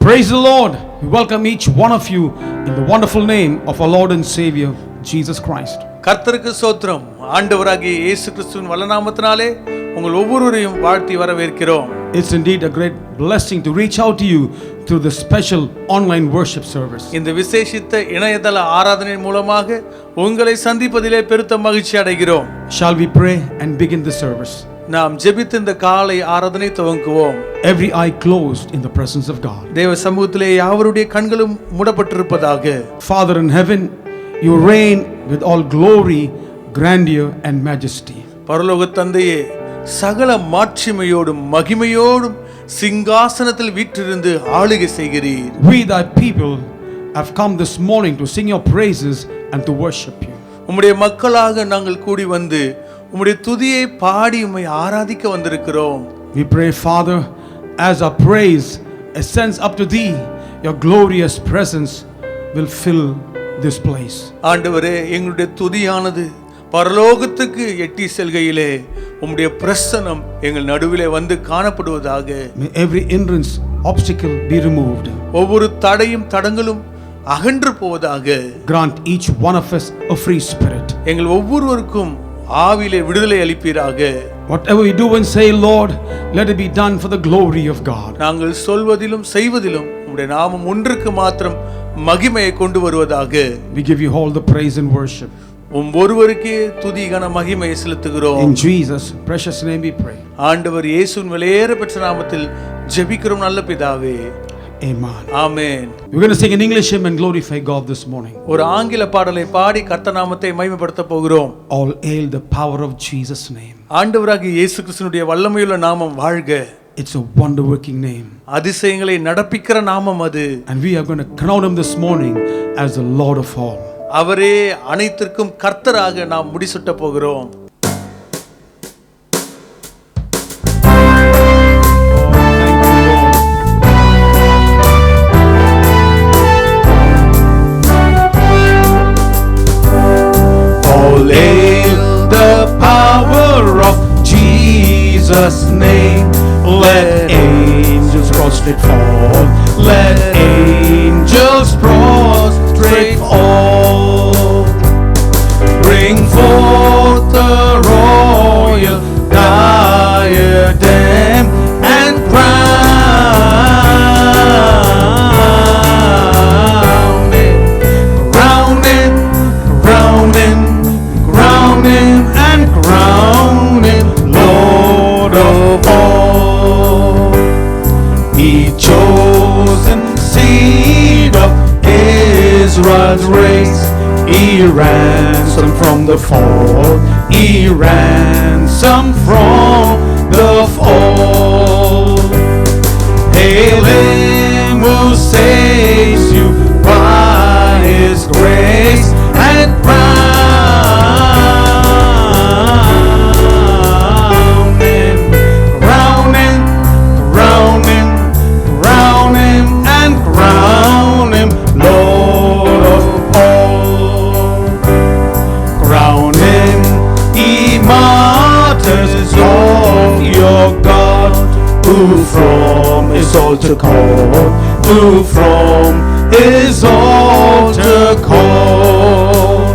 Praise the Lord. We welcome each one of you in the wonderful name of our Lord and Savior Jesus Christ. கர்த்தருக்கு ஸ்தோத்திரம். ஆண்டவராகிய இயேசு கிறிஸ்துவின் வல்லநாமத்தினாலே உங்கள் ஒவ்வொருவரையும் வாழ்த்தி வரவேற்கிறோம். It's indeed a great blessing to reach out to you through the special online worship service. இந்த விசேஷித்த இணையதள ஆராதனை மூலமாக உங்களை சந்திப்பதிலே பெருத்த மகிழ்ச்சி அடைகிறோம். Shall we pray and begin the service? நாம் ஜெபித்து இந்த காலை ஆராதனை துவங்குவோம். Every eye closed in the presence of God. தேவ சமூகத்திலே யாவருடைய கண்களும் மூடப்பட்டிருப்பதாக. Father in heaven, you reign with all glory, grandeur and majesty. பரலோக தந்தையே, சகல மாட்சிமையோடும் மகிமையோடும் சிங்காசனத்தில் வீற்றிருந்து ஆளுகை செய்கிறீர். We thy people have come this morning to sing your praises and to worship you. உம்முடைய மக்களாக நாங்கள் கூடி வந்து உம்முடைய துதியை பாடி உம்மை ஆராதிக்க வந்திருக்கிறோம். We pray, Father, as our praise ascends up to thee, your glorious presence will fill this place. ஆண்டவரே, எங்களுடைய துதியானது பரலோகத்துக்கு எட்டி செல்கையிலே உம்முடைய பிரசன்னம் எங்கள் நடுவிலே வந்து காணப்படுவதாக. May every hindrance, obstacle be removed. ஒவ்வொரு தடையும் தடங்களும் அகன்று போவதாக. Grant each one of us a free spirit. எங்கள் ஒவ்வொருவருக்கும் ஆவிலே விடுதலை அளிப்பீராக. Whatever we do and say, Lord, let it be done for the glory of God. நாங்கள் சொல்வதிலும் செய்வதிலும் உம்முடைய நாமம் ஒன்றுக்கு மாத்திரம் மகிமையை கொண்டு வருவதாக. We give you all the praise and worship. ஒருவருக்கே துதி கன மகிமையை செலுத்துகிறோம். In Jesus' precious name we pray. ஆண்டவர் இயேசுவின் விலையேற பெற்ற நாமத்தில் ஜெபிக்கிறோம் நல்ல பிதாவே. Amen. Amen. We're going to sing an English hymn and glorify God this morning. ஒரு ஆங்கில பாடலை பாடி கர்த்தர் நாமத்தை மகிமைப்படுத்த போகிறோம். All hail the power of Jesus' name. ஆண்டவராகிய இயேசு கிறிஸ்துவினுடைய வல்லமையுள்ள நாமம் வாழ்க. It's a wonder working name. அதிசயங்களை நடப்பிக்கிற நாமம் அது. And we are going to crown him this morning as the Lord of all. அவரே அனைத்திற்கும் கர்த்தராக நாம் முடிசூட்ட போகிறோம். All hail the power of Jesus' name. Let angels prostrate fall. Let angels prostrate fall. Bring forth the royal diadem and crown. He chosen seed of Israel's race. He ransomed from the fall. He ransomed from the fall. Hail him who saves you by his grace and crown him, crown him, crown him, crown him, and crown him Lord of all. Crown him, ye martyrs of your God, who from his altar called, who from his altar called.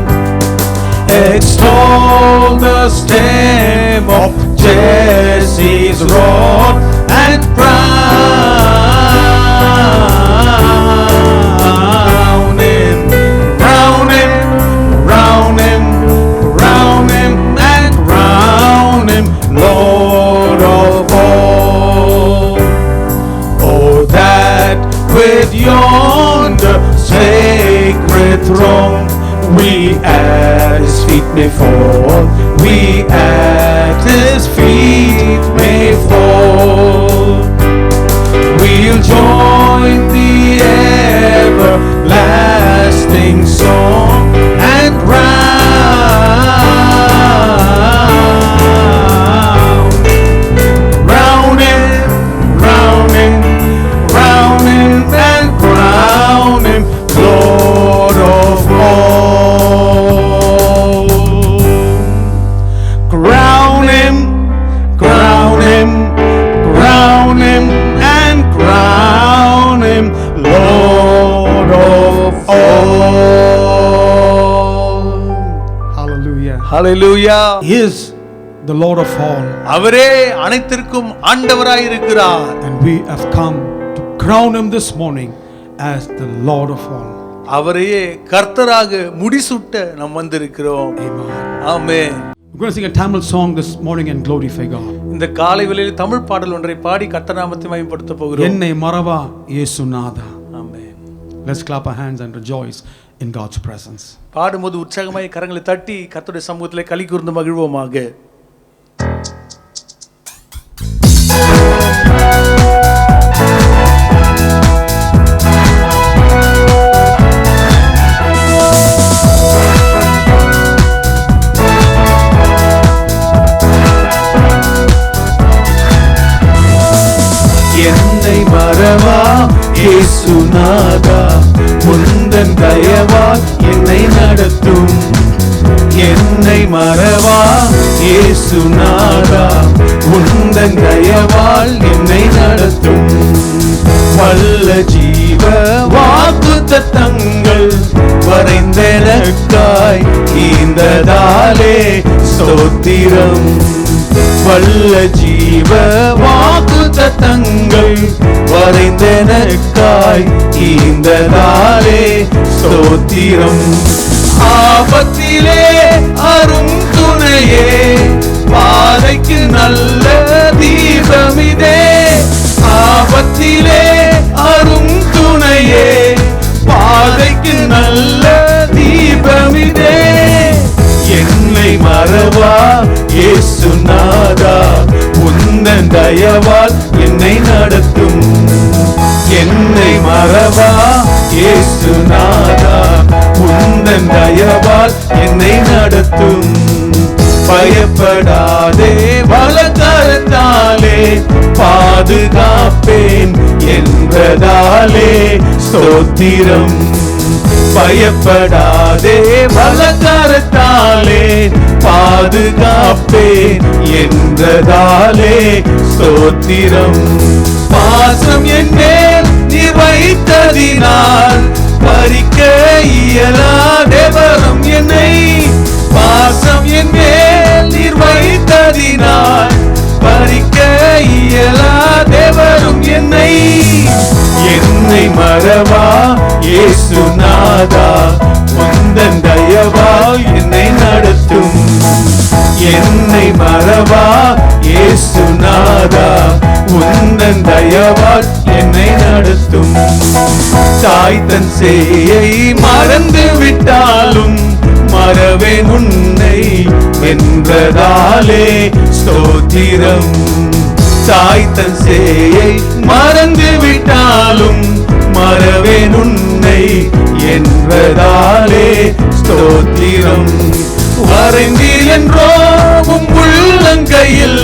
Extol the stem of Jesse's rod and crown him, crown him, crown him, crown him, and crown him Lord of all. Oh, that with yonder sacred throne we at his feet may fall, we at his feet may fall. We'll join the everlasting song and crown him, crown him, crown him, and crown him Lord of all. Crown him, crown him, crown him, and crown him Lord of all. Hallelujah. Hallelujah. He is the Lord of all, அவரே அனைத்திற்கும் ஆண்டவராய் இருக்கிறார். and we have come to crown him this morning as the Lord of all. அவரையே கர்த்தராக முடிசூட்ட நாம் வந்திருக்கிறோம். Amen. Amen. We're going to sing a Tamil song this morning and glorify God. இந்த காலை வேளையில் தமிழ் பாடல் ஒன்றை பாடி கர்த்தர் நாமத்தை மகிமைப்படுத்த போகிறோம். என்னை மறவா இயேசுநாதா. ஆமென். Let's clap our hands and rejoice in God's presence. பாடும்போது உற்சாகமாய் கரங்களை தட்டி கர்த்தருடைய சமூகத்திலே களி கூர்ந்து மகிழ்வோமாக. என்னை மறவா இயேசுநாதா, உந்தன் தயவால் என்னை நடத்தும். என்னை மறவா இயேசுநாதா, உந்தன் தயவால் என்னை நடத்தும். வல்ல ஜீவ வாக்குத்தத்தங்கள் வரைந்தெனக்காய் ஈந்ததாலே ஸ்தோத்திரம். வல்ல ஜீவ வாக்குத்தத்தங்கள் வரைந்தெனக்காய் ஈந்ததாலே ஸ்தோத்திரம். ஆபத்திலே அரும் துணையே, பாதைக்கு நல்ல தீபமிதே. ஆபத்திலே அரும் துணையே, பாதைக்கு நல்ல தீபமிதே. என்னை மறவா இயேசுநாதா, உந்தன் தயவால் என்னை நடத்தும். என்னை மறவா இயேசுநாதா, உந்தன் தயவால் என்னை நடத்தும். பயப்படாதே, வலக்கரத்தாலே பாதுகாப்பேன் என்றதாலே ஸ்தோத்திரம். பயப்படாதே, வலக்கரத்தாலே பாதுகாப்பேன் என்றதாலே ஸ்தோத்திரம். பாசம் என் மேல் நீ வைத்ததினால் பறிக்க இயலாதவரும் என்னை. பாசம் என் மேல் நீர் வைத்ததினால் பறிக்க இயலாதவரும் என்னை. என்னை மறவா இயேசுநாதா, உந்தன் தயவால் என்னை நடத்தும். என்னை மறவா இயேசுநாதா, உந்தன் உந்தன் தயவால் என்னை நடத்தும். தாய் தன் சேயை மறந்து விட்டாலும் மறவேன் உன்னை வென்றதாலே ஸ்தோத்திரம். தாய் தன் சேயை மறந்து விட்டாலும் மறவேன் உன்னை என்பதாலே ஸ்தோத்திரம். வரைந்தீர் என்றோ உம் உள்ளங்கையில்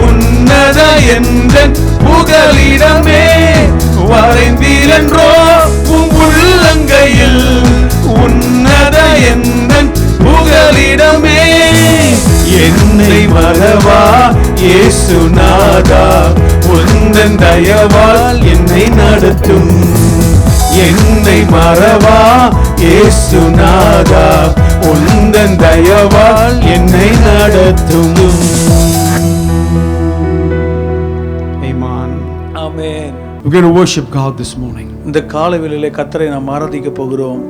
உன்னத என்ற புகலிடமே. வரைந்தீர் என்றோ உம் உள்ளங்கையில் உன்னத என்ற புகலிடமே. என்னை மறவா இயேசுநாதா, உந்தன் தயவால் என்னை நடத்தும். என்னை மறவா இயேசுநாதா, உந்தன் தயவால் என்னை நடத்தும். Amen. Amen. We're going to worship God this morning. இந்த காலைவேளையிலே கர்த்தரை நாம் ஆராதிக்க போகிறோம்.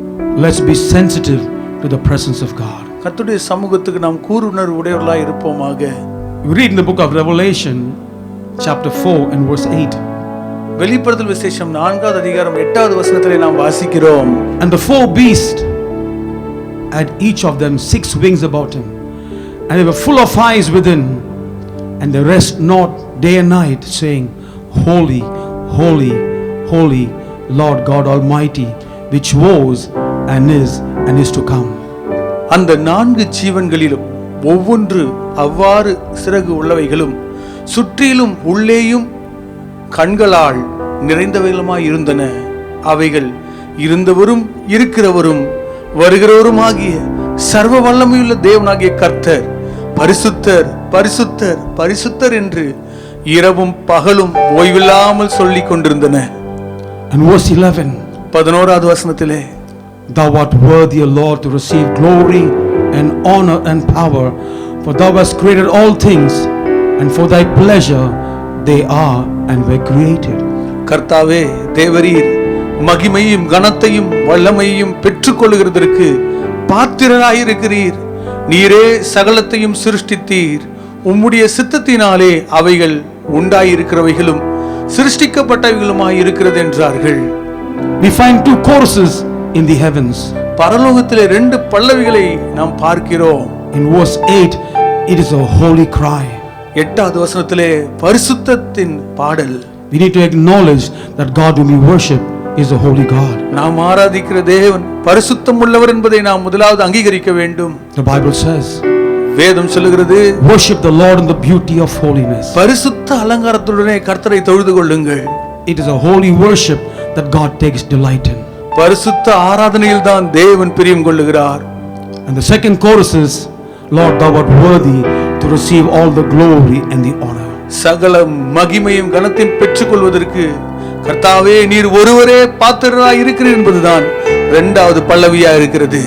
Let's be sensitive to the presence of God. கர்த்தருடைய சமூகத்துக்கு நாம் கூருணர்வு உடையவர்களாய் இருப்போமாக. We read in the book of Revelation chapter 4 and verse 8. வெளிப்படுத்தல் விசேஷம் 4வது அதிகாரம் 8வது வசனத்திலே நாம் வாசிக்கிறோம். And the four beasts had each of them 6 wings about him, and they were full of eyes within, and they rest not day and night, saying, Holy, holy, holy, Lord God Almighty, which was and is to come. அந்த 4 ஜீவன்களிலும் ஒவ்வொன்று அவ்வாறு சிறகு உள்ளவைகளும் சுற்றிலும் உள்ளேயும் கண்களால் நிறைந்தவைகளுமாய் இருந்தன. அவைகள் இருந்தவரும் இருக்கிறவரும் வருகிறவருமாகிய சர்வ வல்லமையுள்ள தேவனாகிய கர்த்தர் பரிசுத்தர் பரிசுத்தர் பரிசுத்தர் என்று இரவும் பகலும் ஓய்வில்லாமல் சொல்லிக் கொண்டிருந்தன. And verse 11. 11வது வசனத்திலே, Thou art worthy, O Lord, to receive glory and honor and power, for thou hast created all things, and for thy pleasure they are and were created. கர்த்தாவே தேவரீர் மகிமையும் கனத்தையும் வல்லமையும் பெற்றுக்கொள்கிறதற்கு பாத்திரராயிருக்கிறீர். நீரே சகலத்தையும் சிருஷ்டித்தீர். உம்முடைய சித்தத்தினாலே அவைகள் உண்டாயிருக்கிறவைகளும் சிருஷ்டிக்கப்பட்டவைகளுமாய் இருக்கிறது என்றார்கள். We find 2 choruses in the heavens. பரலோகத்திலே 2 பல்லவிகளை நாம் பார்க்கிறோம். In verse 8, it is a holy cry. 8வது வசனத்திலே பரிசுத்தத்தின் பாடல். We need to acknowledge that God whom we worship is a holy God. நாம் ஆராதிக்கிற தேவன் பரிசுத்தம் உள்ளவர் என்பதை நாம் முதலாவது அங்கீகரிக்க வேண்டும். The Bible says, வேதம் சொல்லுகிறது, worship the Lord in the beauty of holiness. பரிசுத்த அலங்காரத்துடனே கர்த்தரை தொழுது கொள்ளுங்கள். It is a holy worship that God takes delight in. பரிசுத்த ஆராதனையில் தான் தேவன் பிரியம் கொள்ளுகிறார். And the second chorus is, Lord, thou art worthy to receive all the glory and the honor. சகல மகிமையும் கனத்தையும் பெற்றுக்கொள்வதற்கு கர்த்தாவே நீர் ஒருவரே பாத்திரராய் இருக்கிறீர் என்பதுதான் 2வது பல்லவியா இருக்கிறது.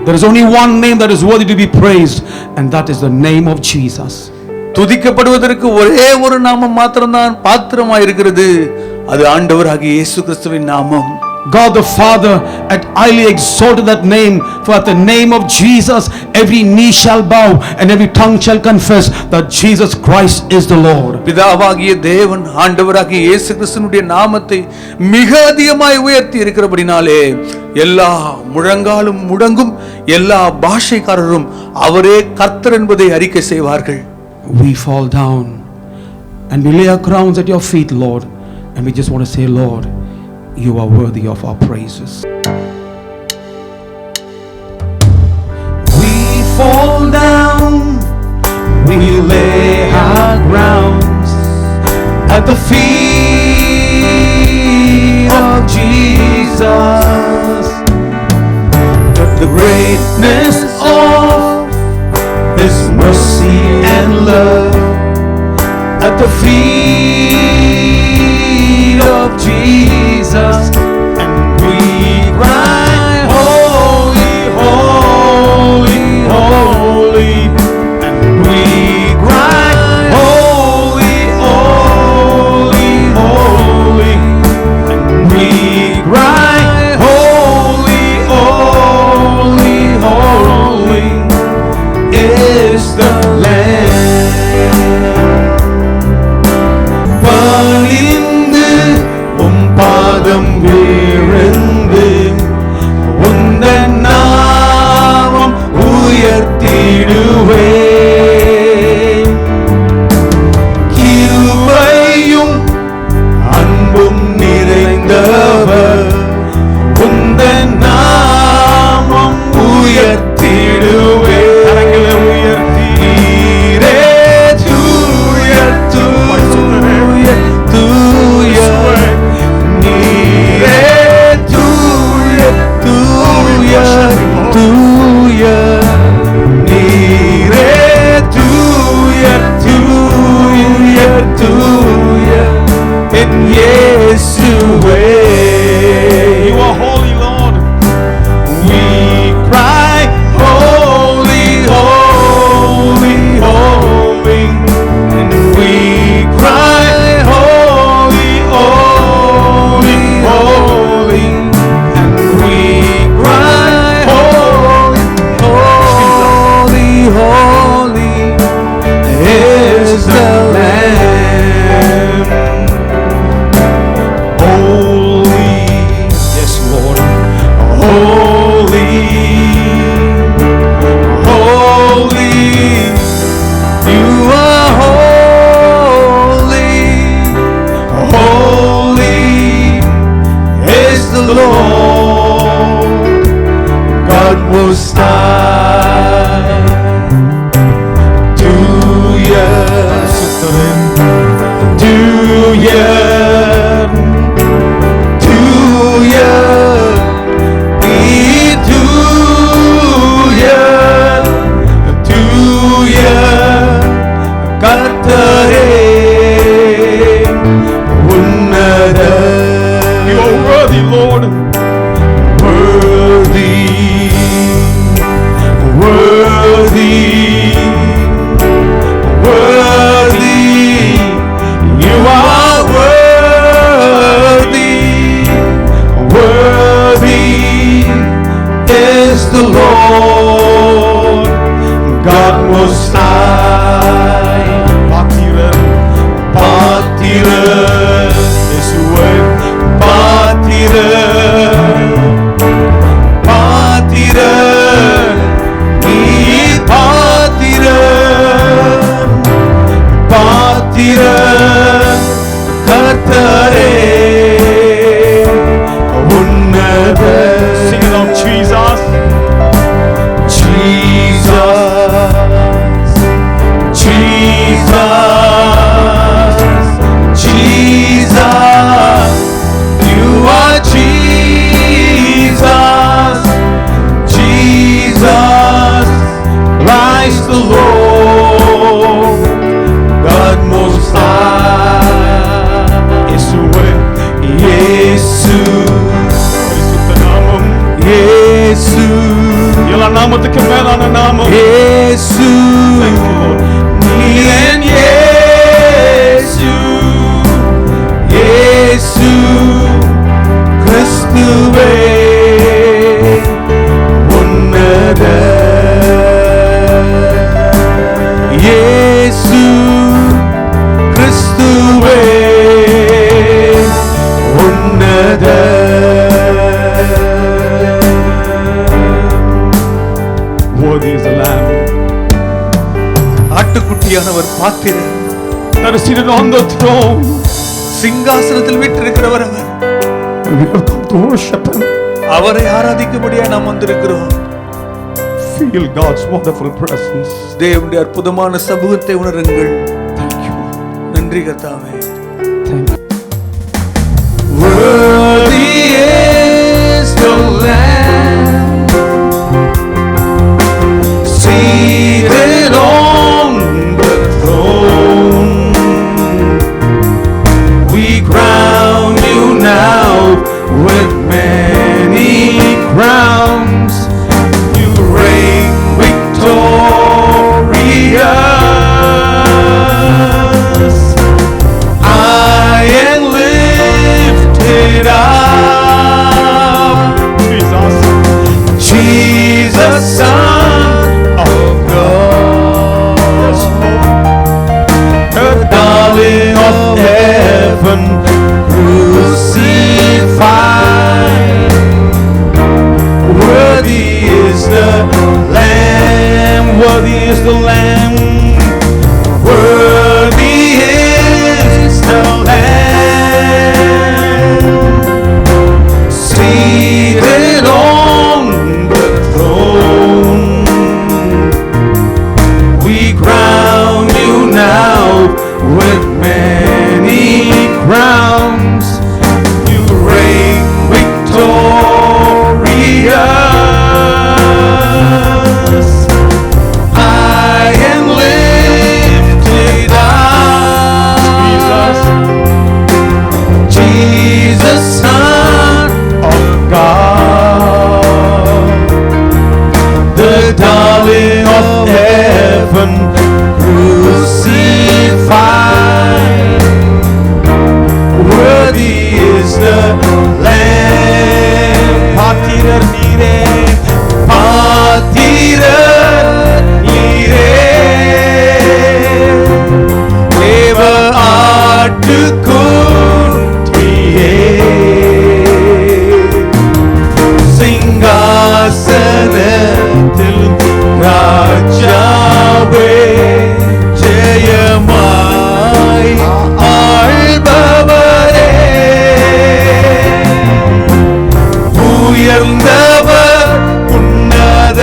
There is only one name that is worthy to be praised, and that is the name of Jesus. துதிக்கப்படுவதற்கு ஒரே ஒரு நாமம் மாத்திரம்தான் பாத்திரமாய் இருக்கிறது. அது ஆண்டவராகிய இயேசு கிறிஸ்துவின் நாமம். God the Father had highly exalted that name, for at the name of Jesus every knee shall bow and every tongue shall confess that Jesus Christ is the Lord. பிதாவாகிய தேவன் ஆண்டவராகிய இயேசு கிறிஸ்துவினுடைய நாமத்தை மிக அதிகமாய் உயர்த்தி இருக்கிறபடினாலே எல்லா முழங்காலும் முடங்கும், எல்லா பாஷைக்காரரும் அவரே கர்த்தர் என்பதை அறிக்கை செய்வார்கள். We fall down and we lay our crowns at your feet, Lord, and we just want to say, Lord, you are worthy of our praises. We fall down, we lay our crowns at the feet of Jesus. The greatness of His mercy and love at the feet of Jesus, and we cry, holy, holy, holy, and we cry, holy, holy, holy, and we cry, holy, holy, holy is the Lamb. Most High. You are worthy, Lord. The Lord God Most High. பாத்திரர் இயேசுவே பாத்திரர் நீ பாத்திரர் கர்த்தரே உன்னத. Sing it out, Jesus. The Lord God Most High. Yeshua, Yesu, Yesu, எல்லா நாமத்துக்கு மேலான நாமம் Yesu, நீயன் Yesu, Yesu, கிறிஸ்துவே உன்னத. இயேசு கிறிஸ்துவே உன்னத. Worthy is the Lamb. ஆட்டுக்குட்டியானவர் பாத்திரர். That is seated on the throne. சிங்காசனத்தில் வீற்றிருக்கிறவர் அவர். We have come to worship Him. அவரை ஆராதிக்கும்படியா நாம் வந்திருக்கிறோம். Feel God's wonderful presence. தேவனுடைய அற்புதமான சமூகத்தை உணருங்கள். Thank you. நன்றி கர்த்தாவே. Thank you. Worthy is the Lamb seated on the throne. We crown you now with many crowns. You reign victorious. I am lifted up. Jesus. Jesus, Son of God, the darling of heaven, crucified. Worthy is the Lamb, worthy is the Lamb, worthy is the Lamb, seated on the throne. We crown you now with many crowns. You reign victorious. I am lifted up. Jesus, Son of God, the darling of heaven, crucified. Worthy is the Lamb. பாத்திரர் நீரே, பாத்திரர் நீரே, தேவ ஆட்டுக்குட்டியே, சிங்காசனத்தில் ராஜாவே, ஜெயமாய் ஆள்பவரே, உயர்ந்தவர் உன்னத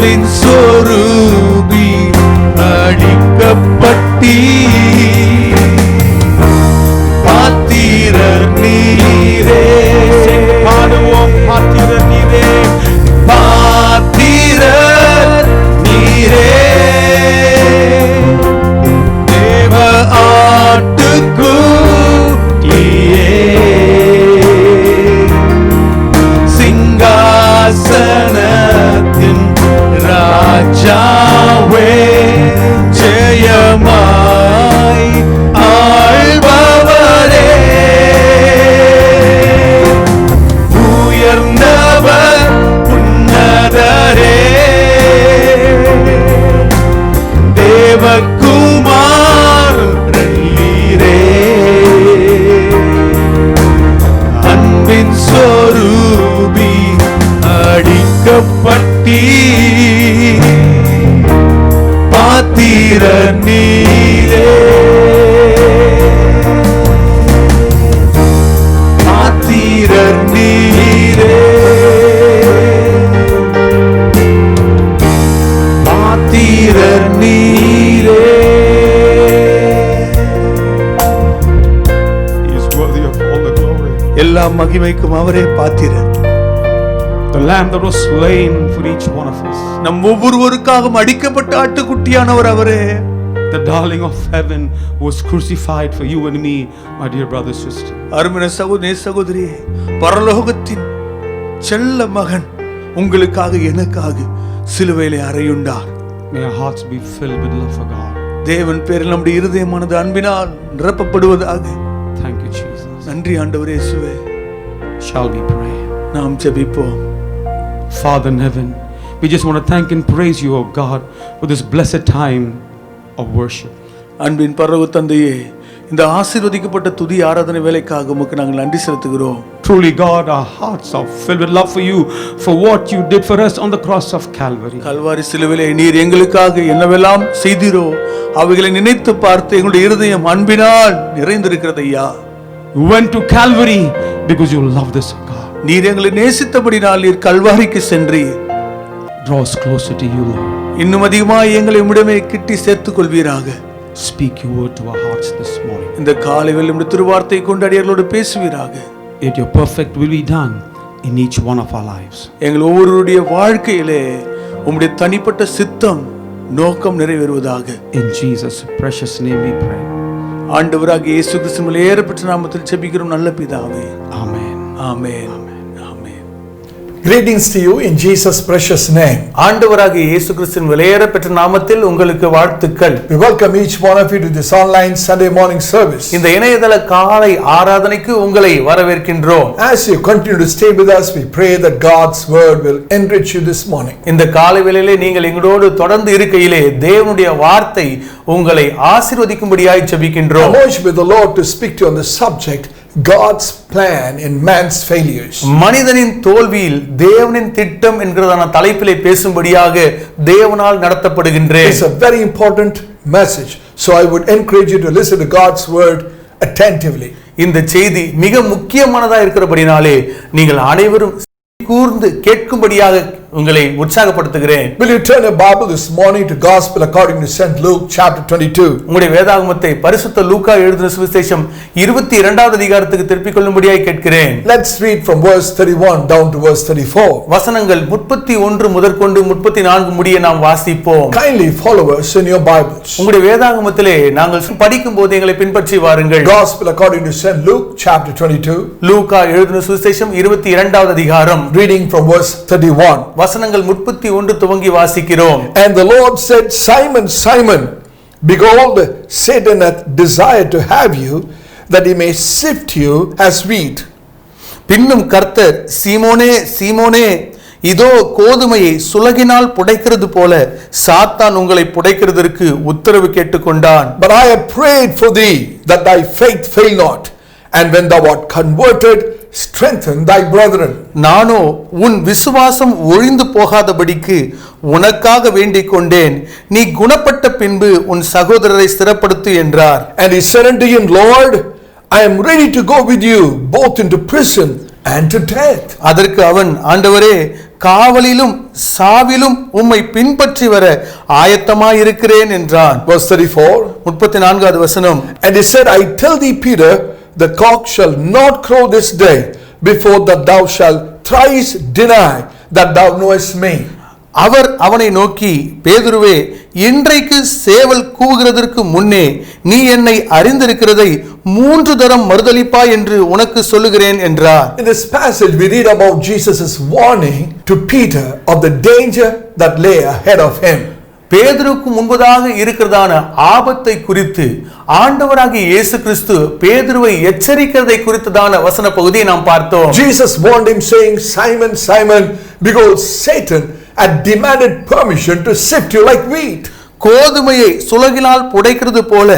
அன்பின் சொரூபி அடிக்கப்பட்டீ பாத்திரர் நீரே. பாடுவோம், பாத்திரர் நீரே, பாத்திரர் நீரே, தேவ ஆட்டுக்குட்டியே, சிங்காசனத்தின் ராஜாவே, ஜெயமாய் ஆள்பவரே, உயர்ந்தவர் உன்னதரே, தேவகுமாரரே, அன்பின் சொரூபி அடிக்கப்பட்டீ பாத்திரர் நீரே, பாத்திரர் நீரே, பாத்திரர் நீரே. He is worthy of all the glory. எல்லா மகிமைக்கும் அவரே பாத்திரர். The lamb that was slain for each one of us. நம் ஒவ்வொருவருக்காகவும் அடிக்கப்பட்ட ஆட்டுக்குட்டியானவர் அவரே. The darling of heaven was crucified for you and me, my dear brother, sister. அருமையான சகோதரனே, சகோதரியே, பரலோகத்தின் செல்ல மகன் உங்களுக்காக எனக்காக சிலுவையிலே அறையுண்டார். May our hearts be filled with love for God. தேவன் பேரில் நம்முடைய இருதயமானது அன்பினால் நிரப்பப்படுவதாக. Thank you, Jesus. நன்றி ஆண்டவரே இயேசுவே. Shall we pray? நாம் ஜெபிப்போம். Father in heaven, we just want to thank and praise you, O God, for this blessed time of worship. அன்பின் பரலோக தந்தையே, இந்த ஆசீர்வதிக்கப்பட்ட துதி ஆராதனை வேலைக்காக உமக்கு நாங்கள் நன்றி செலுத்துகிறோம். Truly, God, our hearts are filled with love for you, for what you did for us on the cross of Calvary. Kalvari சிலுவையிலே நீர் எங்களுக்காக என்னவெல்லாம் செய்தீரோ அவைகளை நினைத்து பார்த்து எங்களுடைய இருதயம் அன்பினால் நிறைந்திருக்கிறது ஐயா. You went to Calvary because you loved us, O God. நீர் எங்களை நேசித்தபடினால் நீர் கல்வாரிக்கு சென்றீர். Draw us closer to you, Lord. இன்னும் அதிகமாக எங்களை உம்மிடமே கிட்டி சேர்த்துக் கொள்வீராக. Speak your word to our hearts this morning. இந்த காலை வேளையில் உம்முடைய திருவார்த்தை கொண்டு அடியார்களோடு பேசுவீராக. Yet your perfect will be done in each one of our lives. எங்கள் ஒவ்வொருவருடைய வாழ்க்கையிலே உம்முடைய தனிப்பட்ட சித்தம் நோக்கம் நிறைவேறுவதாக. In Jesus' precious name we pray. ஆண்டவராகிய இயேசு கிறிஸ்துவின் ஏறப்பெற்ற நாமத்தில் ஜெபிக்கிறோம் நல்ல பிதாவே. Amen. Amen. Amen. Greetings to you in Jesus' precious name. ஆண்டவராகிய இயேசு கிறிஸ்துவின் விலையேறப்பெற்ற நாமத்தில் உங்களுக்கு வாழ்த்துக்கள். We welcome each one of you to this online Sunday morning service. இந்த இணையதள காலை ஆராதனைக்கு உங்களை வரவேற்கின்றோம். As you continue to stay with us, we pray that God's word will enrich you this morning. இந்த காலை வேளையிலே நீங்கள் எங்களோடு தொடர்ந்து இருக்கையிலே தேவனுடைய வார்த்தை உங்களை ஆசீர்வதிக்கும்படியாய் ஜெபிக்கின்றோம். I worship with the Lord to speak to you on the subject God's plan in man's failures. மனிதனின் தோல்வியில் தேவனின் திட்டம் என்கிறதான தலைப்பிலே பேசும்படியாக தேவனால் நடத்தப்படுகின்றேன். It's a very important message, so I would encourage you to listen to God's word attentively. இந்த செய்தி மிக முக்கியமானதா இருக்கிறபடினாலே நீங்கள் அனைவரும் கூர்ந்து கேட்கும்படியாக உங்களை உற்சாகப்படுத்துகிறேன். Will you turn your Bible this morning to Gospel according to St. Luke chapter 22? உங்களுடைய வேதாகமத்தை பரிசுத்த லூக்கா எழுதின சுவிசேஷம் 22வது அதிகாரத்துக்கு திருப்பிக் கொள்ளும்படியாய் கேட்கிறேன். Let's read from verse 31 down to verse 34. வசனங்கள் 31 முதற்கொண்டு 34 முடிய நாம் வாசிப்போம். Kindly follow us in your Bibles. உங்களுடைய வேதாகமத்திலே நாங்கள் படிக்கும் போது எங்களை பின்பற்றி வாருங்கள். Gospel according to St. Luke chapter 22. லூக்கா எழுதின சுவிசேஷம் 22வது அதிகாரம். Reading from verse 31. வசனங்கள் 31 துவங்கி வாசிக்கிறோம். And the Lord said, Simon, Simon, behold, Satan hath desired to have you, that he may sift you as wheat. பின்னும் கர்த்தர், சீமோனே சீமோனே, இதோ கோதுமையை சுலகினால் புடைக்கிறது போல சாத்தான் உங்களை புடைக்கிறதற்கு உத்தரவு கேட்டுக்கொண்டான். But I have prayed for thee, that thy faith fail not, and when thou art converted, strengthen thy brethren. நானோ உன் விசுவாசம் ஒழிந்து போகாதபடிக்கு உனக்காக வேண்டிக் கொண்டேன். நீ குணப்பட்ட பின்பு உன் சகோதரரை ஸ்திரப்படுத்து என்றார். And he said unto him, Lord, I am ready to go with you both into prison and to death. அதற்கு அவன், ஆண்டவரே, காவலிலும் சாவிலும் உம்மை பின்பற்றி வர ஆயத்தமாயிருக்கிறேன் என்றான். Verse 34. 34வது வசனம். And he said, I tell thee, Peter, the cock shall not crow this day before that thou shalt thrice deny that thou knowest me. அவர் அவனை நோக்கி, பேதுருவே, இன்றைக்கு சேவல் கூவுகிறதற்கு முன்னே நீ என்னை அறிந்திருக்கிறதை 3 தரம் மறுதலிப்பாய் என்று உனக்கு சொல்லுகிறேன் என்றார். In this passage we read about Jesus' warning to Peter of the danger that lay ahead of him. பேதுருக்கு முன்பதாக இருக்கிறதான ஆபத்தை குறித்து ஆண்டவராகிய இயேசு கிறிஸ்து பேதுருவை எச்சரிக்கிறதை குறித்ததான வசன பகுதியை நாம் பார்த்தோம். Jesus warned him saying, Simon, Simon, behold, Satan had demanded permission to sift you like wheat. கோதுமையை சுலகினால் புடைக்கிறது போல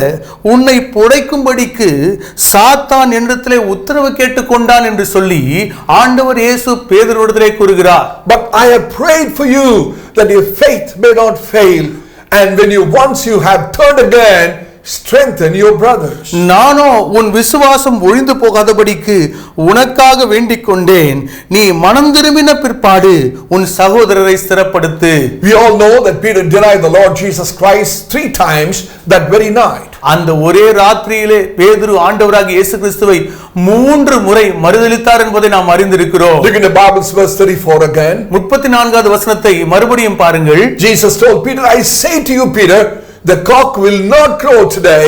உன்னை புடைக்கும்படிக்கு சாத்தான் என்னிடத்திலே உத்தரவு கேட்டுக்கொண்டான் என்று சொல்லி ஆண்டவர் இயேசு பேதுருவிடத்திலே கூறுகிறார். But I have prayed for you that your faith may not fail, and when you once you have turned again, strengthen your brothers. நானோ உன் விசுவாசம் ஒழிந்து போகாதபடிக்கு உனக்காக வேண்டிக் கொண்டேன். நீ மனம் திரும்பின பிற்பாடு உன் சகோதரரை ஸ்திரப்படுத்து. We all know that Peter denied the Lord Jesus Christ 3 times that very night. அந்த ஒரே ராத்திரியிலே பேதுரு ஆண்டவராகிய இயேசு கிறிஸ்துவை 3 முறை மறுதலித்தார் என்பதை நாம் அறிந்திருக்கிறோம். Look in the Bible's verse 34 again. 34வது வசனத்தை மறுபடியும் பாருங்கள். Jesus told Peter, I say to you, Peter, the cock will not crow today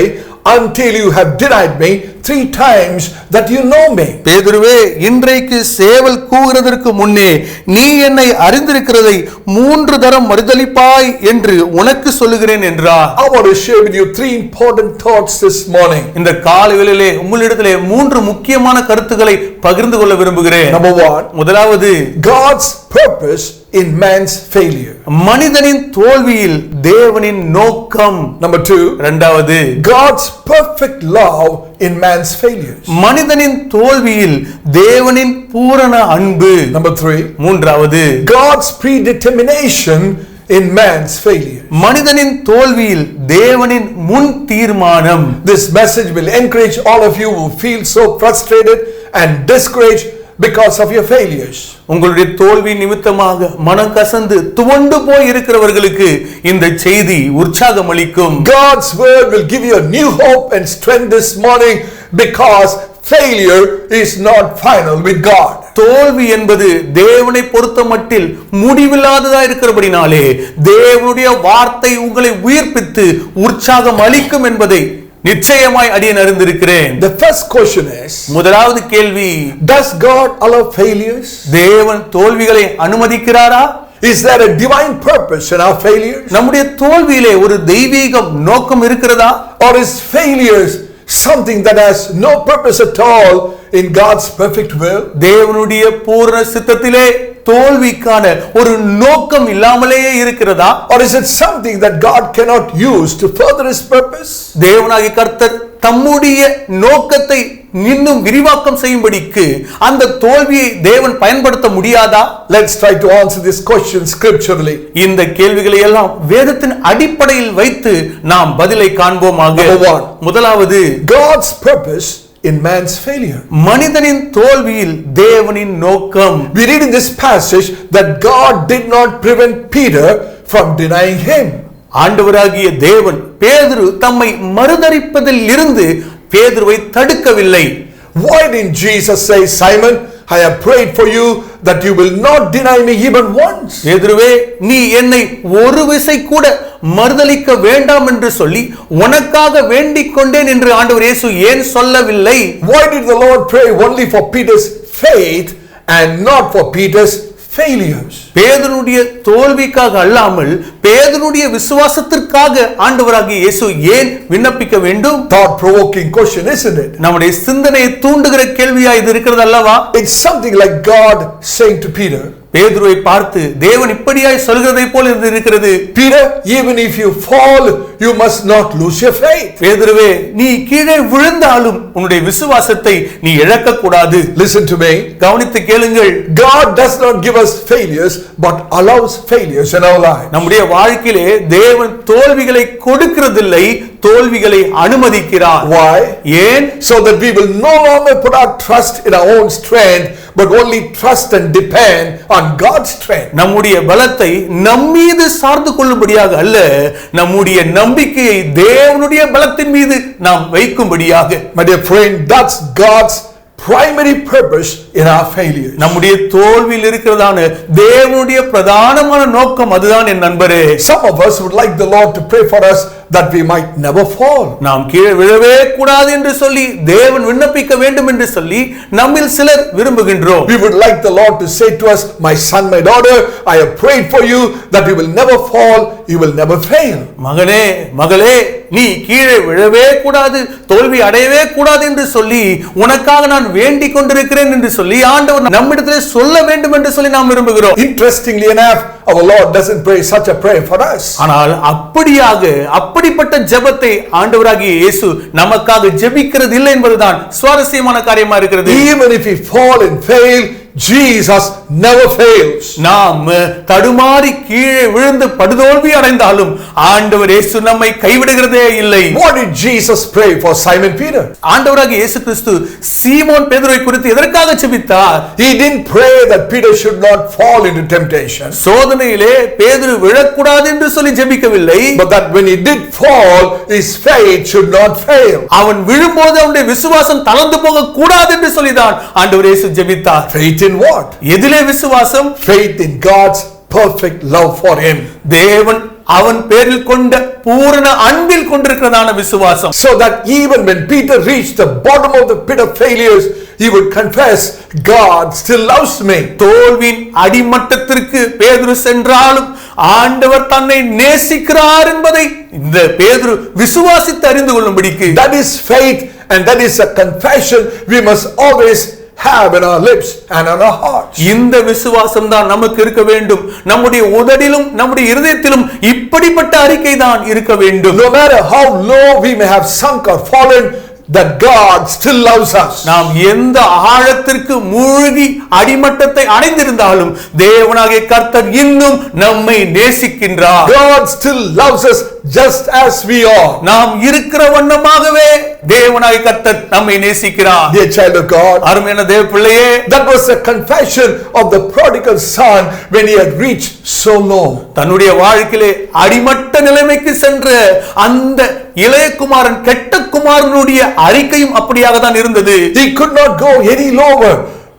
until you have denied me 3 times that you know me. பேதுருவே, இன்றைக்கு சேவல் கூவுகிறதற்கு முன்னே நீ என்னை அறிந்திருக்கிறதை 3 தரம் மறுதலிப்பாய் என்று உனக்கு சொல்லுகிறேன் என்றார். I want to share with you 3 important thoughts this morning. இந்த காலைவேளையிலே உங்களிடத்திலே 3 முக்கியமான கருத்துக்களை பகிர்ந்து கொள்ள விரும்புகிறேன். Number 1, முதலாவது, God's purpose in man's failure. மனிதனின் தோல்வியில் தேவனின் நோக்கம். Number 2, இரண்டாவது, God's perfect love in man's failures. மனிதனின் தோல்வியில் தேவனின் பூரண அன்பு. Number 3, மூன்றாவது, God's predetermination in man's failure. மனிதனின் தோல்வியில் தேவனின் முன் தீர்மானம். This message will encourage all of you who feel so frustrated and discouraged because of your failures. உங்களுடைய தோல்வி நிமித்தமாக மனம் கசந்து துவண்டு போய் இருக்கிறவர்களுக்கு இந்த செய்தி உற்சாகம் அளிக்கும். God's word will give you a new hope and strength this morning because failure is not final with God. தோல்வி என்பது தேவனை பொறுத்த மட்டில் முடிவில்லாததா இருக்கிறபடினாலே தேவனுடைய வார்த்தை உங்களை உயிர்ப்பித்து உற்சாகம் அளிக்கும் என்பதை நிச்சயமாய் அடியேன் அறிந்திருக்கிறேன். The first question is, முதலாவது கேள்வி, does God allow failures? தேவன் தோல்விகளை அனுமதிக்கிறாரா? Is there a divine purpose in our failures? நம்முடைய தோல்வியிலே ஒரு தெய்வீக நோக்கம் இருக்கிறதா? Or is failures something that has no purpose at all in God's perfect will? தேவனுடைய பூரண சித்தத்திலே தோல்விக்கான ஒரு நோக்கம் இல்லாமலேயே இருக்கிறதா? Or is it something that God cannot use to further his purpose? தேவனாகிய கர்த்தர் தம்முடைய நோக்கத்தை இன்னும் விரிவாக்கம் செய்யும்படிக்கு அந்த தோல்வியை தேவன் பயன்படுத்த முடியாதா? Let's try to answer this question scripturally. இந்த கேள்விகளை எல்லாம் வேதத்தின் அடிப்படையில் வைத்து நாம் பதிலை காண்போமாக. Number 1, முதலாவது, God's purpose in man's failure. மனிதனின் தோல்வியில் தேவனின் நோக்கம். We read in this passage that God did not prevent Peter from denying him. ஆண்டவராகிய தேவன் பேதுரு தம்மை மறுதலிப்பதில் இருந்து பேதுருவை தடுக்கவில்லை. Why didn't Jesus say, Simon, I have prayed for you that you will not deny me even once? பேதுருவே, நீ என்னை ஒரு விசை கூட மறுதலிக்க வேண்டாம் என்று சொல்லி உனக்காக வேண்டிக் கொண்டேன் என்று ஆண்டவர் இயேசு ஏன் சொல்லவில்லை? Why did the Lord pray only for Peter's faith and not for Peter's failures? பேதுருடைய தோல்விக்காக அல்லாமல் பேதுருடைய விசுவாசத்திற்காக ஆண்டவராகிய இயேசு ஏன் விண்ணப்பிக்க வேண்டும்? Thought provoking question, isn't it? நம்முடைய சிந்தனையை தூண்டுகிற கேள்வியா இது இருக்கிறது அல்லவா? It's something like God saying to Peter, பேதுருவை பார்த்து தேவன் இப்படியாய் சொல்கிறதை போல இது இருக்கிறது. Peter, even if you fall, you must not lose your faith. பேதுருவே, நீ கீழே விழுந்தாலும் உன்னுடைய விசுவாசத்தை நீ இழக்க கூடாது. Listen to me. கவனித்து கேளுங்கள். God does not give us failures but allows failures in our lives. நம்முடைய வாழ்க்கையிலே தேவன் தோல்விகளை கொடுக்கிறதில்லை, தோல்விகளை அனுமதிக்கிறார். Why? ஏன்? So that we will no longer put our trust in our own strength, but only trust and depend on God's strength. நம்முடைய பலத்தை நம்மீது சார்ந்து கொள்ளும்படியாக அல்ல, நம்முடைய நம்பிக்கையை தேவனுடைய பலத்தின் மீது நாம் வைக்கும்படியாக. My dear friend, that's God's primary purpose in our failures. நம்முடைய தோல்வியில் இருக்கிறதான தேவனுடைய பிரதானமான நோக்கம் அதுதான் என் நண்பரே. Some of us would like the Lord to pray for us that we might never fall. நாம் கீழே விழவே கூடாது என்று சொல்லி தேவன் விண்ணப்பிக்க வேண்டும் என்று சொல்லி நம்மில் சிலர் விரும்புகின்றோம். We would like the Lord to say to us, my son, my daughter, I have prayed for you that you will never fall, you will never fail. மகனே மகளே, நீ கீழே விழவே கூடாது, தோல்வி அடையவே கூடாது என்று சொல்லி உனக்காக நான் வேண்டிக் கொண்டிருக்கிறேன் என்று சொல்லி ஆண்டவர் நம்மிடத்திலே சொல்ல வேண்டும் என்று சொல்லி நாம் விரும்புகிறோம். Interestingly enough, our Lord doesn't pray such a prayer for us. ஆனால் அப்படிப்பட்ட ஜெபத்தை ஆண்டவராகிய இயேசு நமக்காக ஜெபிக்கிறது இல்லை என்பதுதான் சுவாரஸ்யமான காரியமா இருக்கிறது. Even if we fall and fail, Jesus never fails. நாம் தடுமாறி கீழே விழுந்து படுதோல்வி அடைந்தாலும் ஆண்டவர் இயேசு நம்மை கைவிடுகிறதே இல்லை. What did Jesus pray for Simon Peter? ஆண்டவராகிய இயேசு கிறிஸ்து சீமோன் பேதுருவை குறித்து எதற்காக ஜெபித்தார்? He didn't pray that Peter should not fall into temptation. சோதனையிலே பேதுரு விழக்கூடாது என்று சொல்லி ஜெபிக்கவில்லை. But that when he did fall, his faith should not fail. அவன் விழும்போது அவனுடைய விசுவாசம் தளர்ந்து போக கூடாது என்று சொல்லிதான் ஆண்டவர் இயேசு ஜெபித்தார். Faith in what? எதிலே விசுவாசம்? Faith in God's perfect love for him. தேவன் அவன் பேரில் கொண்ட பூரண அன்பில் கொண்டிருக்கிறதான விசுவாசம். So that even when Peter reached the bottom of the pit of failures, he would confess, God still loves me. தோல்வியின் அடிமட்டத்திற்கு பேதுரு சென்றாலும் ஆண்டவர் தன்னை நேசிக்கிறார் என்பதை இந்த பேதுரு விசுவாசித்து அறிந்து கொள்ளும்படிக்கு. That is faith, and that is a confession we must always have in our lips and on our hearts. இந்த விசுவாசம் தான் நமக்கு இருக்க வேண்டும். நம்முடைய உதடிலும் நம்முடைய இருதயத்திலும் இப்படிப்பட்ட அறிக்கை தான் இருக்க வேண்டும். No matter how low we may have sunk or fallen, that God still loves us. நாம் எந்த ஆழத்திற்கு மூழ்கி அடிமட்டத்தை அடைந்திருந்தாலும் தேவனாகிய கர்த்தர் இன்னும் நம்மை நேசிக்கின்றார். God still loves us just as we are. நாம் இருக்கிற வண்ணமாகவே தேவனாகிய கர்த்தர் நம்மை நேசிக்கிறார். Dear child of God, அருமையான தேவ பிள்ளையே, that was a confession of the prodigal son when he had reached so low. தன்னுடைய வாழ்க்கையிலே அடிமட்ட நிலைமைக்கு சென்ற அந்த இளைய குமாரன் கெட்ட குமாரனுடைய அறிக்கையும் அப்படியாக தான் இருந்தது. He could not go any lower,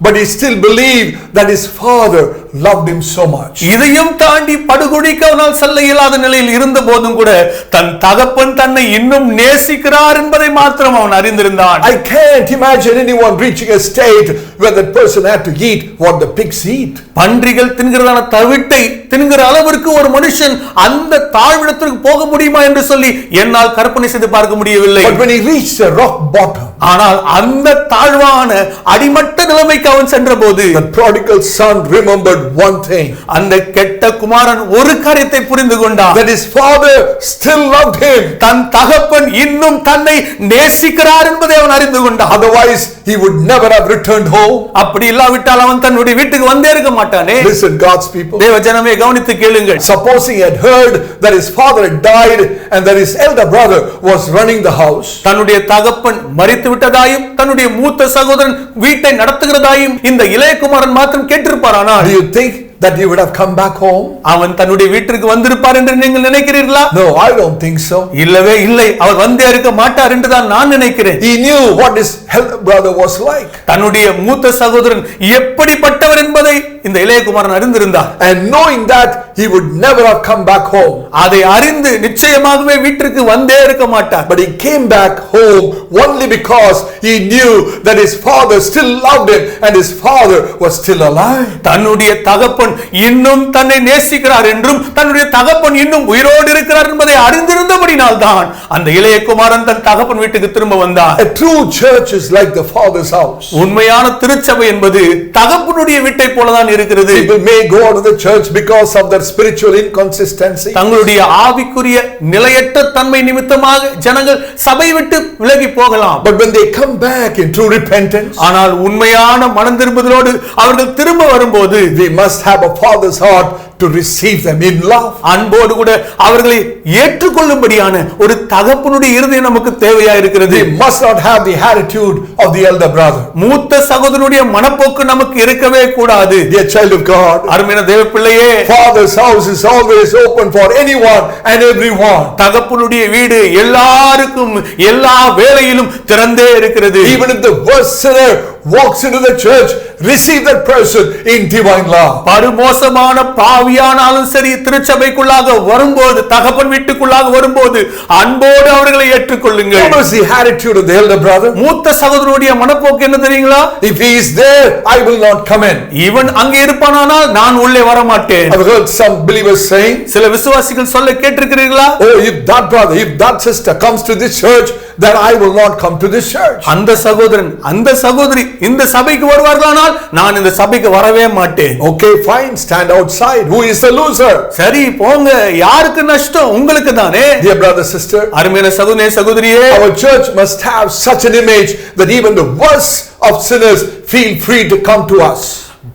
but he still believed that his father loved him so much. இதையும் தாண்டி படுகொடிக்கு அவனால் செல்ல இயலாத நிலையில் இருந்த போதும் கூட தன் தகப்பன் தன்னை இன்னும் நேசிக்கிறார் என்பதை மாத்திரம் அவன் அறிந்திருந்தான். I can't imagine anyone reaching a state where that person had to eat what the pigs eat. பன்றிகள் தின்கிறதான தவிட்டை தின்கிற அளவிற்கு ஒரு மனுஷன் அந்த தாழ்விடத்திற்கு போக முடியுமா என்று சொல்லி என்னால் கற்பனை செய்து பார்க்க முடியவில்லை. But when he reached a rock bottom, ஆனால் அந்த தாழ்வான அடிமட்ட நிலைமைக்கு அவன் சென்றபோது the prodigal son remembered one thing. அந்த கெட்ட குமாரன் ஒரு காரியத்தை புரிந்து கொண்டான். That his father still loved him. தன் தகப்பன் இன்னும் தன்னை நேசிக்கிறார் என்பதை அவன் அறிந்து கொண்டான். Otherwise he would never have returned home. அப்படி இல்லாவிட்டால் அவன் தன்னுடைய வீட்டுக்கு வந்தே இருக்க மாட்டானே. Listen, God's people. தேவ ஜனமே கவனித்து கேளுங்கள். Supposing he had heard that his father had died and that his elder brother was running the house. தன்னுடைய தகப்பன் மரித்து விட்டதாயும் தன்னுடைய மூத்த சகோதரன் வீட்டை நடத்துகிறதாயும் இந்த இளைய குமாரன் மாத்திரம் கேட்டிருப்பாரானால், Do you think that he would have come back home? அவன் தன்னுடைய வீட்டிற்கு வந்திருப்பார் என்று நீங்கள் நினைக்கிறீர்களா? No, I don't think so. இல்லவே இல்லை, அவர் வந்தே இருக்க மாட்டார் என்று தான் நான் நினைக்கிறேன். He knew what his elder brother was like. தன்னுடைய மூத்த சகோதரன் எப்படிப்பட்டவர் என்பதை இந்த இளையகுமாரன் அறிந்திருந்தார். And knowing that, he would never have come back home. அதை அறிந்து நிச்சயமாகவே வீட்டிற்கு வந்தே இருக்க மாட்டார். But he came back home only because he knew that his father still loved him and his father was still alive. தன்னுடைய தகப்பன் இன்னும் தன்னை நேசிக்கிறார் என்றும் தன்னுடைய தகப்பன் இன்னும் உயிரோடு இருக்கிறார் என்பதை அறிந்திருந்தபடினால் தான் அந்த இளைய குமாரன் தன் தகப்பன் வீட்டுக்கு திரும்ப வந்தார். A true church is like the father's house. உண்மையான திருச்சபை என்பது தகப்பனுடைய வீட்டை போலதான் இருக்கிறது. People may go to the church because of their spiritual inconsistency. தங்களுடைய ஆவிக்குரிய நிலையற்ற தன்மை நிமித்தமாக ஜனங்கள் சபை விட்டு விலகி போகலாம். But when they come back in true repentance, ஆனால் உண்மையான மனம் திரும்புதலோடு அவர்கள் திரும்ப வரும்போது we must have a father's heart to receive them in love. அன்போடு கூட அவர்களை ஏற்றுக்கொள்ளும்படியான ஒரு தகப்பனுடைய இருதயம் நமக்கு தேவையா இருக்கிறது. We must not have the attitude of the elder brother. மூத்த சகோதரனுடைய மனப்போக்கு நமக்கு இருக்கவே கூடாது. Dear child of God, அருமையான தேவ பிள்ளையே, Father's house is always open for anyone and everyone. தகப்பனுடைய வீடு எல்லாருக்கும் எல்லா வேளையிலும் திறந்தே இருக்கிறது. Even if the worst sinner walks into the church, receive that person in divine love. படுமோசமான பாவியானாலும் சரி திருச்சபைக்குள்ளாக வரும்போது, தகப்பன் வீட்டுக்குள்ளாக வரும்போது அன்போடு அவர்களை ஏற்றுக்கொள்ளுங்கள். What was the attitude of the elder brother? மூத்த சகோதரனுடைய மனப்போக்கு என்ன தெரியுங்களா? If he is there, I will not come in. இவன் அங்கே இருப்பானானால் நான் உள்ளே வர மாட்டேன். I've heard some believers saying, சில விசுவாசிகள் சொல்ல கேட்டிருக்கிறீர்களா? oh, if that brother, if that sister comes to this church, then I will not come to this church. அந்த சகோதரன் அந்த சகோதரி இந்த சபைக்கு வருவார்களானால் நான் இந்த சபைக்கு வரவே மாட்டேன். Okay, fine, stand outside. Who is the loser? சரி போங்க, யாருக்கு நஷ்டம்? உங்களுக்கு தானே. Dear brother, sister, அருமையான சகோதரனே சகோதரியே, our church must have such an image that even the worst of sinners feel free to come to us.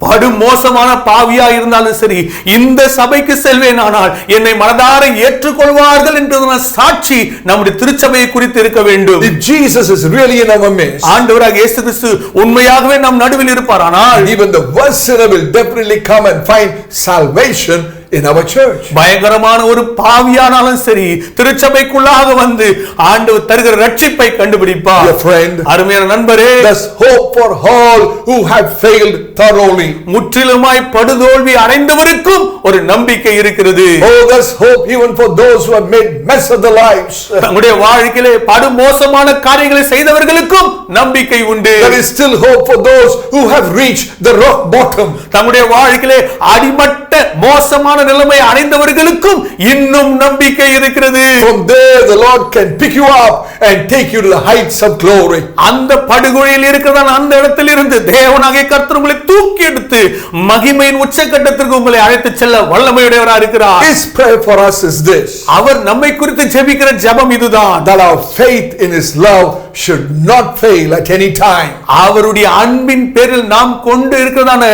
படு மோசமான பாவியா இருந்தாலும் சரி இந்த சபைக்கு செல்வேன் ஆனால் என்னை மனதார ஏற்றுக்கொள்வார்கள் என்ற சாட்சி நம்முடைய திருச்சபையை குறித்து இருக்க வேண்டும். If Jesus is really in our midst, ஆண்டவராகிய இயேசு கிறிஸ்து உண்மையாகவே நம் நடுவில் இருப்பாரானால் even the worst sinner will definitely come and find salvation in our church. பயங்கரமான ஒரு பாவியானாலும் சரி திருச்சபைக்குள்ளாக வந்து ஆண்டவர் தருகிற ரட்சிப்பை கண்டுபிடிப்பார். Dear friend, அருமையான நண்பரே, there's hope for all who have failed thoroughly. முற்றிலுமாய் படுதோல்வி அடைந்தவருக்கும் ஒரு நம்பிக்கை இருக்கிறது. Oh, there's hope even for those who have made mess of their lives. தங்களுடைய வாழ்க்கையிலே படு மோசமான காரியங்களை செய்தவர்களுக்கும் நம்பிக்கை உண்டு. There is still hope for those who have reached the rock bottom. தங்களுடைய வாழ்க்கையிலே அடிமட்ட மோசமான நிலைமை அடைந்தவர்களுக்கும் இன்னும் நம்பிக்கை இருக்கிறது. From there the Lord can pick you up and take you to the heights of glory. அந்த படுகொழியில் இருக்கிறதான அந்த இடத்தில் இருந்து தேவனாகிய கர்த்தர் உங்களை தூக்கி எடுத்து மகிமையின் உச்சக்கட்டத்திற்கு உங்களை அழைத்து செல்ல வல்லமையுடையவராக இருக்கிறார். His prayer for us is this, அவர் நம்மை குறித்து ஜெபிக்கிற ஜெபம் இதுதான், that our faith in His love should not fail at any time. அவருடைய அன்பின் பேரில் நாம் கொண்டு இருக்கிறதான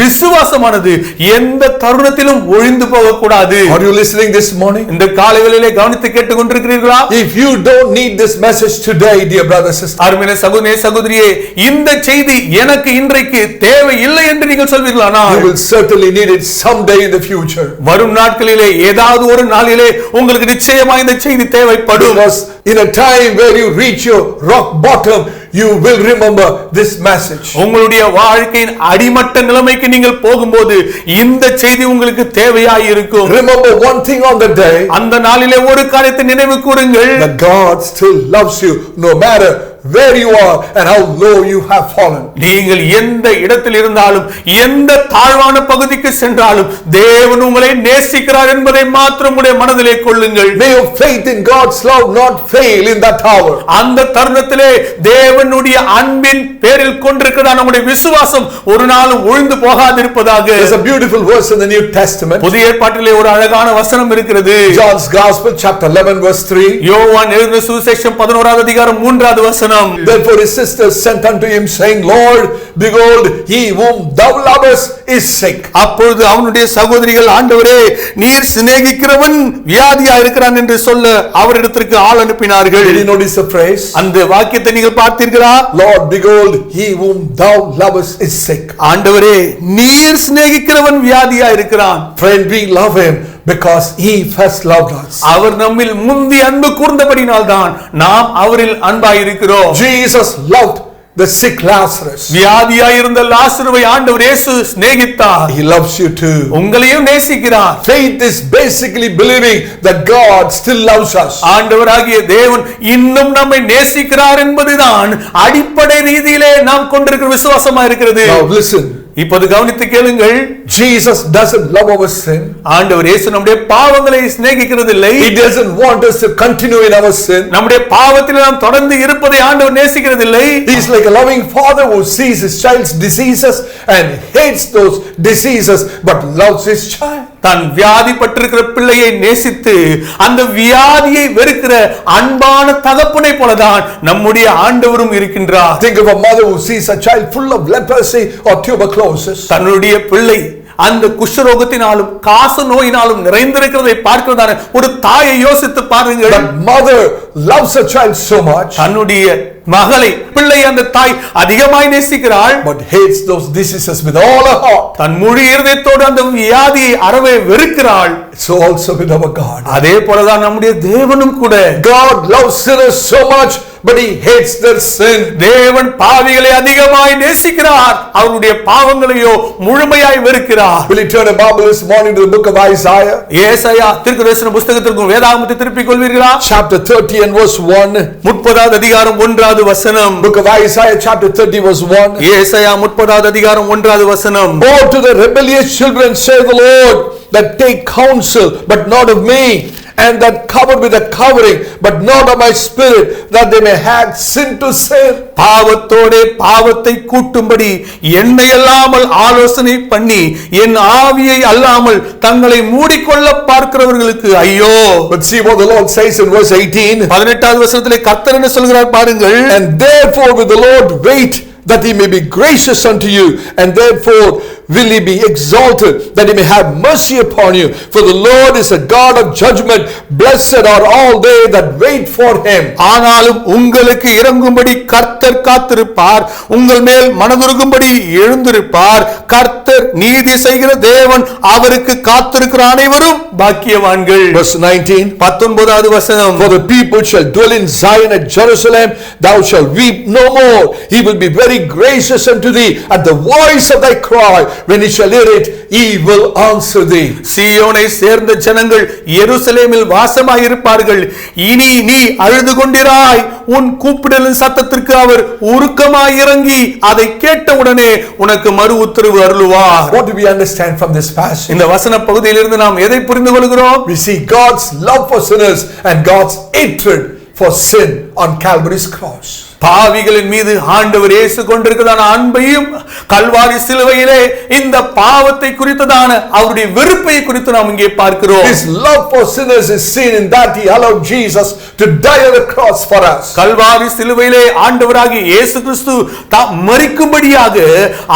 விசுவாசமானது எந்த தருணத்திலும் ஒழிந்து போக கூடாது. Are you listening this morning? இந்த காலைவேளையிலே கவனித்து கேட்டுக் கொண்டிருக்கிறீர்களா? If you don't need this message today, dear brother sister, அருமையான சகோதரனே சகோதரியே, இந்த செய்தி எனக்கு இன்றைக்கு தேவை இல்லை என்று நீங்கள் சொல்வீர்களானால் you will certainly need it someday in the future. வரும் நாட்களிலே ஏதாவது ஒரு நாளிலே உங்களுக்கு நிச்சயமாக இந்த செய்தி தேவைப்படும். Because in a time where you reach your rock bottom, you will remember this message. உங்களுடைய வாழ்க்கையின் அடிமட்ட நிலைமைக்கு நீங்கள் போகும்போது இந்த செய்தி உங்களுக்கு தேவையாய் இருக்கும். Remember one thing on the day, அந்த நாளிலே ஒரு காரியத்தை நினைவு கூறுங்கள், that God still loves you no matter where you are and how low you have fallen. நீங்கள் எந்த இடத்தில் இருந்தாலும் எந்த தாழ்வான பகுதிக்கு சென்றாலும் தேவன் உங்களை நேசிக்கிறார் என்பதை மாத்திரம் உடைய மனதிலே கொள்ளுங்கள். May your faith in God's love not fail in that hour. அந்த தருணத்திலே தேவனுடைய அன்பின் பேரில் கொண்டிருக்கிற நம்முடைய விசுவாசம் ஒரு நாளும் ஒழிந்து போகாதிருப்பதாக. There's a beautiful verse in the New Testament. புதிய ஏற்பாட்டிலே ஒரு அழகான வசனம் இருக்கிறது. John's Gospel chapter 11 verse 3. யோவான் எழுதின சுவிசேஷம் 11வது அதிகாரம் 3வது வசனம். Therefore his sisters sent unto him saying, Lord, behold, he whom thou lovest is sick. அப்பொழுது அவனுடைய சகோதரிகள், ஆண்டவரே நீர் சிநேகிக்கிறவன் வியாதியா இருக்கிறான் என்று சொல்ல அவரிடத்திற்கு ஆள் அனுப்பினார்கள். Did you notice the phrase? அந்த வாக்கியத்தை நீங்கள் பார்த்தீர்களா? Lord, behold, he whom thou lovest is sick. ஆண்டவரே நீர் சிநேகிக்கிறவன் வியாதியா இருக்கிறான். Friend, we love him because he first loved us. அவர் நம்மில் முந்தி அன்பு கூர்ந்தபடினால் தான் நாம் அவரில் அன்பாய் இருக்கிறோம். Jesus loved the sick Lazarus. வியாதியா இருந்த லாசருவை ஆண்டவர் இயேசு சிநேகித்தார். He loves you too. உங்களையும் நேசிக்கிறார். Faith is basically believing that God still loves us. ஆண்டவராகிய தேவன் இன்னும் நம்மை நேசிக்கிறார் என்பதுதான் அடிப்படை ரீதியிலே நாம் கொண்டிருக்கிற விசுவாசமா இருக்கிறது. Now listen. இப்போது கவனித்து கேளுங்கள். Jesus doesn't love our sin. ஆண்டவர் இயேசு நம்முடைய பாவங்களை சிநேகிக்கிறதில்லை. He doesn't want us to continue in our sin. நம்முடைய பாவத்தில் நாம் தொடர்ந்து இருப்பதை ஆண்டவர் நேசிக்கிறதில்லை. He is like a loving father who sees his child's diseases and hates those diseases but loves his child. தான் வியாதிப்பட்டிருக்கிற பிள்ளையை நேசித்து அந்த வியாதியை வெறுக்கிற அன்பான தகப்பனை போலதான் நம்முடைய ஆண்டவரும் இருக்கின்றார். Think of a mother who sees a child full of leprosy or tuberculosis. தன்னுடைய பிள்ளை அந்த குஷ்டரோகத்தினாலும் காச நோயினாலும் நிறைந்திருக்கிறதை பார்க்கிறதான ஒரு தாயை யோசித்து பாருங்கள். That mother loves her child so much, தன்னுடைய மகளை பிள்ளை அந்த தாய் அதிகமாய் நேசிக்கிறாள், but hates those diseases with all her heart. தன் முழு இருதயத்தோடு அந்த வியாதியை அறவே வெறுக்கிறாள். So also with our God. அதே போலதான் நம்முடைய தேவனும் கூட. God loves sinners so much, but he hates their sin. தேவன் பாவிகளை அதிகமாய் நேசிக்கிறார், அவருடைய பாவங்களையோ முழுமையாய் வெறுக்கிறார். Will you turn a Bible this morning to the book of Isaiah? ஏசாயா தீர்க்கதரிசன புத்தகத்திற்கும் வேதாகமத்தை திருப்பிக் கொள்வீர்களா? Chapter 30 and verse 1. 30வது அதிகாரம் 1வது வசனம். Book of Isaiah chapter 30 verse 1. ஏசாயா 30வது அதிகாரம் 1வது வசனம். Woe to the rebellious children, say the Lord, that take counsel, but not of me, and that cover with a covering, but not of my spirit, that they may add sin to sin. பாவத்தோடே பாவத்தை கூட்டும்படி என்னை அல்லாமல் ஆலோசனை பண்ணி என் ஆவியை அல்லாமல் தங்களை மூடிக்கொள்ள பார்க்கிறவர்களுக்கு ஐயோ. But see what the Lord says in verse 18. 18வது வசனத்திலே கர்த்தர் என்ன சொல்கிறார் பாருங்கள். And therefore will the Lord wait, that he may be gracious unto you, and therefore will he be exalted, that he may have mercy upon you. For the Lord is a God of judgment. Blessed are all they that wait for him. ஆனாலும் உங்களுக்கு இரங்கும்படி கர்த்தர் காத்திருப்பார், உங்கள் மேல் மனதுருகும்படி எழுந்திருப்பார். கர்த்தர் நீதி செய்கிற தேவன், அவருக்கு காத்திருக்கிற அனைவரும் பாக்கியவான்கள். Verse 19. 19வது வசனம். For the people shall dwell in Zion at Jerusalem, thou shalt weep no more. He will be very gracious unto thee. At the voice of thy cry, when he shall hear it, he will answer thee. சீயோனை சேர்ந்த ஜனங்கள் எருசலேமில் வாசமாய் இருப்பார்கள். இனி நீ அழுது கொண்டிராய், உன் கூப்பிடலின் சத்தத்திற்கு அவர் உருக்கமாய் இறங்கி அதை கேட்டவுடனே உனக்கு மறு உத்தரவு அருளுவார். What do we understand from this passage? இந்த வசன பகுதியிலிருந்து நாம் எதை புரிந்து கொள்கிறோம்? We see God's love for sinners and God's hatred for sin on Calvary's cross. பாவிகளின் மீது ஆண்டவர் இயேசு கொண்டிருக்கிறதான அன்பையும் கல்வாரி சிலுவையிலே இந்த பாவத்தை குறித்ததான அவருடைய வெறுப்பை குறித்து நாம் இங்கே பார்க்கிறோம். His love for sinners is seen in that he allowed Jesus to die on the cross for us. Kalvari சிலுவையிலே ஆண்டவராகிய இயேசு கிறிஸ்து தாம் மரிக்கும்படியாக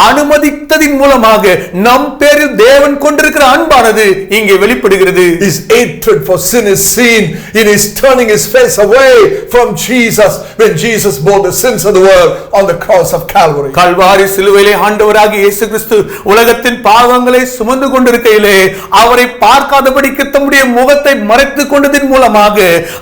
அனுமதித்ததின் மூலமாக நம் பேரில் தேவன் கொண்டிருக்கிற அன்பானது இங்கே வெளிப்படுகிறது. His hatred for sin is seen in his turning his face away from Jesus when Jesus bore the sins of the world on the cross of Calvary. Kalvari சிலுவையிலே ஆண்டவராகிய இயேசு கிறிஸ்து உலகத்தின் பாவங்களை சுமந்து கொண்டிருக்கையிலே அவரை பார்க்காதபடிக்கு தம்முடைய முகத்தை மறைத்துக் கொண்டதின் மூலமாக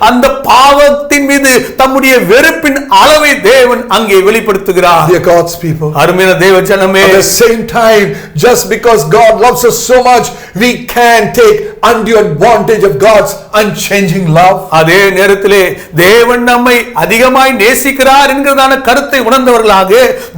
அந்த பாவத்தின் மீது தம்முடைய வெறுப்பின் அளவை தேவன் அங்கே வெளிப்படுத்துகிறார். Dear God's people, அருமையான தேவ ஜனமே, at the same time, just because God loves us so much, we can take undue advantage of God's unchanging love. அதே நேரத்திலே தேவன் நம்மை அதிகமாய் நேசிக்கிறார் என்கிறதான கருத்தை உணர்ந்தவர்களாக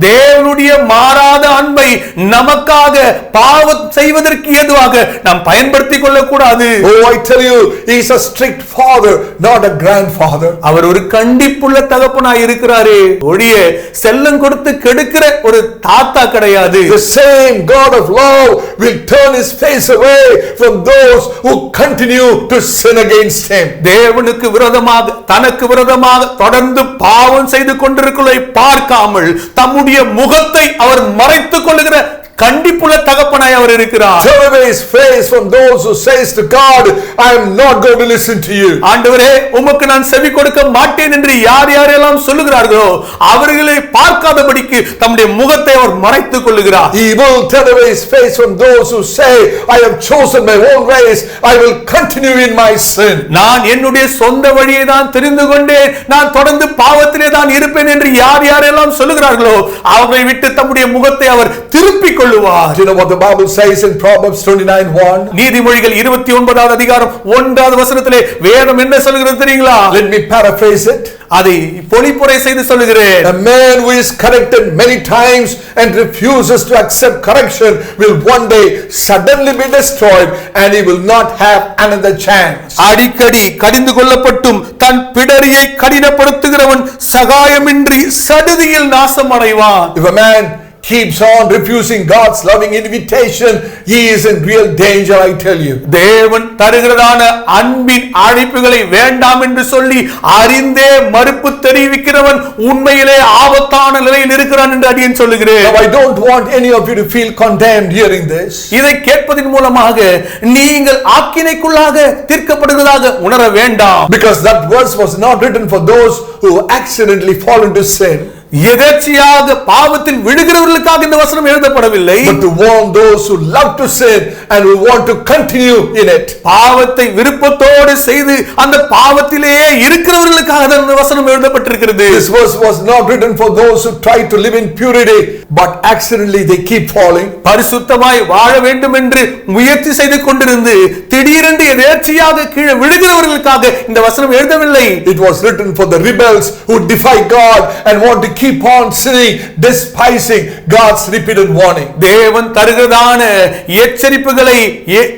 தேவனுடைய மாறாத அன்பை நமக்காக பாவம் செய்வதற்கு ஏதுவாக நாம் பயன்படுத்திக் கொள்ளக்கூடாது. Oh, I tell you, he is a strict father, not a grandfather. அவர் ஒரு கண்டிப்புள்ள தகப்பனாய் இருக்கிறாரே ஒழிய செல்லம் கொடுத்து கெடுக்கிற ஒரு தாத்தா கிடையாது. The same God of love will turn his face away from those who continue to sin against him. தேவனுக்கு விரோதமாக தனக்கு விரோதமாக தொடர்ந்து பாவம் செய்து கொண்டிருக்கிறதை பார்க்காமல் தம்முடைய முகத்தை அவர் மறைத்துக் கொள்ளுகிற கண்டிப்புள்ள தகப்பனாய் அவர் இருக்கிறார். Turn away his face from those who says to God, I am not going to listen to you. ஆண்டவரே உமக்கு நான் செவி கொடுக்க மாட்டேன் என்று யார் யாரெல்லாம் சொல்லுகிறார்களோ அவர்களை பார்க்காதபடிக்கு தம்முடைய முகத்தை அவர் மறைத்துக் கொள்ளுகிறார். He will turn away his face from those who say, I have chosen my own ways, I will continue in my sin. நான் என்னுடைய சொந்த வழியை தான் தெரிந்து கொண்டேன், நான் தொடர்ந்து பாவத்திலே தான் இருப்பேன் என்று யார் யாரெல்லாம் சொல்லுகிறார்களோ அவரை விட்டு தம்முடைய முகத்தை அவர் திருப்பிக் கொள்ளுவார். Do you know what the Bible says in Proverbs 29:1? நீதிமொழிகள் 29வது அதிகாரம் 1வது வசனத்திலே வேதம் என்ன சொல்கிறது தெரியுங்களா? Let me paraphrase it. அதை பொழிப்புரை செய்து சொல்கிறேன். A man who is corrected many times and refuses to accept correction will one day suddenly be destroyed and he will not have another chance. அடிக்கடி கடிந்து கொள்ளப்பட்டும் தன் பிடரியை கடினப்படுத்துகிறவன் சகாயமின்றி சடுதியில் நாசம் அடைவான். If a man keeps on refusing God's loving invitation, he is in real danger, I tell you. தேவன் தருகிறதான அன்பின் அழைப்புகளை வேண்டாம் என்று சொல்லி அறிந்தே மறுப்பு தெரிவிக்கிறவன் உண்மையிலே ஆபத்தான நிலையில் இருக்கிறான் என்று அடியேன் சொல்லுகிறேன். Now I don't want any of you to feel condemned hearing this. இதை கேட்பதின் மூலமாக நீங்கள் ஆக்கினைக்குள்ளாக தீர்க்கப்படுவதாக உணர வேண்டாம். Because that verse was not written for those who accidentally fall into sin. எதேச்சையாக பாவத்தில் விழுகிறவர்களுக்காக இந்த வசனம் எழுதப்படவில்லை. But to warn those who love to sin and who want to continue in it. பாவத்தை விருப்பத்தோடு செய்து அந்த பாவத்திலேயே இருக்கிறவர்களுக்காக இந்த வசனம் எழுதப்பட்டிருக்கிறது. This verse was not written for those who try to live in purity but accidentally they keep falling. பரிசுத்தமாய் வாழ வேண்டும் என்று முயற்சி செய்து கொண்டிருந்து திடீரென்று எதேச்சையாக கீழே விழுகிறவர்களுக்காக இந்த வசனம் எழுதவில்லை. It was written for the rebels who defy God and want to keep on sinning, despising God's repeated warning. தேவன் தருகிறதான எச்சரிப்புகளை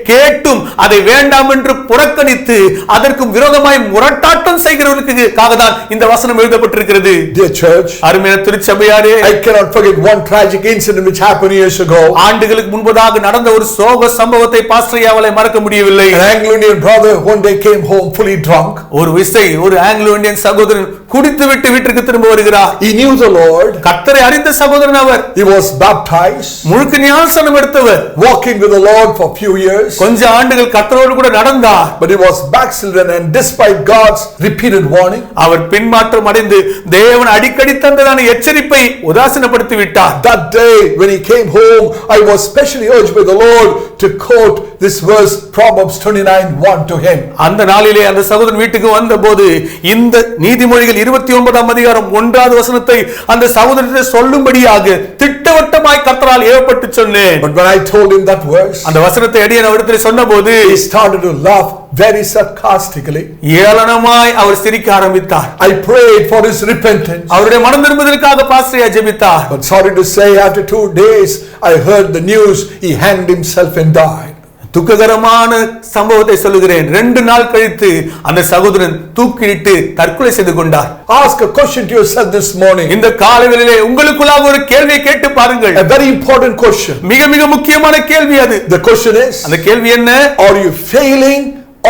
கேட்டும் அதை வேண்டாம் என்று புறக்கணித்து அதற்கு விரோதமாய் முரட்டாட்டம் செய்கிறவர்களுக்காக தான் இந்த வசனம் எழுதப்பட்டிருக்கிறது. Dear church, அருமையான திருச்சபையாரே, I cannot forget one tragic incident which happened years ago. ஆண்டுகளுக்கு முன்பதாக நடந்த ஒரு சோக சம்பவத்தை பாஸ்டர் மறக்க முடியவில்லை. An Anglo-Indian brother one day came home fully drunk. ஒரு விசை ஒரு ஆங்கிலோ இந்தியன் சகோதரன் குடித்துவிட்டு வீட்டுக்கு திரும்ப வருகிறார். He knew the Lord. கர்த்தரை அறிந்த சகோதரன் அவர். He was baptized. முழுக்க ஞானஸ்நானம் எடுத்தவர். Walking with the Lord for few years. கொஞ்ச ஆண்டுகள் கர்த்தரோடு கூட நடந்தார். But he was backslidden and despite God's repeated warning, அவர் பின்மாற்றம் அடைந்து தேவன் அடிக்கடி தந்ததான எச்சரிப்பை உதாசீனப்படுத்தி விட்டார். That day when he came home, I was specially urged by the Lord to quote this verse, Proverbs 29:1 to him. அந்த நாளிலே அந்த சகோதரன் வீட்டுக்கு வந்தபோது இந்த நீதிமொழிகள் 29ஆம் அதிகாரம் 1வது வசனத்தை அந்த சகோதரனுக்கு சொல்லும்படியாக திட்டவட்டமாய் கர்த்தரால் ஏவப்பட்டு சொன்னேன். But when I told him that verse, அந்த வசனத்தை அடியேன் அவரிடத்தில் சொன்னபோது he started to laugh very sarcastically. ஏளனமாய் அவர் சிரிக்க ஆரம்பித்தார். I prayed for his repentance. அவருடைய மனம் திரும்புதலுக்காக பாஸ்டரை ஜெபித்தார். But sorry to say, after 2 days I heard the news, he hanged himself and died. துக்ககரமான சம்பவத்தை சொல்லுகிறேன். 2 நாள் கழித்து அந்த சகோதரன் தூக்கிலிட்டு தற்கொலை செய்து கொண்டார். Ask a question to yourself this morning. இந்த காலையிலே உங்களுக்குள்ளாக ஒரு கேள்வியை கேட்டு பாருங்கள். A very important question. மிக மிக முக்கியமான கேள்வி அது. The question is, அந்த கேள்வி என்ன? are you failing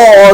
or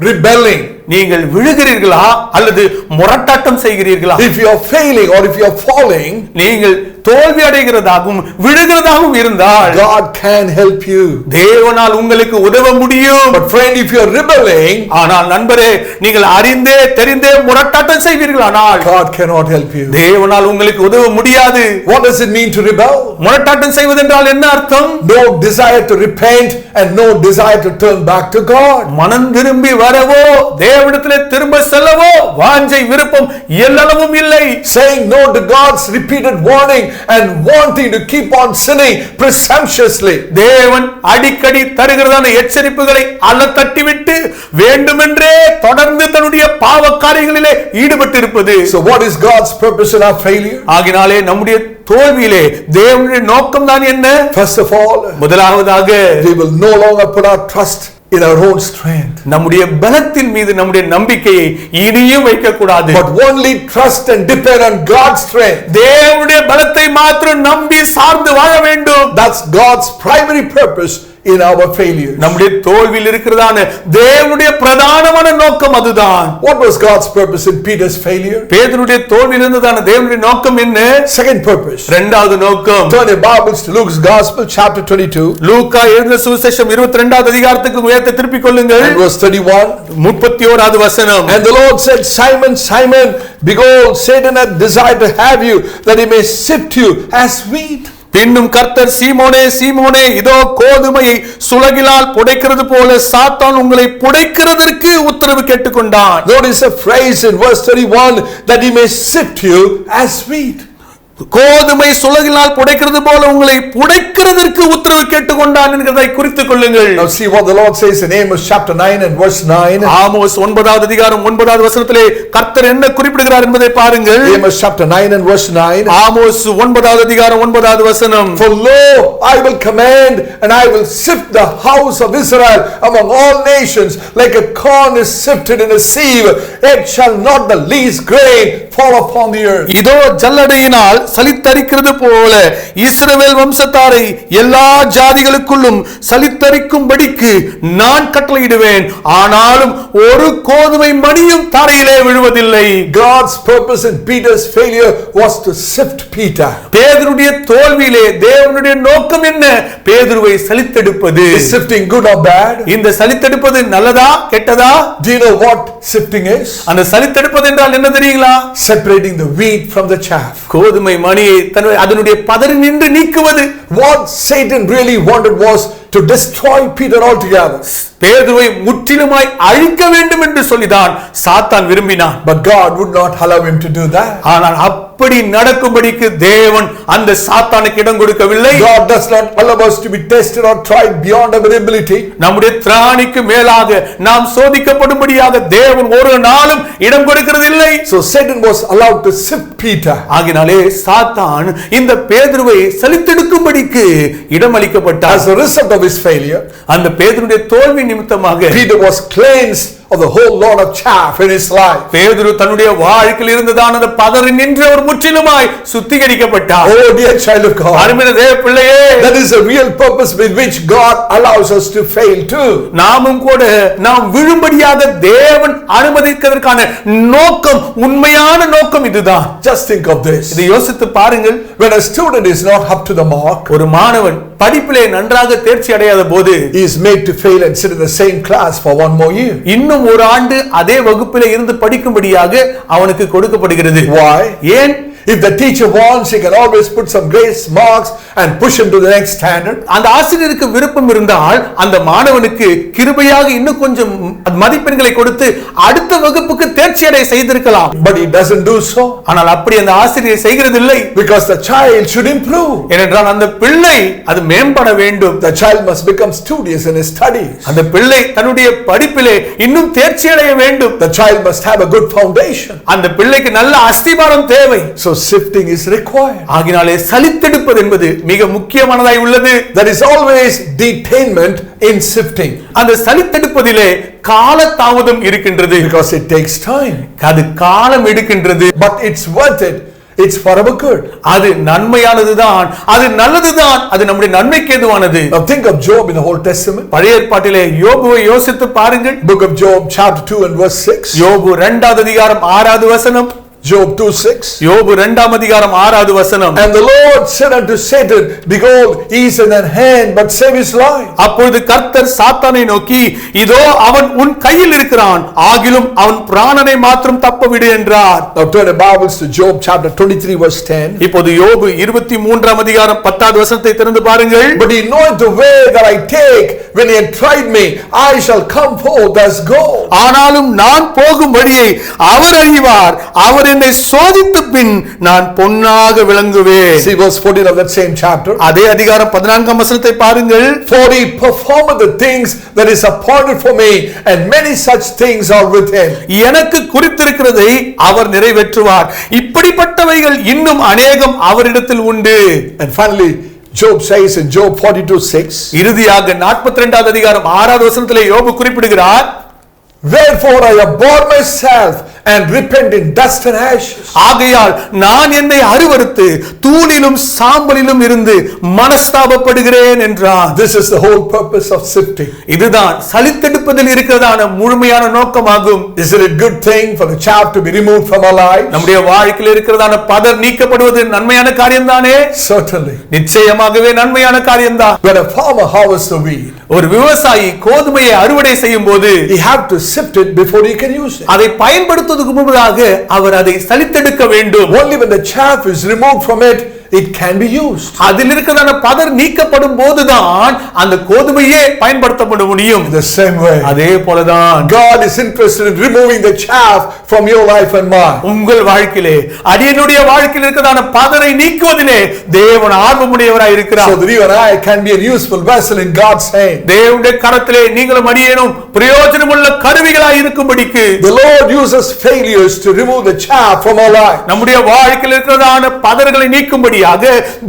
rebelling? நீங்கள் விழுகிறீர்களா அல்லது முரட்டாட்டம் செய்கிறீர்களா? If you are failing or if you are falling, நீங்கள் தோல்வி அடைகிறதாகவும் விழுகிறதாகவும் இருந்தால் God can help you. தேவனால் உங்களுக்கு உதவ முடியும். But friend, if you are rebelling, ஆனால் நண்பரே, நீங்கள் அறிந்தே தெரிந்தே முரட்டாட்டம் செய்வீர்களானால் God cannot help you. தேவனால் உங்களுக்கு உதவ முடியாது. What does it mean to rebel? முரட்டாட்டம் செய்வதென்றால் என்ன அர்த்தம்? No desire to repent and no desire to turn back to God. மனம் திரும்பி வரவோ தேவனிடத்திலே திரும்ப செல்லவோ வாஞ்சை விருப்பம் எல்லளவும் இல்லை. Saying no to God's repeated warning and wanting to keep on sinning presumptuously. தேவன் அடிக்கடி தருகிறதான எச்சரிப்புகளை அல்ல தட்டிவிட்டு வேண்டுமென்றே தொடர்ந்து தன்னுடைய பாவ காரியங்களிலே ஈடுபட்டு இருப்பது. So what is God's purpose in our failure? ஆகினாலே நம்முடைய தோல்வியிலே தேவனுடைய நோக்கம் தான் என்ன? First of all, முதலாவதாக we will no longer put our trust in our own strength, நம்முடைய பலத்தின் மீது நம்முடைய நம்பிக்கையை இனியும் வைக்க கூடாது. but only trust and depend on God's strength. தேவனுடைய பலத்தை மாத்திரம் நம்பி சார்ந்து வாழ வேண்டும். That's God's primary purpose in our failures. நம்முடைய தோல்வியில் இருக்கிறதான தேவனுடைய பிரதானமான நோக்கம் அதுதான். What was God's purpose in Peter's failure? பேதுருடைய தோல்வியில் இருந்ததான தேவனுடைய நோக்கம் என்ன? Second purpose. இரண்டாவது நோக்கம். Turn your Bibles to Luke's Gospel chapter 22 லூக்கா எழுதின சுவிசேஷம் 22வது அதிகாரத்துக்கு வேதத்தை திருப்பிக் கொள்ளுங்கள். and verse 31. 31வது வசனம். And the Lord said, Simon, Simon, behold, Satan hath desired to have you, that he may sift you as wheat. பின்னும் கர்த்தர், சீமோனே சீமோனே, இதோ கோதுமையை சுலகிலால் புடைக்கிறது போல சாத்தான் உங்களை புடைக்கிறதற்கு உத்தரவு கேட்டுக்கொண்டான். Notice a phrase in verse 31, that he may sift you as wheat. கோதுமை சுலகினால் புடைக்கிறது போல உங்களை புடைக்கிறதற்கு உத்தரவு கேட்டுக்கொண்டான் என்கிறதை குறித்துக் கொள்ளுங்கள். Now see what the Lord says in Amos chapter 9 and verse 9. Amos 9வது அதிகாரம் 9வது வசனத்திலே கர்த்தர் என்ன குறிப்பிடுகிறார் என்பதை பாருங்கள். Amos chapter 9 and verse 9. Amos 9வது அதிகாரம் 9வது வசனம். For lo, I will command and I will sift the house of Israel among all nations like a corn is sifted in a sieve, yet shall not the least grain fall upon the earth. இதோ ஜல்லடையினால் சலித்தரிக்கிறது போல இஸ்ரவேல் வம்சத்தாரை எல்லா ஜாதிகளுக்குள்ளும் சலித்தரிக்கும்படிக்கு நான் கட்டளையிடுவேன், ஆனாலும் ஒரு கோதுமை மணியும் தரையிலே விழுவதில்லை. God's purpose in Peter's failure was to sift Peter. பேதுருடைய தோல்வியிலே தேவனுடைய நோக்கம் என்ன? பேதுருவை சலித்தெடுப்பது. Is sifting good or bad? இந்த சலித்தெடுப்பது நல்லதா கெட்டதா? Do you know what sifting is? அந்த சலித்தெடுப்பது என்றால் என்ன தெரியுங்களா? Separating the wheat from the chaff. கோதுமை மணியை அதனுடைய பதரில் நின்று நீக்குவது. What Satan really wanted was to destroy Peter altogether. பேதுருவை முற்றிலுமாய் அழிக்க வேண்டும் என்று சொல்லிதான் சாத்தான் விரும்பினான். But God would not allow him to do that. ஆனால் அப்படி நடக்கும்படிக்கு தேவன் அந்த சாத்தானுக்கு இடம் கொடுக்கவில்லை. God does not allow us to be tested or tried beyond our ability. நம்முடைய திராணிக்கு மேலாக நாம் சோதிக்கப்படும்படியாக தேவன் ஒரு நாளும் இடம் கொடுக்கிறதில்லை. So Satan was allowed to sift Peter. ஆகினாலே சாத்தான் இந்த பேதுருவை சலித்தெடுக்கும்படிக்கு இடம் அளிக்கப்பட்டார். As a result of his failure, அந்த பேதுருடைய தோல்வி நிமித்தமாக Peter was cleansed of the whole lot of chaff in his life. பேதுரு தன்னுடைய வாழ்க்கையில் இருந்ததான அந்த பதரில் நின்று அவர் முற்றிலுமாய் சுத்திகரிக்கப்பட்டார். Oh dear child of God, அருமையான தேவ பிள்ளையே, that is a real purpose with which God allows us to fail too. நாமும் கூட நாம் விழும்படியாக தேவன் அனுமதிக்கிறதற்கான நோக்கம், உண்மையான நோக்கம் இதுதான். Just think of this. இதை யோசித்து பாருங்கள். When a student is not up to the mark, ஒரு மாணவன் படிப்பிலே நன்றாக தேர்ச்சி அடையாத போது he is made to fail and sit in the same class for one more year. இன்னும் ஒரு ஆண்டு அதே வகுப்பிலே இருந்து படிக்கும்படியாக அவனுக்கு கொடுக்கப்படுகிறது. Why? ஏன்? If the teacher wants, he can always put some grace marks and push him to the next standard. அந்த ஆசிரியருக்கு விருப்பம் இருந்தால் அந்த மாணவனுக்கு கிருபையாக இன்னும் கொஞ்சம் மதிப்பெண்களை கொடுத்து அடுத்த வகுப்புக்கு தேர்ச்சி அடைய செய்திருக்கலாம். But he doesn't do so. ஆனால் அப்படி அந்த ஆசிரியர் செய்கிறதில்லை. Because the child should improve. ஏனென்றால் அந்த பிள்ளை அது மேம்பட வேண்டும். The child must become studious in his studies. அந்த பிள்ளை தன்னுடைய படிப்பிலே இன்னும் தேர்ச்சி அடைய வேண்டும். The child must have a good foundation. அந்த பிள்ளைக்கு நல்ல அஸ்திவாரம் தேவை. So sifting is required. ஆகினாலே சலித்தெடுப்பது என்பது மிக முக்கியமானதாய் உள்ளது. There is always detainment in sifting. அந்த சலித்தெடுப்பதிலே காலதாமதம் இருக்கின்றது. Because it takes time. அது காலம் எடுக்கின்றது. But it's worth it. It's for our good. அது நன்மையானதுதான், அது நல்லதுதான், அது நம்முடைய நன்மைக்கு ஏதுவானது. Now think of Job in the Old Testament. பழைய ஏற்பாட்டிலே யோபுவை யோசித்து பாருங்கள். Book of Job chapter 2 and verse 6. யோபு 2வது அதிகாரம் 6வது வசனம். Job 2:6. யோபு 2ஆம் அதிகாரம் 6வது வசனம். And the Lord said unto Satan, behold, he is in thine hand, but save his life. அப்பொழுது கர்த்தர் சாத்தானை நோக்கி, இதோ அவன் உன் கையில் இருக்கிறான், ஆகிலும் அவன் பிராணனை மாத்திரம் தப்ப விடு என்றார். Now turn the Bibles to Job chapter 23 verse 10. இப்போது யோபு 23ஆம் அதிகாரம் 10வது வசனத்தை திறந்து பாருங்கள். But he knoweth the way that I take, when he had tried me, I shall come forth as gold. ஆனாலும் நான் போகும் வழியை அவர் அறிவார், அவர் என்னை சோதித்த பின் நான் பொன்னாக விளங்குவேன். See verse 14 of that same chapter. அதே அதிகாரம் 14ஆம் வசனத்தை பாருங்கள். For he performeth the things that is appointed for me, and many such things are with him. எனக்கு குறித்திருக்கிறதை அவர் நிறைவேற்றுவார், இப்படிப்பட்டவைகள் இன்னும் அநேகம் அவரிடத்தில் உண்டு. And finally Job says in Job 42:6, இறுதியாக 42வது அதிகாரம் 6வது வசனத்திலே யோபு குறிப்பிடுகிறார், wherefore I abhor myself and repent in dust and ashes. ஆகையால் நான் என்னை அருவருத்து தூளிலும் சாம்பலிலும் இருந்து மனஸ்தாபப்படுகிறேன் என்றார். This is the whole purpose of sifting. இதுதான் சலித்தெடுப்பதில் இருக்கிறதான முழுமையான நோக்கமாகும். Is it a good thing for the chaff to be removed from our lives? நம்முடைய வாழ்க்கையில் இருக்கிறதான பதர் நீக்கப்படுவது நன்மையான காரியம்தானே? Certainly. நிச்சயமாகவே நன்மையான காரியம்தான். When a farmer harvests the wheat, ஒரு விவசாயி கோதுமையை அறுவடை செய்யும் போது he have to sift it before he can use it. அதை பயன்படுத்துவதற்கு முன்பதாக அவர் அதை சலித்தெடுக்க வேண்டும். Only when the chaff is removed from it, it can be used. அதில் இருக்கிறதான பதர் நீக்கப்படும் போதுதான் அந்த கோதுமையே பயன்படுத்தப்பட முடியும். The same way, அதே போலதான் God is interested in removing the chaff from your life and mine. உங்கள் வாழ்க்கையிலே அடியனுடைய வாழ்க்கையில் இருக்கிறதான பதரை நீக்குவதிலே தேவன் ஆர்வமுடையவராய் இருக்கிறார். So that you and I can be a useful vessel in God's hand. தேவனுடைய கரத்திலே நீங்களும் அடியேனும் பிரயோஜனமுள்ள கருவிகளாய் இருக்கும்படிக்கு The Lord uses failures to remove the chaff from our life. நம்முடைய வாழ்க்கையில் இருக்கிறதான பதர்களை நீக்கும்படியாக முடிக்கும்படியாக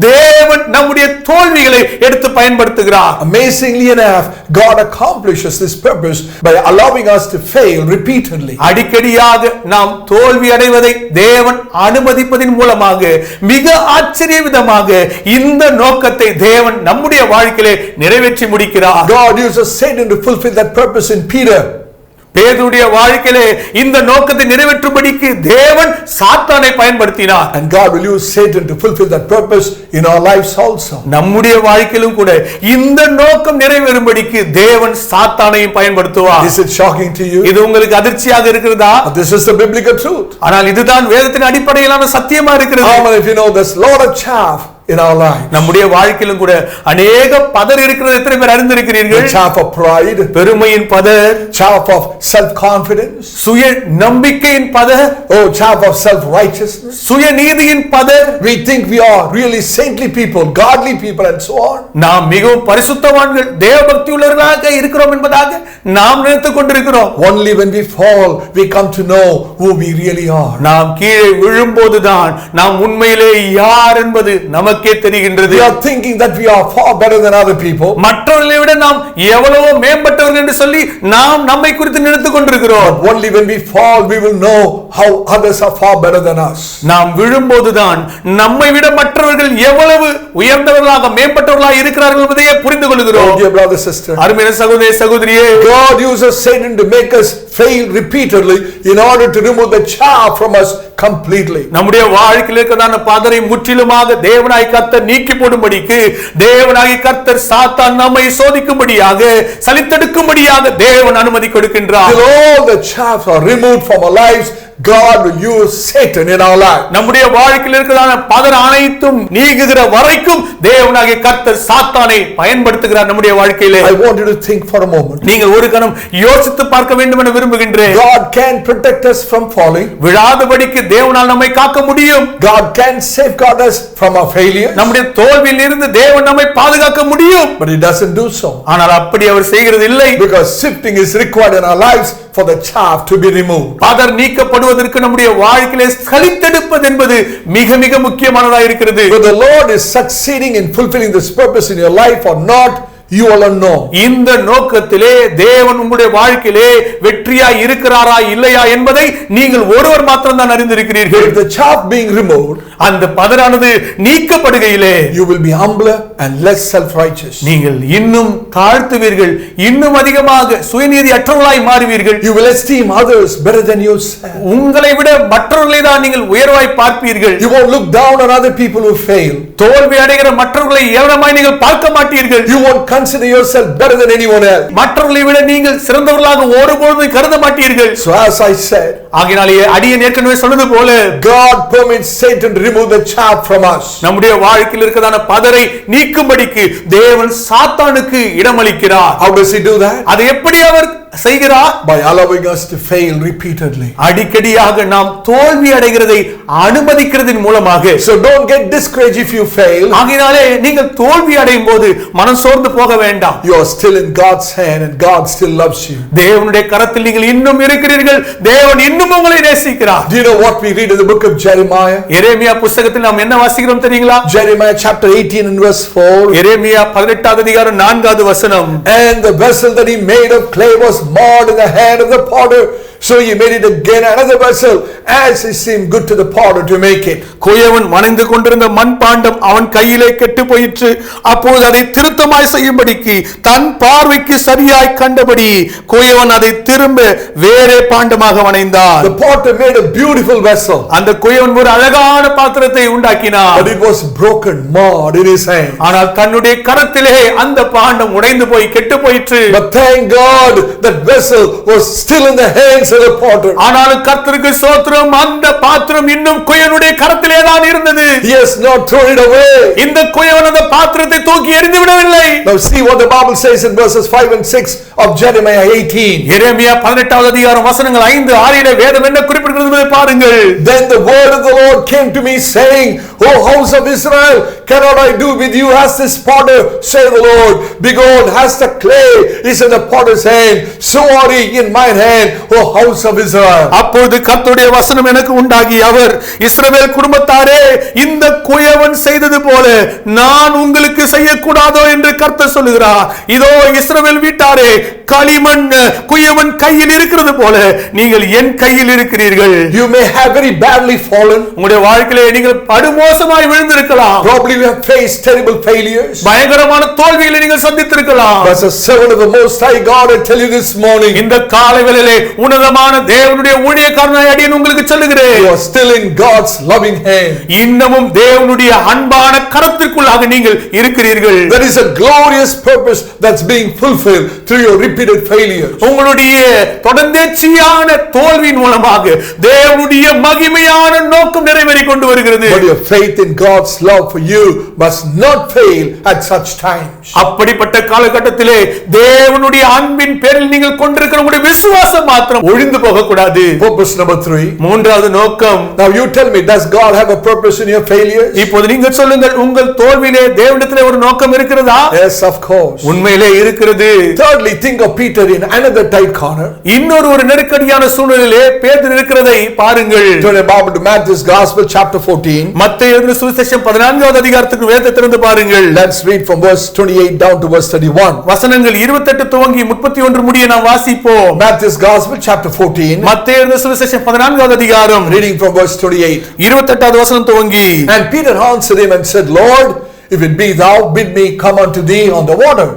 தேவன் நம்முடைய தோல்விகளை எடுத்து பயன்படுத்துகிறார். Amazingly enough, God accomplishes this purpose by allowing us to fail repeatedly. அடிக்கடியாக நாம் தோல்வி அடைவதை தேவன் அனுமதிப்பதின் மூலமாக மிக ஆச்சரிய விதமாக இந்த நோக்கத்தை தேவன் நம்முடைய வாழ்க்கையிலே நிறைவேற்றி முடிக்கிறார். God uses Satan to fulfill that purpose in Peter. பேதுருடைய வாழ்க்கையிலே இந்த நோக்கத்தை நிறைவேற்றும்படிக்கு தேவன் சாத்தானை பயன்படுத்தினார். And God will use Satan to fulfill that purpose in our lives also. நம்முடைய வாழ்க்கையிலும் கூட இந்த நோக்கம் நிறைவேறும்படிக்கு தேவன் சாத்தானையும் பயன்படுத்துவார். Is it shocking to you? இது உங்களுக்கு அதிர்ச்சியாக இருக்கிறதா? This is the biblical truth. ஆனால் இதுதான் வேதத்தின் அடிப்படையிலான சத்தியமா இருக்கிறது. How many of you know there's a lot of chaff in our life? நம்முடைய வாழ்க்கையிலும் கூட अनेक பதர் இருக்கிறது. எத்தனை பேர் அறிந்திருக்கிறீர்கள்? The chaff of pride, பெருமையின் பதர், chaff of self confidence, சுய நம்பிக்கையின் பதர், oh chaff of self righteousness. சுய நீதியின் பதர். We think we are really saintly people, godly people and so on. நாம் மிகவும் பரிசுத்தவான்கள், தேவபக்தி உள்ளவர்களாக இருக்கிறோம் என்பதாக நாம் நினைத்துக் கொண்டிருக்கிறோம். Only when we fall we come to know who we really are. நாம் கீழே விழும்போதுதான் நாம் உண்மையிலே யார் என்பது நமக்கே தெரிகின்றது. We are thinking that we are far better than other people. மற்றவர்களை விட நாம் எவ்வளவோ மேம்பட்டவர்கள் என்று சொல்லி நாம் நம்மை குறித்து நினைத்துக் கொண்டிருக்கிறோம். Only when we fall we will know how others are far better than us. நாம் விழும்போதுதான் நம்மை விட மற்றவர்கள் எவ்வளவு உயர்ந்தவர்களாக மேம்பட்டவர்களாக இருக்கிறார்கள் என்பதை புரிந்து கொள்கிறோம். Oh dear brother sister, அருமையான சகோதரே சகோதரியே, God uses Satan to make us fail repeatedly in order to remove the chaff from us completely. நம்முடைய வாழ்க்கையில் இருக்கிறதான பதரை முற்றிலுமாக தேவனாய் கர்த்தர் நீக்கி போடும்படிக்கு தேவனாய் கர்த்தர் சாத்தான் நம்மை சோதிக்கும்படியாக சலித்தெடுக்கும்படியாக தேவன் அனுமதி கொடுக்கின்றார். Till all the chaff are removed from our lives, God will use Satan in our life. நம்முடைய வாழ்க்கையில் இருக்கிறதான பதர் அனைத்தும் நீங்குகிற வரைக்கும் தேவனாகிய கர்த்தர் சாத்தானை பயன்படுத்துகிறார் நம்முடைய வாழ்க்கையிலே. I want you to think for a moment. நீங்கள் ஒரு கணம் யோசித்து பார்க்க வேண்டும் என விரும்புகின்றேன். God can protect us from falling. விழாதபடிக்கு தேவனால் நம்மை காக்க முடியும். God can safeguard us from our failures. நம்முடைய தோல்வியில் இருந்து தேவன் நம்மை பாதுகாக்க முடியும். But he doesn't do so. ஆனால் அப்படி அவர் செய்கிறது இல்லை. Because sifting is required in our lives for the chaff to be removed. பதர் நீக்கப்படுவதற்கு நம்முடைய வாழ்க்கையிலே சலித்தெடுப்பது என்பது மிக மிக முக்கியமானதாக இருக்கிறது. Whether the Lord is succeeding in fulfilling this purpose in your life or not, you alone know. இந்த நோக்கத்திலே தேவன் உங்களுடைய வாழ்க்கையிலே வெற்றியாய் இருக்கிறாரா இல்லையா என்பதை நீங்கள் ஒருவர் மாத்திரம் தான் அறிந்திருக்கிறீர்கள். If the chaff being removed, அந்த பதரானது நீக்கப்படுகையிலே you will be humbler and less self-righteous. நீங்கள் இன்னும் தாழ்த்துவீர்கள், இன்னும் அதிகமாக சுயநீதி அற்றவர்களாய் மாறுவீர்கள். You will esteem others better than yourself. உங்களை விட மற்றவர்களை தான் நீங்கள் உயர்வாய் பார்ப்பீர்கள். You won't look down on other people who fail. தோல்வி அடைகிற மற்றவர்களை ஏளனமாய் நீங்கள் பார்க்க மாட்டீர்கள். You won't consider yourself better than anyone else. மற்றவர்களை விட நீங்கள் சிறந்தவர்களாக ஒருபொழுதும் கருத மாட்டீர்கள். So as I said, ஆகினாலே அடியேன் ஏற்கனவே சொன்னது போல God permits Satan to remove the chaff from us. நம்முடைய வாழ்க்கையில் இருக்கிறதான பதரை நீக்கும்படிக்கு தேவன் சாத்தானுக்கு இடமளிக்கிறார். How does he do that? அதை எப்படி அவர் செய்கிறார்? By allowing us to fail repeatedly. அடிக்கடியாக நாம் தோல்வி அடைகிறதை அனுமதிக்கிறதின் மூலமாக. So don't get discouraged if you fail. ஆகினாலே நீங்கள் தோல்வி அடையும் போது மனம் சோர்ந்து போக வேண்டாம். You are still in God's hand and God still loves you. தேவனுடைய கரத்தில் நீங்கள் இன்னும் இருக்கிறீர்கள். தேவன் இன்னும் உங்களை நேசிக்கிறார். Do you know what we read in the book of Jeremiah? எரேமியா புத்தகத்தில் நாம் என்ன வாசிக்கிறோம் தெரியுங்களா? Jeremiah chapter 18 and verse 4. எரேமியா 18வது அதிகாரம் 4வது வசனம். And the vessel that he made of clay was marred in the hand of the potter, so he made it again another vessel, as it seemed good to the potter to make it. குயவன் வணைந்து கொண்டிருந்த மண் பாண்டம் அவன் கையிலே கெட்டு போயிற்று. அப்போது அதை திருத்தமாய் செய்யும்படிக்கு தன் பார்வைக்கு சரியாய் கண்டபடி குயவன் அதை திரும்ப வேறே பாண்டமாக வணைந்தான். The potter made a beautiful vessel, அந்த குயவன் ஒரு அழகான பாத்திரத்தை உண்டாக்கினான். but it was broken, marred in his hand. ஆனால் தன்னுடைய கரத்திலே அந்த பாண்டம் உடைந்து போய் கெட்டு போயிற்று. But thank God that vessel was still in the hands of the potter. ஆனாலும் கர்த்தருக்கு ஸ்தோத்திரம், அந்த பாத்திரம் இன்னும் குயவனுடைய கரத்திலே தான் இருந்தது. He has not thrown it away. இந்த குயவன் அந்த பாத்திரத்தை தூக்கி எறிந்து விடவில்லை. Now see what the Bible says in verses 5 and 6 of Jeremiah 18. எரேமியா 18வது அதிகாரம் வசனங்கள் 5, 6 வேதம் என்ன குறிப்பிடுகிறது என்பதை பாருங்கள். Then the word of the Lord came to me saying, O house of Israel, cannot I do with you as this potter, say the Lord? Behold, as the clay is in the potter's hand, so are ye in mine hand, O house of Israel. அப்பொழுது கர்த்தருடைய வசனம் எனக்கு உண்டாகி, அவர் இஸ்ரவேல் குடும்பத்தாரே, இந்த குயவன் செய்தது போல நான் உங்களுக்கு செய்யக்கூடாதோ என்று கர்த்தர் சொல்லுகிறார். இதோ இஸ்ரவேல் வீட்டாரே, களிமண் குயவன் கையில் இருக்கிறது போல நீங்கள் என் கையில் இருக்கிறீர்கள். You may have very badly fallen. உங்களுடைய வாழ்க்கையிலே நீங்கள் படுமோசமாய் விழுந்திருக்கலாம். Probably you have faced terrible failures. பயங்கரமான தோல்விகளை நீங்கள் சந்தித்திருக்கலாம். As a servant of the Most High God, I tell you this morning, இந்த காலைவேளையிலே உன்னதமான தேவனுடைய ஊழியக்காரனாய் அடியேன் உங்களுக்கு சொல்லுகிறேன், you are still in God's loving hand. இன்னமும் தேவனுடைய அன்பான கரத்திற்குள்ளாக நீங்கள் இருக்கிறீர்கள். There is a glorious purpose that's being fulfilled through your repeated failures. உங்களுடைய தொடர்ந்தேர்ச்சியான தோல்வியின் மூலமாக தேவனுடைய மகிமையான நோக்கம் நிறைவேறிக் கொண்டு வருகிறது. But your faith in God's love for you must not fail at such times. அப்படிப்பட்ட காலகட்டத்திலே தேவனுடைய அன்பின் பேரில் நீங்கள் கொண்டிருக்கிற உங்களுடைய விசுவாசம் மாத்திரம் ஒழிந்து போக கூடாது. Purpose number 3. மூன்றாவது நோக்கம். Now you tell me, does God have a purpose in your failures? இப்போது நீங்கள் சொல்லுங்கள், உங்கள் தோல்வியிலே தேவனிடத்திலே ஒரு நோக்கம் இருக்கிறதா? Yes, of course. உண்மையிலே இருக்கிறது. Thirdly, think of Peter in another tight corner. இன்னொரு ஒரு நெருக்கடியான சூழ்நிலையிலே பேதுரு இருக்கிறதை பாருங்கள். Turn your Bible to Matthew's Gospel chapter 14. மத்தேயு எழுதின சுவிசேஷம் 14வது அதிகாரத்துக்கு வேதத்தை திறந்து பாருங்கள். Let's read from verse 28 down to verse 31. வசனங்கள் 28 துவங்கி 31 முடிய நாம் வாசிப்போம். Matthew's Gospel chapter 14. மத்தேயு எழுதின சுவிசேஷம் 14வது அதிகாரம் Reading from verse 28. 28வது வசனம் துவங்கி. And Peter answered him and said, Lord, if it be thou, bid me come unto thee on the water.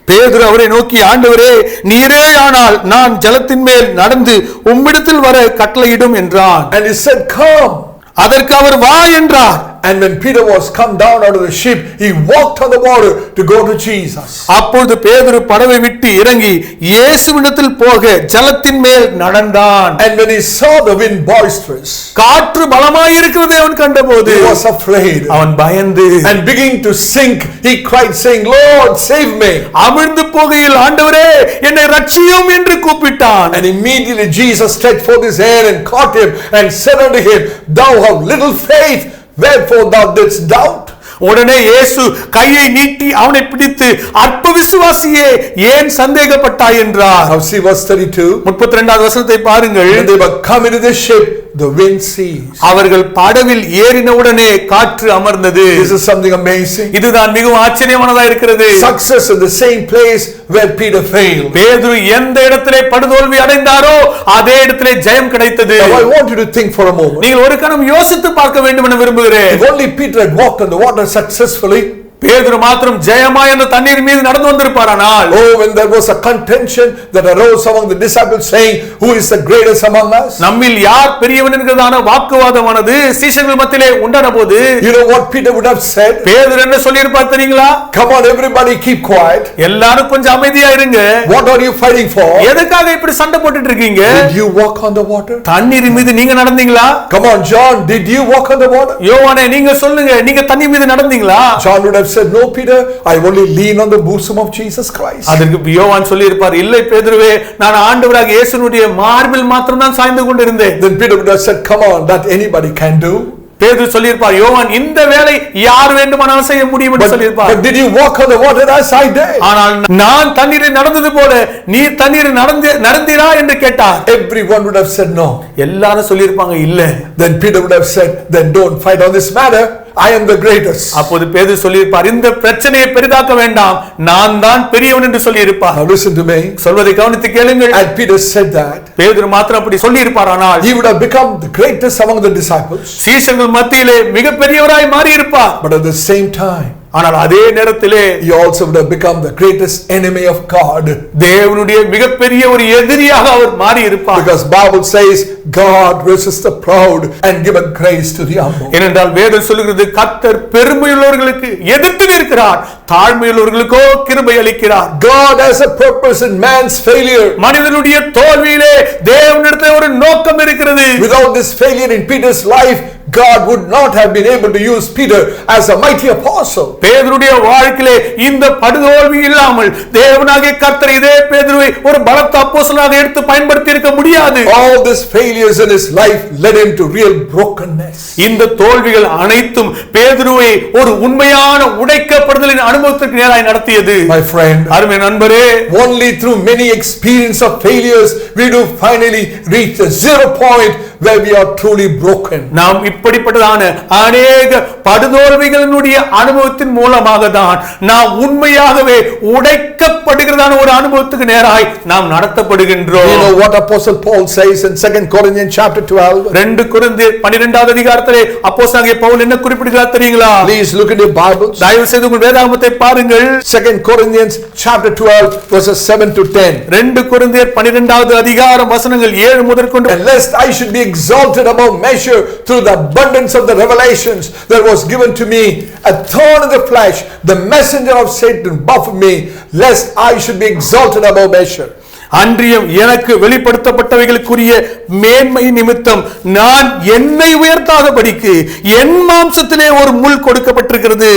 பேதுரு அவரை நோக்கி, ஆண்டவரே நீரே ஆனால் நான் ஜலத்தின் மேல் நடந்து உம்மிடத்தில் வர கட்டளையிடும் என்றான். And he said, come. அதற்கு அவர் வா என்றார். And when Peter was come down out of the ship, he walked on the water to go to Jesus. அப்பொழுது பேதுரு படவை விட்டு இறங்கி இயேசுவிடத்தில் போக ஜலத்தின் மேல் நடந்தான். And when he saw the wind boisterous, காற்று பலமாய் இருக்கிறதை அவன் கண்டபோது he was afraid. அவன் பயந்து And beginning to sink, he cried, saying, Lord, save me. அமிழ்ந்து போகையில், ஆண்டவரே என்னை ரட்சியும் என்று கூப்பிட்டான். And immediately Jesus stretched forth his hand and caught him and said unto him, Thou have little faith, wherefore thou didst doubt? உடனே இயேசு கையை நீட்டி அவனை பிடித்து, அற்ப விசுவாசியே ஏன் சந்தேகப்பட்டாய் என்றார். Now see verse 32. 32வது வசனத்தை பாருங்கள். When they were come into the ship, the wind ceased. அவர்கள் படவில் ஏறினவுடனே காற்று அமர்ந்தது. This is something amazing. இதுதான் மிகவும் ஆச்சரியமானதா இருக்கிறது. Success in the same place where Peter failed. பேதுரு எந்த இடத்திலே படுதோல்வி அடைந்தாரோ அதே இடத்திலே ஜெயம் கிடைத்தது. Now I want you to think for a moment. நீங்கள் ஒரு கணம் யோசித்து பார்க்க வேண்டும் என விரும்புகிறேன். If only Peter had walked on the water successfully, பேதுரு மாத்திரம் ஜெயமாய் அந்த தண்ணீர் மீது நடந்து வந்திருப்பாரானால், oh, when there was a contention that arose among the disciples saying, who is the greatest among us? நம்மில் யார் பெரியவன் என்கிறதான வாக்குவாதமானது சீஷர்கள் மத்தியிலே உண்டான போது, You know what Peter would have said? பேதுரு என்ன சொல்லியிருப்பார் தெரியுங்களா? Come on, everybody, keep quiet. எல்லாரும் கொஞ்சம் அமைதியா இருங்க. What are you fighting for? எதுக்காக இப்படி சண்டை போட்டுட்டு இருக்கீங்க? Did you walk on the water? தண்ணீர் மீது நீங்க நடந்தீங்களா? Come on, John, did you walk on the water? யோவானே நீங்க சொல்லுங்க, நீங்க தண்ணீர் மீது நடந்தீங்களா? John would have said, no, Peter, I only lean on the bosom of Jesus Christ. அதற்கு யோவான் சொல்லி இருப்பார், இல்லை பேதுருவே, நான் ஆண்டவராகிய இயேசுவுடைய மார்பில் மாத்திரம் தான் சாய்ந்து கொண்டிருந்தேன். Then Peter would have said, come on, that anybody can do. பேதுரு சொல்லி இருப்பார், யோவான் இந்த வேலை யார் வேண்டுமானாலும் செய்ய முடியும் என்று சொல்லி இருப்பார். But did you walk on the water as I did? ஆனால் நான் தண்ணீரில் நடந்தது போல நீ தண்ணீரில் நடந்தீரா என்று கேட்டார். Everyone would have said no. எல்லாரும் சொல்லி இருப்பாங்க இல்ல. Then Peter would have said, then don't fight on this matter. I am the greatest. அப்போது பேதுரு சொல்லி இருப்பார், இந்த பிரச்சனையை பெரிதாக்க வேண்டாம், நான் தான் பெரியவன் என்று சொல்லி இருப்பார். Now listen to me. சொல்வதை கவனித்து கேளுங்கள். And Peter said that, பேதுரு மாத்திரம் அப்படி சொல்லி இருப்பாரானால், he would have become the greatest among the disciples. சீஷர்கள் மத்தியிலே மிகப்பெரியவராய் மாறி இருப்பார். But at the same time, ஆனால் அதே நேரத்திலே he also would have become the greatest enemy of God. தேவனுடைய மிகப்பெரிய ஒரு எதிரியாக அவர் மாறி இருப்பார். Because Bible says God resists the proud and giveth grace to the humble. ஏனென்றால் வேதம் சொல்லுகிறது, கர்த்தர் பெருமையுள்ளவர்களுக்கு எதிர்த்து நிற்கிறார், தாழ்மையுள்ளவர்களுக்கோ கிருபை அளிக்கிறார். God has a purpose in man's failure. மனிதனுடைய தோல்வியிலே தேவனிடத்தில் ஒரு நோக்கம் இருக்கிறது. Without this failure in Peter's life, God would not have been able to use Peter as a mighty apostle. பேதுருடைய வாழ்க்கையிலே இந்த படுதோல்வி இல்லாமல் தேவனாகிய கர்த்தர் இதே பேதுருவை ஒரு பலத்த அப்போஸ்தலனாக எடுத்து பயன்படுத்தி இருக்க முடியாது. All these failures in his life led him to real brokenness. இந்த தோல்விகள் அனைத்தும் பேதுருவை ஒரு உண்மையான உடைக்கப்படுதலின் அனுபவத்திற்கு நேராய் நடத்தியது. My friend, அருமை நண்பரே, only through many experience of failures we do finally reach the zero point where we are truly broken. நாம் இப்படிப்பட்டதான அநேக படுதோல்விகளினுடைய அனுபவத்தின் மூலமாக தான் நாம் உண்மையாகவே உடைக்கப்படுகிறதான ஒரு அனுபவத்துக்கு நேராய் நாம் நடத்தப்படுகின்றோம். You know what Apostle Paul says in 2 Corinthians chapter 12? 2 கொரிந்தியர் 12வது அதிகாரத்திலே அப்போஸ்தலனாகிய பவுல் என்ன குறிப்பிடுகிறார் தெரியுங்களா? Please look in your Bibles. தயவு செய்து உங்கள் வேதாகமத்தை பாருங்கள். 2 Corinthians chapter 12 verses 7 to 10. 2 கொரிந்தியர் 12வது அதிகாரம் வசனங்கள் 7 முதல் கொண்டு, And lest I should be exalted above measure through the abundance of the revelations that was given to me, a thorn in the flesh, the messenger of Satan buffeted me, lest I should be exalted above measure. அன்றியும் எனக்கு வெளிப்படுத்தப்பட்டவைகளுக்குரிய மேன்மை நிமித்தம் நான் என்னை உயர்த்தாதபடிக்கு என் மாம்சத்திலே ஒரு முள் கொடுக்கப்பட்டிருக்கிறது.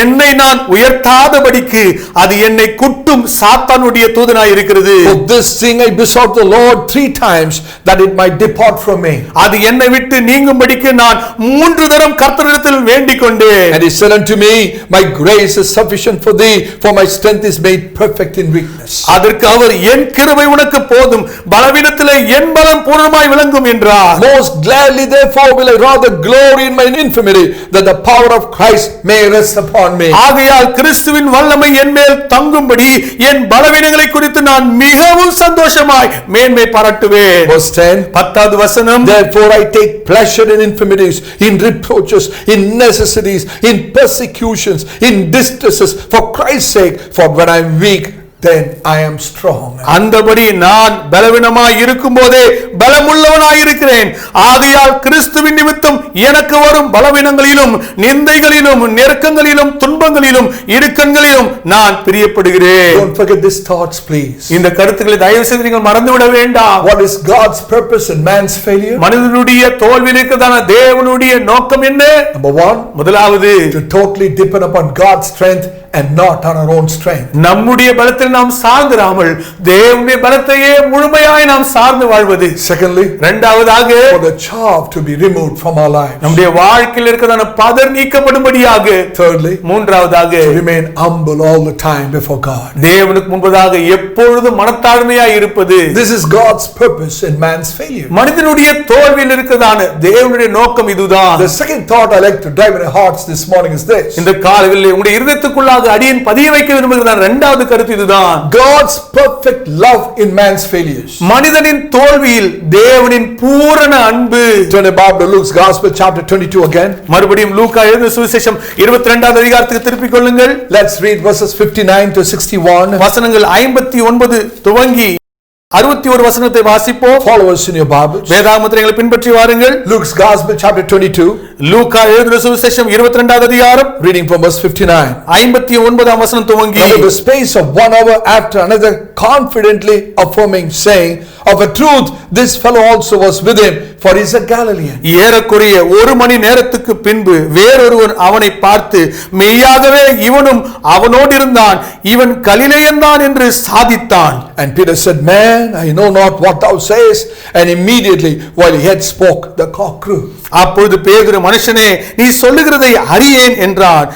என்னை நான் உயர்த்தாதபடிக்கு அது என்னை குட்டும் சாத்தானுடைய தூதனாய் இருக்கிறது. For this thing I besought the Lord 3 times that it might depart from me. அது என்னை விட்டு நீங்கும்படிக்கு நான் 3 தரம் கர்த்தரிடத்தில் வேண்டிக் கொண்டேன். And he said unto me, my grace is sufficient for thee, for my strength is made perfect in weakness. அதற்கு அவர் என் கிருபை உனக்கு போதும், பலவீனத்திலே என் பலம் பூரணமாய் விளங்கும் என்றார். Most gladly therefore will I rather glory in my infirmity, that the power of Christ may rest upon me. ஆகையால் கிறிஸ்துவின் வல்லமை என் மேல் தங்கும்படி என் பலவீனங்களை குறித்து நான் மிகவும் சந்தோஷமாய் மேன்மை பாராட்டுவேன். Verse 10. 10வது வசனம், Therefore I take pleasure in infirmities, in reproaches, in necessities, in persecutions, in distresses, for Christ's sake, for when I am weak, then I am strong. அந்தபடி நான் பலவீனமாய் இருக்கும்போதே பலமுள்ளவனாய் இருக்கிறேன். ஆகையால் கிறிஸ்துவின் நிமித்தம் எனக்கு வரும் பலவீனங்களிலும் நிந்தைகளிலும் நெருக்கங்களிலும் துன்பங்களிலும் இடுக்கண்களிலும் நான் பிரியப்படுகிறேன். Don't forget these thoughts, please. இந்த கருத்துக்களை தயவு செய்து நீங்கள் மறந்துவிட வேண்டாம். What is God's purpose in man's failure? மனிதனுடைய தோல்வியில் இருக்கிறதான தேவனுடைய நோக்கம் என்ன? Number 1, முதலாவது, to totally depend upon God's strength and not on our own strength. நம்முடைய பலத்தில் நாம் சார்ந்திராமல் தேவனுடைய பலத்தையே முழுமையாய் நாம் சார்ந்து வாழ்வது. Secondly, இரண்டாவதாக, for the chaff to be removed from our lives. நம்முடைய வாழ்க்கையில் இருக்கிறதான பதர் நீக்கப்படும்படியாக. Thirdly, மூன்றாவதாக, to remain humble all the time before God. தேவனுக்கு முன்பதாக எப்பொழுதும் மனத்தாழ்மையாய் இருப்பது. This is God's purpose in man's failure. மனிதனுடைய தோல்வியில் இருக்கிறதான தேவனுடைய நோக்கம் இதுதான். The second thought I like to drive in our hearts this morning is this. இந்த காலையில் உங்களுடைய இருதயத்துக்குள்ளாக அடியேன் பதிய வைக்க விரும்புகிறேன். இரண்டாவது கருத்து இதுதான். God's perfect love in man's failures. மனிதனின் தோல்வியில் தேவனின் பூரண அன்பு. Turn your Bible to Luke's Gospel chapter 22 again. மறுபடியும் லூக்கா எழுதின சுவிசேஷம் 22வது அதிகாரத்துக்கு திருப்பிக் கொள்ளுங்கள். Let's read verses 59 to 61. வசனங்கள் 59 துவங்கி 61 வசனத்தை வாசிப்போம். Follow us in your Bibles. வேதாகமத்தை பின்பற்றி வாருங்கள். Luke's Gospel chapter 22. லூக்கா எழுதின சுவிசேஷம் 22வது அதிகாரம், Reading from verse 59. 59ஆம் வசனம் துவங்கி, And in the space of 1 hour after another, confidently affirming, saying, of a truth, this fellow also was with him, for he is a Galilean. ஏறக்குறைய 1 மணி நேரத்துக்கு பின்பு வேறொருவன் அவனை பார்த்து, மெய்யாகவே இவனும் அவனோடு இருந்தான், இவன் கலிலேயன் தான் என்று சாதித்தான். And Peter said, Man, I know not what thou sayest. And immediately, while he had spoke, the cock crew. அப்பொழுது பேதுரு, மனுஷனே, நீ சொல்லுகிறதை அறியேன் என்றான்.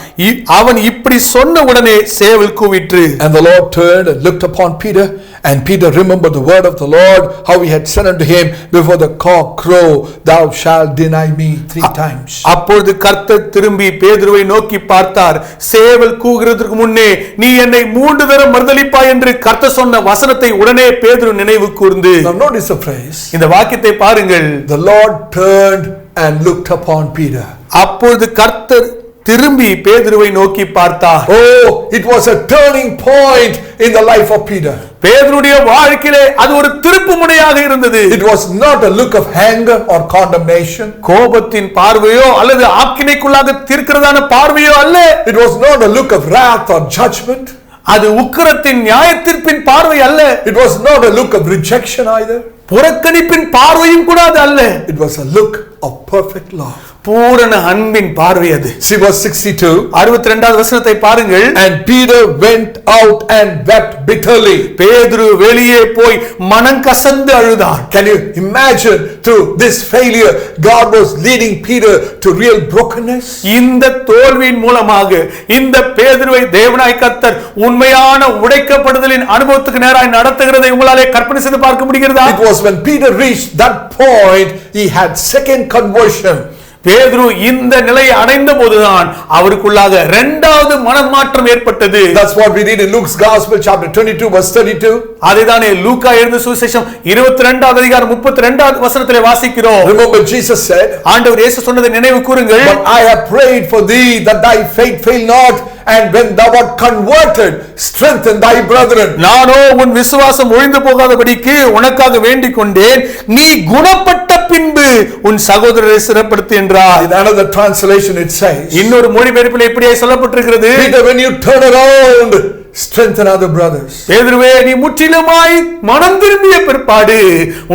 அவன் இப்படி சொன்ன உடனே சேவல் கூவிற்று. And the Lord turned and looked upon Peter, and Peter remembered the word of the Lord, how he had said unto him, before the cock crow, thou shalt deny me 3 times. அப்பொழுது கர்த்தர் திரும்பி பேதுருவை நோக்கி பார்த்தார். சேவல் கூவுகிறதற்கு முன்னே நீ என்னை 3 தரம் மறுதலிப்பாய் என்று கர்த்தர் சொன்ன வசனத்தை உடனே பேதுரு நினைவு கூர்ந்து. Now notice the phrase. இந்த வாக்கியத்தை பாருங்கள். The Lord turned and looked upon Peter. அப்பொழுது கர்த்தர் திரும்பி பேதுருவை நோக்கி பார்த்தார். Oh, it was a turning point in the life of Peter. பேதுருடைய வாழ்க்கையிலே அது ஒரு திருப்புமுனையாக இருந்தது. It was not a look of anger or condemnation. கோபத்தின் பார்வையோ அல்லது ஆக்கினைக்குள்ளாக தீர்க்கிறதான பார்வையோ அல்ல. It was not a look of wrath or judgment. அது உக்கிரத்தின் நியாயத்தீர்ப்பின் பார்வை அல்ல. It was not a look of rejection either. புறக்கணிப்பின் பார்வையும் கூட அது அல்ல. It was a look of perfect love. பூரண அன்பின் பார்வை அது. See verse 62. 62வது வசனத்தை பாருங்கள். And Peter went out and wept bitterly. பேதுரு வெளியே போய் மனம் கசந்து அழுதான். Can you imagine through this failure God was leading Peter to real brokenness? இந்த தோல்வியின் மூலமாக இந்த பேதுருவை தேவனாய் கர்த்தர் உண்மையான உடைக்கப்படுதலின் அனுபவத்துக்கு நேராய் நடத்துகிறதை உங்களாலே கற்பனை செய்து பார்க்க முடிகிறதா? It was when Peter reached that point he had second conversion. பேதுரு இந்த நிலையை அடைந்த போதுதான் அவருக்குள்ளாக இரண்டாவது மனமாற்றம் ஏற்பட்டது. That's what we read in Luke's Gospel chapter 22 verse 32. அதுதானே லூக்கா எழுதின சுவிசேஷம் 22வது அதிகாரம் 32வது வசனத்திலே வாசிக்கிறோம். Remember Jesus said, ஆண்டவர் இயேசு சொன்னதை நினைவு கூறுங்கள். But I have prayed for thee that thy faith fail not, and when thou art converted strengthen thy brethren. நானோ உன் விசுவாசம் ஒழிந்து போகாதபடிக்கு உனக்காக வேண்டிக் கொண்டேன், நீ குணப்பட்ட பின்பு உன் சகோதரரை சிறப்படுத்து என்றார். In another translation it says, இன்னொரு மொழிபெயர்ப்பில் இப்படியே சொல்லப்பட்டிருக்கிறது, Peter, when you turn around strengthen other brothers. பேதுருவே நீ முற்றிலுமாய் மனம் திரும்பிய பிற்பாடு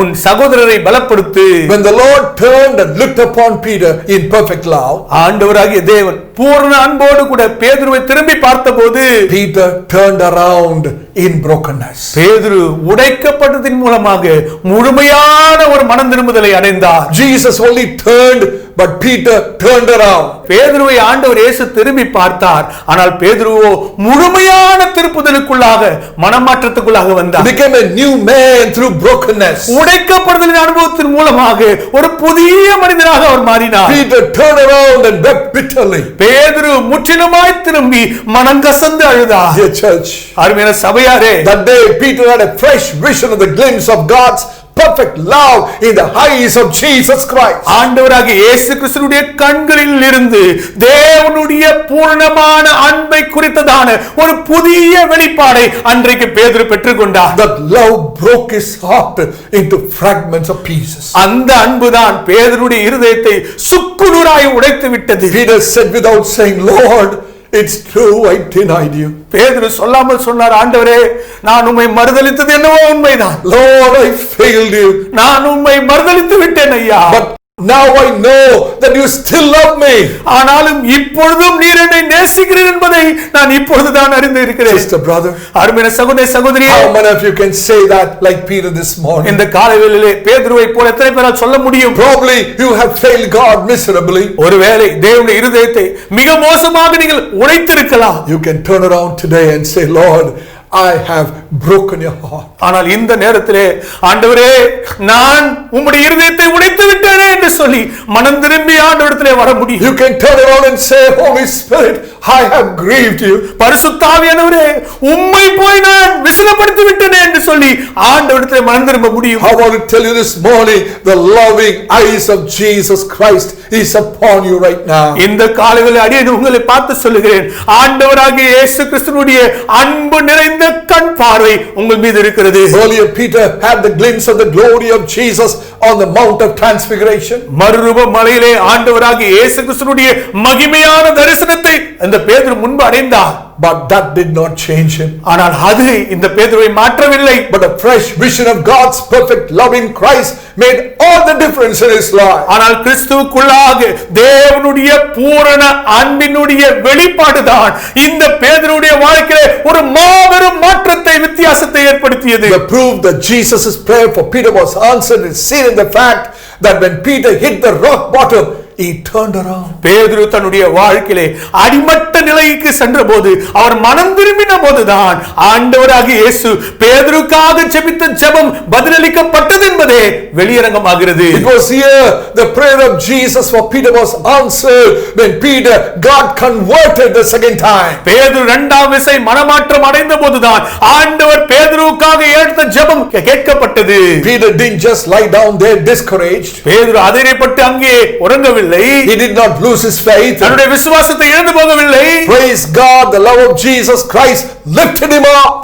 உன் சகோதரரை பலப்படுத்து. When the Lord turned and looked upon Peter in perfect love, ஆண்டவராகிய தேவன் பூரண அன்போடு கூட பேதுருவை திரும்பி பார்த்தபோது Peter turned around in brokenness. பேதுரு உடைக்கப்பட்டதின் மூலமாக முழுமையான ஒரு மனம் திரும்புதலை அடைந்தார். Jesus only turned, but Peter turned around. பேதுருவை ஆண்டவர் இயேசு திரும்பி பார்த்தார், ஆனால் பேதுருவோ முழுமையான திருப்புதலுக்குள்ளாக மனமாற்றத்துக்குள்ளாக வந்தார். Became a new man through brokenness. உடைக்கப்படுதலின் அனுபவத்தின் மூலமாக ஒரு புதிய மனிதனாக அவர் மாறினார். Peter turned around and wept bitterly. பேதுரு முற்றிலுமாய் திரும்பி மனம் கசந்து அழுதார். Dear church, அருமையான சபையாரே, that day Peter had a fresh vision of the glimpse of God's perfect love in the eyes of Jesus Christ. ஆண்டவராகிய இயேசு கிறிஸ்துவினுடைய கண்களில் இருந்து தேவனுடைய பூரணமான அன்பை குறித்ததான ஒரு புதிய வெளிப்பாடை அன்றைக்கு பேதுரு பெற்றுக்கொண்டார். That love broke his heart into fragments of pieces. அந்த அன்புதான் பேதுருடைய இருதயத்தை சுக்குநூறாய் உடைத்து விட்டது. Peter said without saying, Lord, it's true, I denied you. பேதுரு சொல்லாமல் சொன்னார், ஆண்டவரே நான் உம்மை மறுதலித்தது என்னவோ உண்மைதான். Lord, I failed you. நான் உம்மை மறுதலித்து விட்டேன் ஐயா. But now I know that you still love me. ஆனாலும் இப்பொழுதும் நீர் என்னை நேசிக்கிறீர் என்பதை நான் இப்பொழுதுதான் அறிந்து இருக்கிறேன். Sister, brother, அருமையான சகோதர சகோதரியே, how many of you can say that like Peter this morning? இந்த காலைவேளையிலே பேதுருவை போல எத்தனை பேரால் சொல்ல முடியும்? Probably you have failed God miserably. ஒருவேளை தேவனுடைய இருதயத்தை மிக மோசமாக நீங்கள் உடைத்திருக்கலாம். You can turn around today and say, Lord, I have broken your heart. ஆனால் இந்த நேரத்திலே ஆண்டவரே நான் உம்முடைய இருதயத்தை உடைத்து விட்டேனே என்று சொல்லி மனம் திரும்பி ஆண்டவரிடத்திலே வர முடியும். You can turn around and say, Holy Spirit, I have grieved you. பரிசுத்த ஆவியானவரே உம்மை போய் நான் விசனப்படுத்தி விட்டேனே என்று சொல்லி ஆண்டவரிடத்திலே மனம் திரும்ப முடியும். I want to tell you this morning, the loving eyes of Jesus Christ is upon you right now. இந்த காலைவேளை அடியேன் உங்களை பார்த்து சொல்லுகிறேன், ஆண்டவராகிய இயேசு கிறிஸ்துவினுடைய அன்பு நிறைந்த கண் பார்வை உங்கள் மீது இருக்கிறது. Earlier Peter had the glimpse of the glory of Jesus on the Mount of Transfiguration. மறுரூப மலையிலே ஆண்டவராகிய இயேசு கிறிஸ்துவினுடைய மகிமையான தரிசனத்தை அந்த பேதுரு முன்பு அடைந்தார். But that did not change him. ஆனால் அது இந்த பேதுருவை மாற்றவில்லை. But a fresh vision of God's perfect love in Christ made all the difference in his life. ஆனால் கிறிஸ்துவுக்குள்ளாக தேவனுடைய பூரண அன்பினுடைய வெளிப்பாடுதான் இந்த பேதுருடைய வாழ்க்கையிலே ஒரு மாபெரும் மாற்றத்தை வித்தியாசத்தை ஏற்படுத்தியது. The proof that Jesus' prayer for Peter was answered is seen in the fact that when Peter hit the rock bottom, he turned around. பேதுரு தன்னுடைய வாழ்க்கையிலே அடிமட்ட நிலைக்கு சென்றபோது அவர் மனம் திரும்பின போதுதான் ஆண்டவராகிய இயேசு பேதுருக்காக ஜெபித்த ஜெபம் பதிலளிக்கப்பட்டது என்பதே வெளியரங்கமாகிறது. It was here the prayer of Jesus for Peter was answered when Peter got converted the second time. பேதுரு இரண்டாம் விசை மனமாற்றம் அடைந்த போதுதான் ஆண்டவர் பேதுருவுக்காக எடுத்த ஜெபம் கேட்கப்பட்டது. Peter didn't just lie down there discouraged. பேதுரு அதிரைப்பட்டு அங்கே உறங்கவில்லை. He did not lose his faith. தன்னுடைய விசுவாசத்தை இழந்து போகவில்லை. Praise God, the love of Jesus Christ lifted him up.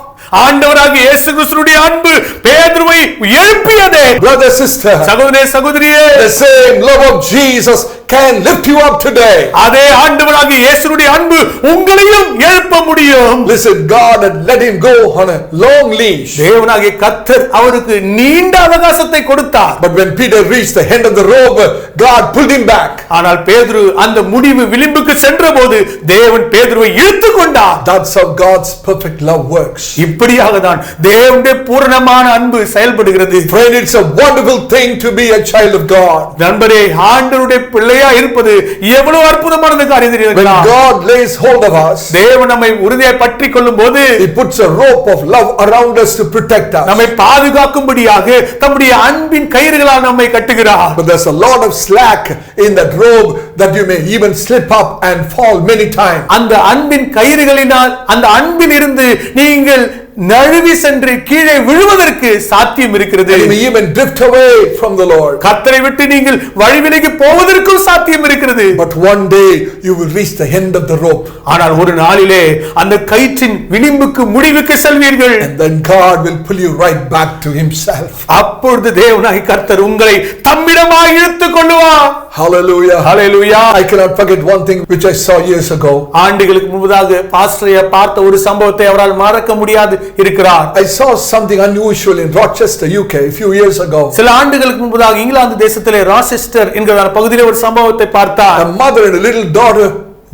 ஆண்டவராகிய இயேசு கிறிஸ்துவின் அன்பு பேதுருவை எழுப்பியதே. Brother, sister, சகோதரே சகோதரியே, the same love of Jesus can lift you up today. அதே ஆண்டவராகிய இயேசுவுடைய அன்பு உங்களையும் எழுப்ப முடியும். Listen, God had let him go on a long leash. தேவனாகிய கர்த்தர் அவருக்கு நீண்ட அவகாசத்தை கொடுத்தார். But when Peter reached the end of the rope, God pulled him back. ஆனால் பேதுரு அந்த முடிவு விளிம்புக்கு சென்றபோது தேவன் பேதுருவை இழுத்துக் கொண்டார். That's how God's perfect love works. இப்படியாக தான் தேவனுடைய பூரணமான அன்பு செயல்படுகிறது. Friend, it's a wonderful thing to be a child of God. நண்பரே, ஆண்டவருடைய பிள்ளையா இருப்பது எவ்வளவு அற்புதமான காரியம் தெரியுமா? When God lays hold of us, தேவன் நம்மை உறுதியாய் பற்றிக் கொள்ளும்போது He puts a rope of love around us to protect us. நம்மை பாதுகாக்கும்படியாக தம்முடைய அன்பின் கயிறுகளால் நம்மை கட்டுகிறார். But there's a lot of slack in that rope that you may even slip up and fall many times. அந்த அன்பின் கயிறுகளினால் அந்த அன்பில் இருந்து நீங்கள் நழுவி சென்று கீழே விழுவதற்கு சாத்தியம் இருக்கிறது. You may even drift away from the Lord. கர்த்தரை விட்டு நீங்கள் வழிவிலகி போவதற்கும் சாத்தியம் இருக்கிறது. But one day you will reach the end of the rope. ஆனால் ஒரு நாளிலே அந்த கயிற்றின் விளிம்புக்கு முடிவுக்கு செல்வீர்கள். And then God will pull you right back to Himself. அப்பொழுது தேவனாகிய கர்த்தர் உங்களை தம்மிடமாய் இழுத்துக் கொள்ளுவார். Hallelujah. Hallelujah. I cannot forget one thing which I saw years ago. ஆண்டுகளுக்கு முன்பதாக பாஸ்டரை பார்த்த ஒரு சம்பவத்தை அவரால் மறக்க முடியாது இருக்கிறார். I saw something unusual in Rochester, UK a few years ago. சில ஆண்டுகளுக்கு முன்பதாக இங்கிலாந்து தேசத்திலே ராச்செஸ்டர் என்கிற பகுதியிலே ஒரு சம்பவத்தை பார்த்தார். A mother and a little daughter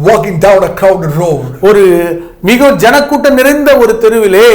walking down a crowded road. ஒரு மிக ஜனக்கூட்டம் நிறைந்த ஒரு தெருவிலே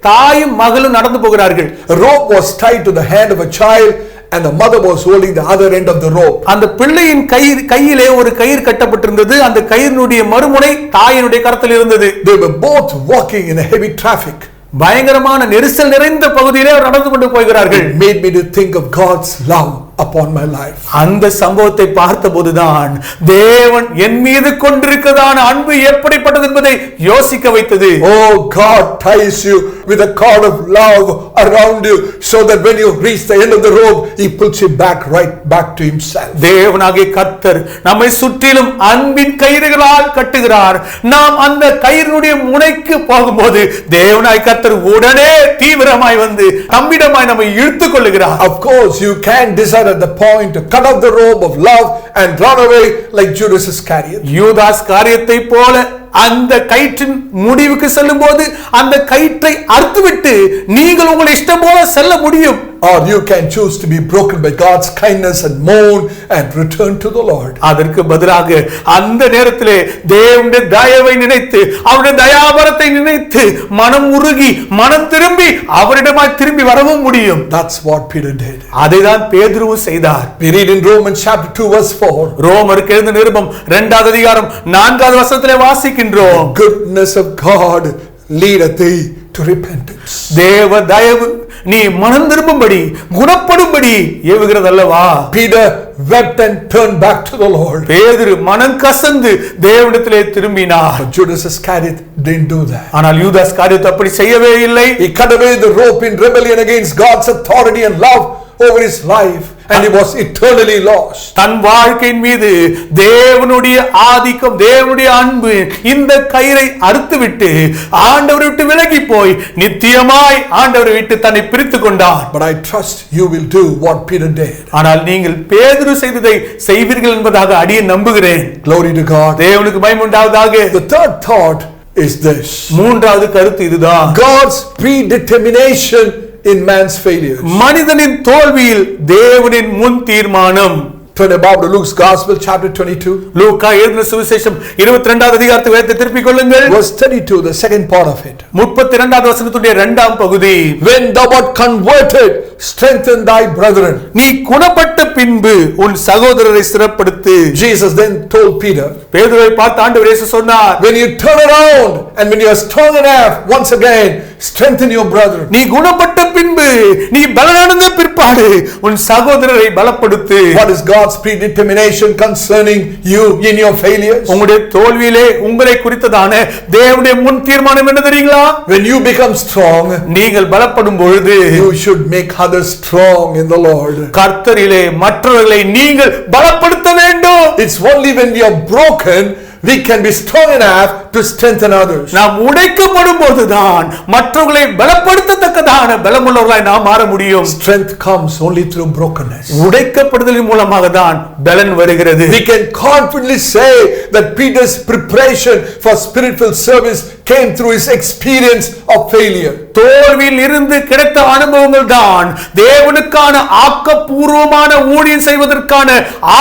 தாயும் மகளும் நடந்து போகிறார்கள். A rope was tied to the hand of a child and the mother was holding the other end of the rope. அந்த பிள்ளையின் கையிலே ஒரு கயிறு கட்டப்பட்டிருந்தது. அந்த கயிறினுடைய மறுமுனை தாயினுடைய கரத்தில் இருந்தது. They were both walking in a heavy traffic. பயங்கரமான நெரிசல் நிறைந்த பகுதியிலே நடந்து கொண்டு போகிறார்கள். It made me to think of God's love upon my life. அந்த சம்பவத்தை பார்த்தபோதுதான் தேவன் என் மீது கொண்டிருக்கிறதான அன்பு எப்படிப்பட்டது என்பதை யோசிக்க வைத்தது. Oh, God ties you with a cord of love around you so that when you reach the end of the rope, He pulls you right back to Himself. தேவனாகிய கர்த்தர் நம்மை சுற்றிலும் அன்பின் கயிறுகளால் கட்டுகிறார். நாம் அந்த கயிறுடைய முனைக்கு போகும்போது தேவனாகிய கர்த்தர் உடனே தீவிரமாய் வந்து தம்மிடமாய் நம்மை இழுத்துக் கொள்ளுகிறார். Of course, you can decide at the point to cut off the rope of love and run away like Judas Iscariot. யூதாஸ் காரியத்தை போல அந்த கயிற்றின் முடிவுக்கு செல்லும் போது அந்த கயிற்றை அறுத்துவிட்டு நீங்கள் உங்கள் இஷ்டம் போல செல்ல முடியும். Or you can choose to be broken by God's kindness and mourn and return to the Lord. அதற்கு பதிலாக அந்த நேரத்திலே தேவனுடைய தயவை நினைத்து அவருடைய தயாபரத்தை நினைத்து மனம் உருகி மனம் திரும்பி அவரிடமாய் திரும்பி வரவும் முடியும். That's what Peter did. அதைதான் பேதுரு செய்தார். We read in Romans chapter 2 verse 4. ரோமருக்கு எழுதின நிருபம் 2வது அதிகாரம் 4வது வசனத்திலே வாசிக்கின்றோம். Goodness of God leadeth thee to repentance. தேவ தயவு நீ மனம் திரும்பும்படி குணப்படும்படி ஏவுகிறது அல்லவா. Peter wept and turned back to the Lord. பேதுரு மனம் கசந்து தேவனிடத்திலே திரும்பினார். But Judas Iscariot didn't do that. ஆனால் யூதாஸ் காரியத்தை அப்படி செய்யவே இல்லை. He cut away the rope in rebellion against God's authority and love over his life, and he was eternally lost. தன் வாழ்க்கையின் மீது தேவனுடைய ஆதிக்கம் தேவனுடைய அன்பு இந்த கயிறை அறுத்துவிட்டு ஆண்டவரை விட்டு விலகி போய் நித்தியமாய் ஆண்டவரை விட்டு தன்னை பிரித்துக் கொண்டார். But I trust you will do what Peter did. ஆனால் நீங்கள் பேதுரு செய்ததை செய்வீர்கள் என்பதாக அடியேன் நம்புகிறேன். Glory to God. தேவனுக்கு மகிமை உண்டாவதாக. The third thought is this. மூன்றாவது கருத்து இதுதான். God's predetermination in man's failures. மனிதனின் தோல்வியில் தேவனின் முன் தீர்மானம். Turn about to Luke's Gospel chapter 22. லூக்கா எழுதின சுவிசேஷம் 22வது அதிகாரத்தை வேதத்தை திருப்பிக் கொள்ளுங்கள். Verse 32, the second part of it. 32வது வசனத்துடைய 2ஆம் பகுதி. When thou art converted, strengthen thy brethren. நீ குணப்பட்ட பின்பு உன் சகோதரரை ஸ்திரப்படுத்து. Jesus then told Peter, பேதுருவை பார்த்து ஆண்டவர் இயேசு சொன்னார், when you turn around and when you are strong enough, once again strengthen your brethren. நீ குணப்பட்ட பின்பு நீ பலனடைந்த பிற்பாடு உன் சகோதரரை பலப்படுத்து. What is God's predetermination concerning you in your failures? உங்களுடைய தோல்வியிலே உங்களை குறித்ததான தேவனுடைய முன் தீர்மானம் என்ன தெரியுங்களா? When you become strong, நீங்கள் பலப்படும் பொழுது you should make others strong in the Lord. கர்த்தரிலே மற்றவர்களை நீங்கள் பலப்படுத்த வேண்டும். It's only when we are broken we can be strong enough to strengthen others. நாம் உடைக்கப்படும் போதுதான் மற்றவர்களை பலப்படுத்தத்தக்கதான பலமுள்ளவர்களாய் நாம் மாற முடியும். Strength comes only through brokenness. உடைக்கப்படுதலின் மூலமாக தான் பலன் வருகிறது. We can confidently say that Peter's preparation for spirit-filled service came through his experience of failure. தோல்வியில் இருந்து கிடைத்த அனுபவங்கள் தான் தேவனுக்கான ஆக்கப்பூர்வமான ஊழியம் செய்வதற்கான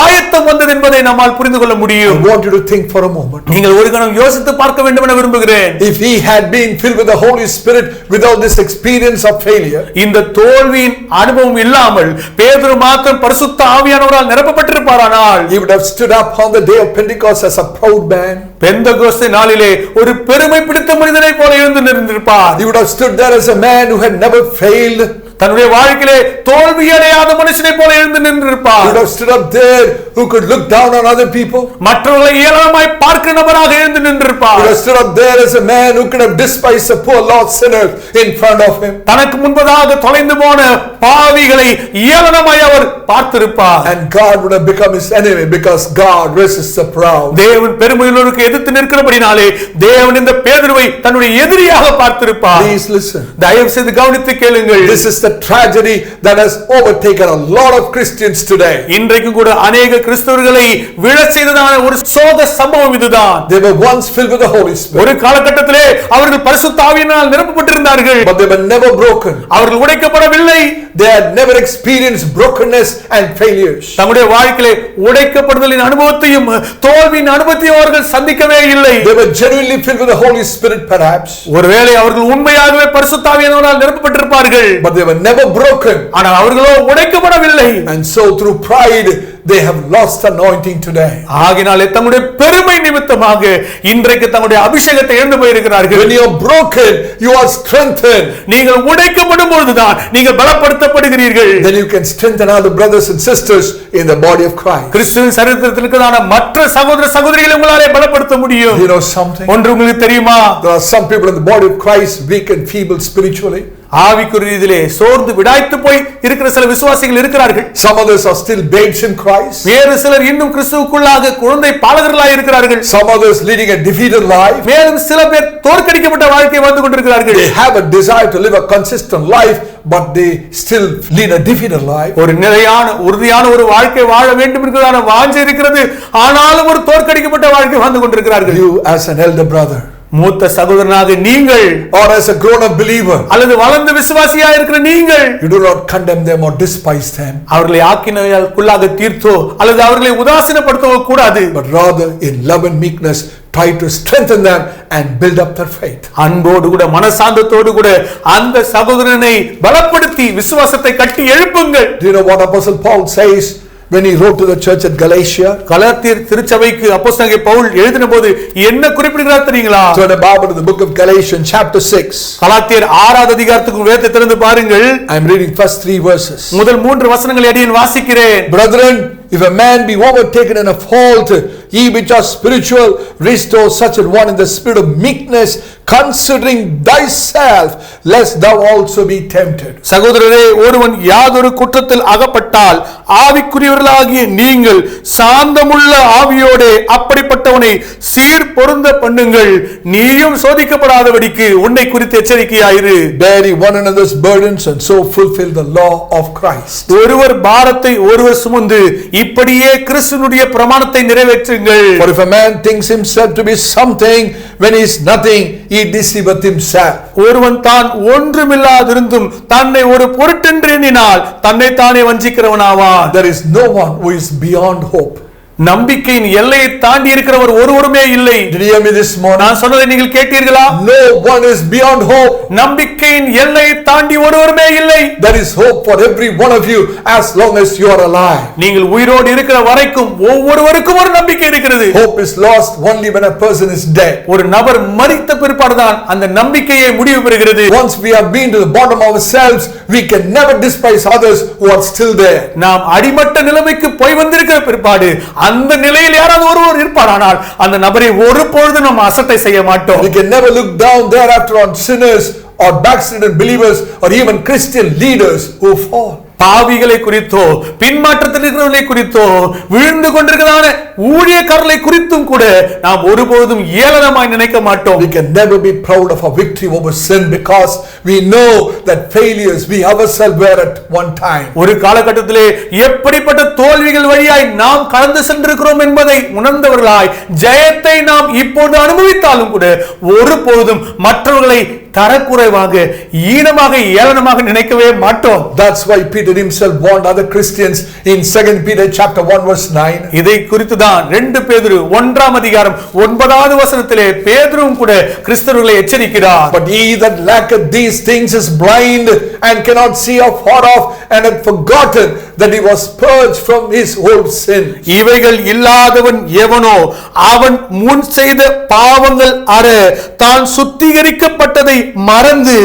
ஆயத்தம் வந்தது என்பதை நம்மால் புரிந்து கொள்ள முடியும். I want you to think for a moment. நீங்கள் ஒரு கணம் யோசித்து பார்க்க வேண்டும் என விரும்புகிறேன். If he had been filled with the Holy Spirit without this experience of failure, இந்த தோல்வியின் அனுபவம் இல்லாமல் பேதுரு மாத்திரம் பரிசுத்த ஆவியானவரால் நிரப்பப்பட்டிருப்பாரானால், he would have stood up on the day of Pentecost as a proud man. பெந்தெகோஸ்தே நாளிலே ஒரு பெருமை பிடித்த மனிதனை போல எழுந்து நின்றிருப்பார். He would have stood there as a man who had never failed. தன்னுடைய வாழ்க்கையிலே தோல்வி அடையாத மனுஷனை போல எழுந்து நின்றிருப்பார். He would have stood up there who could look down on other people. மற்றவர்களை ஏளனமாய் பார்க்கிற நபராக எழுந்து நின்றிருப்பார். He would have stood up there as a man who could have despised the poor lost sinners in front of him. தனக்கு முன்பதாக தொலைந்து போன பாவிகளை ஏளனமாய் அவர் பார்த்திருப்பார். And God would have become his enemy because God resists the proud. தேவன் பெருமையுள்ளவருக்கு எதிர்த்து நிற்கிறபடினாலே தேவன் இந்த பேதுருவை தன்னுடைய எதிரியாக பார்த்திருப்பார். Please listen. தயவு செய்து கவனித்து கேளுங்கள். This is the tragedy that has overtaken a lot of Christians today. இன்றைக்கு கூட अनेक கிறிஸ்தவர்களை விழச் செய்ததான ஒரு சோக சம்பவம் இதுதான். They were once filled with the Holy Spirit. ஒரு காலகட்டத்திலே அவர்கள் பரிசுத்த ஆவியினால் நிரப்பப்பட்டிருந்தார்கள். But they were never broken. அவர்கள் உடைக்கப்படவில்லை. They had never experienced brokenness and failures. தங்களுடைய வாழ்க்கையிலே உடைக்கப்படுதலின் அனுபவத்தையும் தோல்வியின் அனுபவத்தையும் அவர்கள் சந்திக்கவே இல்லை. They were genuinely filled with the Holy Spirit perhaps. ஒருவேளை அவர்கள் உண்மையாகவே பரிசுத்த ஆவியினால் நிரப்பப்பட்டிருப்பார்கள். But they were never broken. ஆனால் அவர்களோ உடைக்கப்படவில்லை. And so through pride they have lost anointing today. ஆகினாலே தங்களுடைய பெருமை நிமித்தமாக இன்றைக்கு தங்களுடைய அபிஷேகத்தை இழந்து போயிருக்கிறார்கள். When you are broken, you are strengthened. நீங்கள் உடைக்கப்படும் பொழுதுதான் நீங்கள் பலப்படுத்தப்படுகிறீர்கள். Then you can strengthen other brothers and sisters in the body of Christ. கிறிஸ்துவின் சரீரத்தில் இருக்கிறதான மற்ற சகோதர சகோதரிகளை உங்களாலே பலப்படுத்த முடியும். You know something? ஒன்று உங்களுக்கு தெரியுமா? There are some people in the body of Christ weak and feeble spiritually. ஆவிக்குரியதிலே சோர்ந்து விடாய்த்து போய் இருக்கிற சில விசுவாசிகள் இருக்கிறார்கள். Some others are still babes in Christ. வேறு சிலர் இன்னும் கிறிஸ்துவுக்குள்ளாக குழந்தை பாலகர்களாய் இருக்கிறார்கள். Some others leading a defeated life. மேலும் சில பேர் தோற்கடிக்கப்பட்ட வாழ்க்கை வாழ்ந்து கொண்டிருக்கிறார்கள். They have a desire to live a consistent life, but they still lead a defeated life. ஒரு நிலையான உறுதியான ஒரு வாழ்க்கை வாழ வேண்டும் என்கிறதான வாஞ்சை இருக்கிறது, ஆனாலும் ஒரு தோற்கடிக்கப்பட்ட வாழ்க்கை வாழ்ந்து கொண்டிருக்கிறார்கள். You as an elder brother, மூத்த சகோதரனாக நீங்கள், or as a grown up believer, அல்லது வளர்ந்த விசுவாசியா இருக்கிற நீங்கள், you do not condemn them or despise them, அவர்களை ஆக்கினைக்குள்ளாக தீர்த்தோ அல்லது அவர்களை உதாசீனப்படுத்தவோ கூடாது. but rather in love and meekness try to strengthen them and build up their faith. அன்போடு கூட மனசாந்தத்தோடு கூட அந்த சகோதரனை பலப்படுத்தி விசுவாசத்தை கட்டி எழுப்புங்கள். Do you know what Apostle Paul says when he wrote to the church at Galatia? கலாத்தியர் திருச்சபைக்கு அப்போஸ்தலனாகிய பவுல் எழுதினபோது என்ன குறிப்பிடுகிறார் தெரியுங்களா? Turn the Bible to the book of Galatians chapter 6. கலாத்தியர் 6வது அதிகாரத்துக்கு வேதத்தை திறந்து பாருங்கள். I am reading first 3 verses. முதல் 3 வசனங்களை அடியேன் வாசிக்கிறேன். Brethren, if a man be overtaken in a fault, ye which are spiritual, restore such an one in the spirit of meekness, considering thyself, lest thou also be tempted. சகோதரரே, ஒருவன் யாதொரு குற்றத்தில் அகப்பட்டால் ஆவிக்குரியவர்களாகிய நீங்கள் சாந்தமுள்ள ஆவியோடே அப்படிப்பட்டவனை சீர் பொருந்த பண்ணுங்கள். நீயும் சோதிக்கப்படாதபடிக்கு உன்னை குறித்து எச்சரிக்கையாயிரு. Bearing one another's burdens, and so fulfill the law of Christ. ஒருவர் பாரத்தை ஒருவர் சுமந்து இப்படியே கிறிஸ்துவினுடைய பிரமாணத்தை நிறைவேற்றுங்கள். For if a man thinks himself to be something when he is nothing, he deceiveth himself. ஒருவன் தான் ஒன்றுமில்லாதிருந்தும் தன்னை ஒரு பொருட்டென்று எண்ணினால் தன்னை தானே வஞ்சிக்கிறவனாவான். There is no one who is beyond hope. நம்பிக்கையின் எல்லையை தாண்டி இருக்கிறவர் ஒருவருமே இல்லை. Did you hear me this morning? நான் சொன்னதை நீங்கள் கேட்டீர்களா? No one is beyond hope. நம்பிக்கையின் எல்லையை தாண்டி ஒருவருமே இல்லை. There is hope for every one of you as long as you are alive. நீங்கள் உயிரோடு இருக்கிற வரைக்கும் ஒவ்வொருவருக்கும் ஒரு நம்பிக்கை இருக்கிறது. Hope is lost only when a person is dead. ஒரு நபர் மரித்த பிற்பாடுதான் அந்த நம்பிக்கையை முடிவு பெறுகிறது. Once we have been to the bottom of ourselves, we can never despise others who are still there. நாம் அடிமட்ட நிலைமைக்கு போய் வந்திருக்கிற பிற்பாடு அந்த நிலையில் யாராவது ஒருவர் இருப்பாரானால் அந்த நபரை ஒருபொழுதும் நாம் அசட்டை செய்ய மாட்டோம். We can never look down thereafter on sinners or backslidden believers or even Christian leaders who fall. பாவிகளை குறித்தோ பின்மாற்றத்தில் இருக்கிறவர்களை குறித்தோ விழுந்து கொண்டிருக்கிறதான ஊழியக்காரர்களை குறித்தும் கூட நாம் ஒருபோதும் ஏளனமாய் நினைக்க மாட்டோம். We can never be proud of our victory over sin because we know that failures we ourselves were at one time. ஒரு காலகட்டத்திலே எப்படிப்பட்ட தோல்விகள் வழியாய் நாம் கடந்து சென்றிருக்கிறோம் என்பதை உணர்ந்தவர்களாய் ஜெயத்தை நாம் இப்போது அனுபவித்தாலும் கூட ஒருபோதும் மற்றவர்களை தரக்குறைவாக ஈனமாக ஏளனமாக நினைக்கவே மாட்டோம். That's why Peter himself warned other Christians in 2 Peter chapter 1 verse 9. இதை குறித்து தான் 2 பேதுரு 1ஆம் அதிகாரம் 9வது வசனத்திலே பேதுருவும் கூட கிறிஸ்தவர்களை எச்சரிக்கிறார். But he that lacketh these things is blind and cannot see afar off and hath forgotten that he was purged from his old sin. இவைகள் இல்லாதவன் எவனோ அவன் முன் செய்த பாவங்கள் அற தான் சுத்திகரிக்கப்பட்டதை மறந்து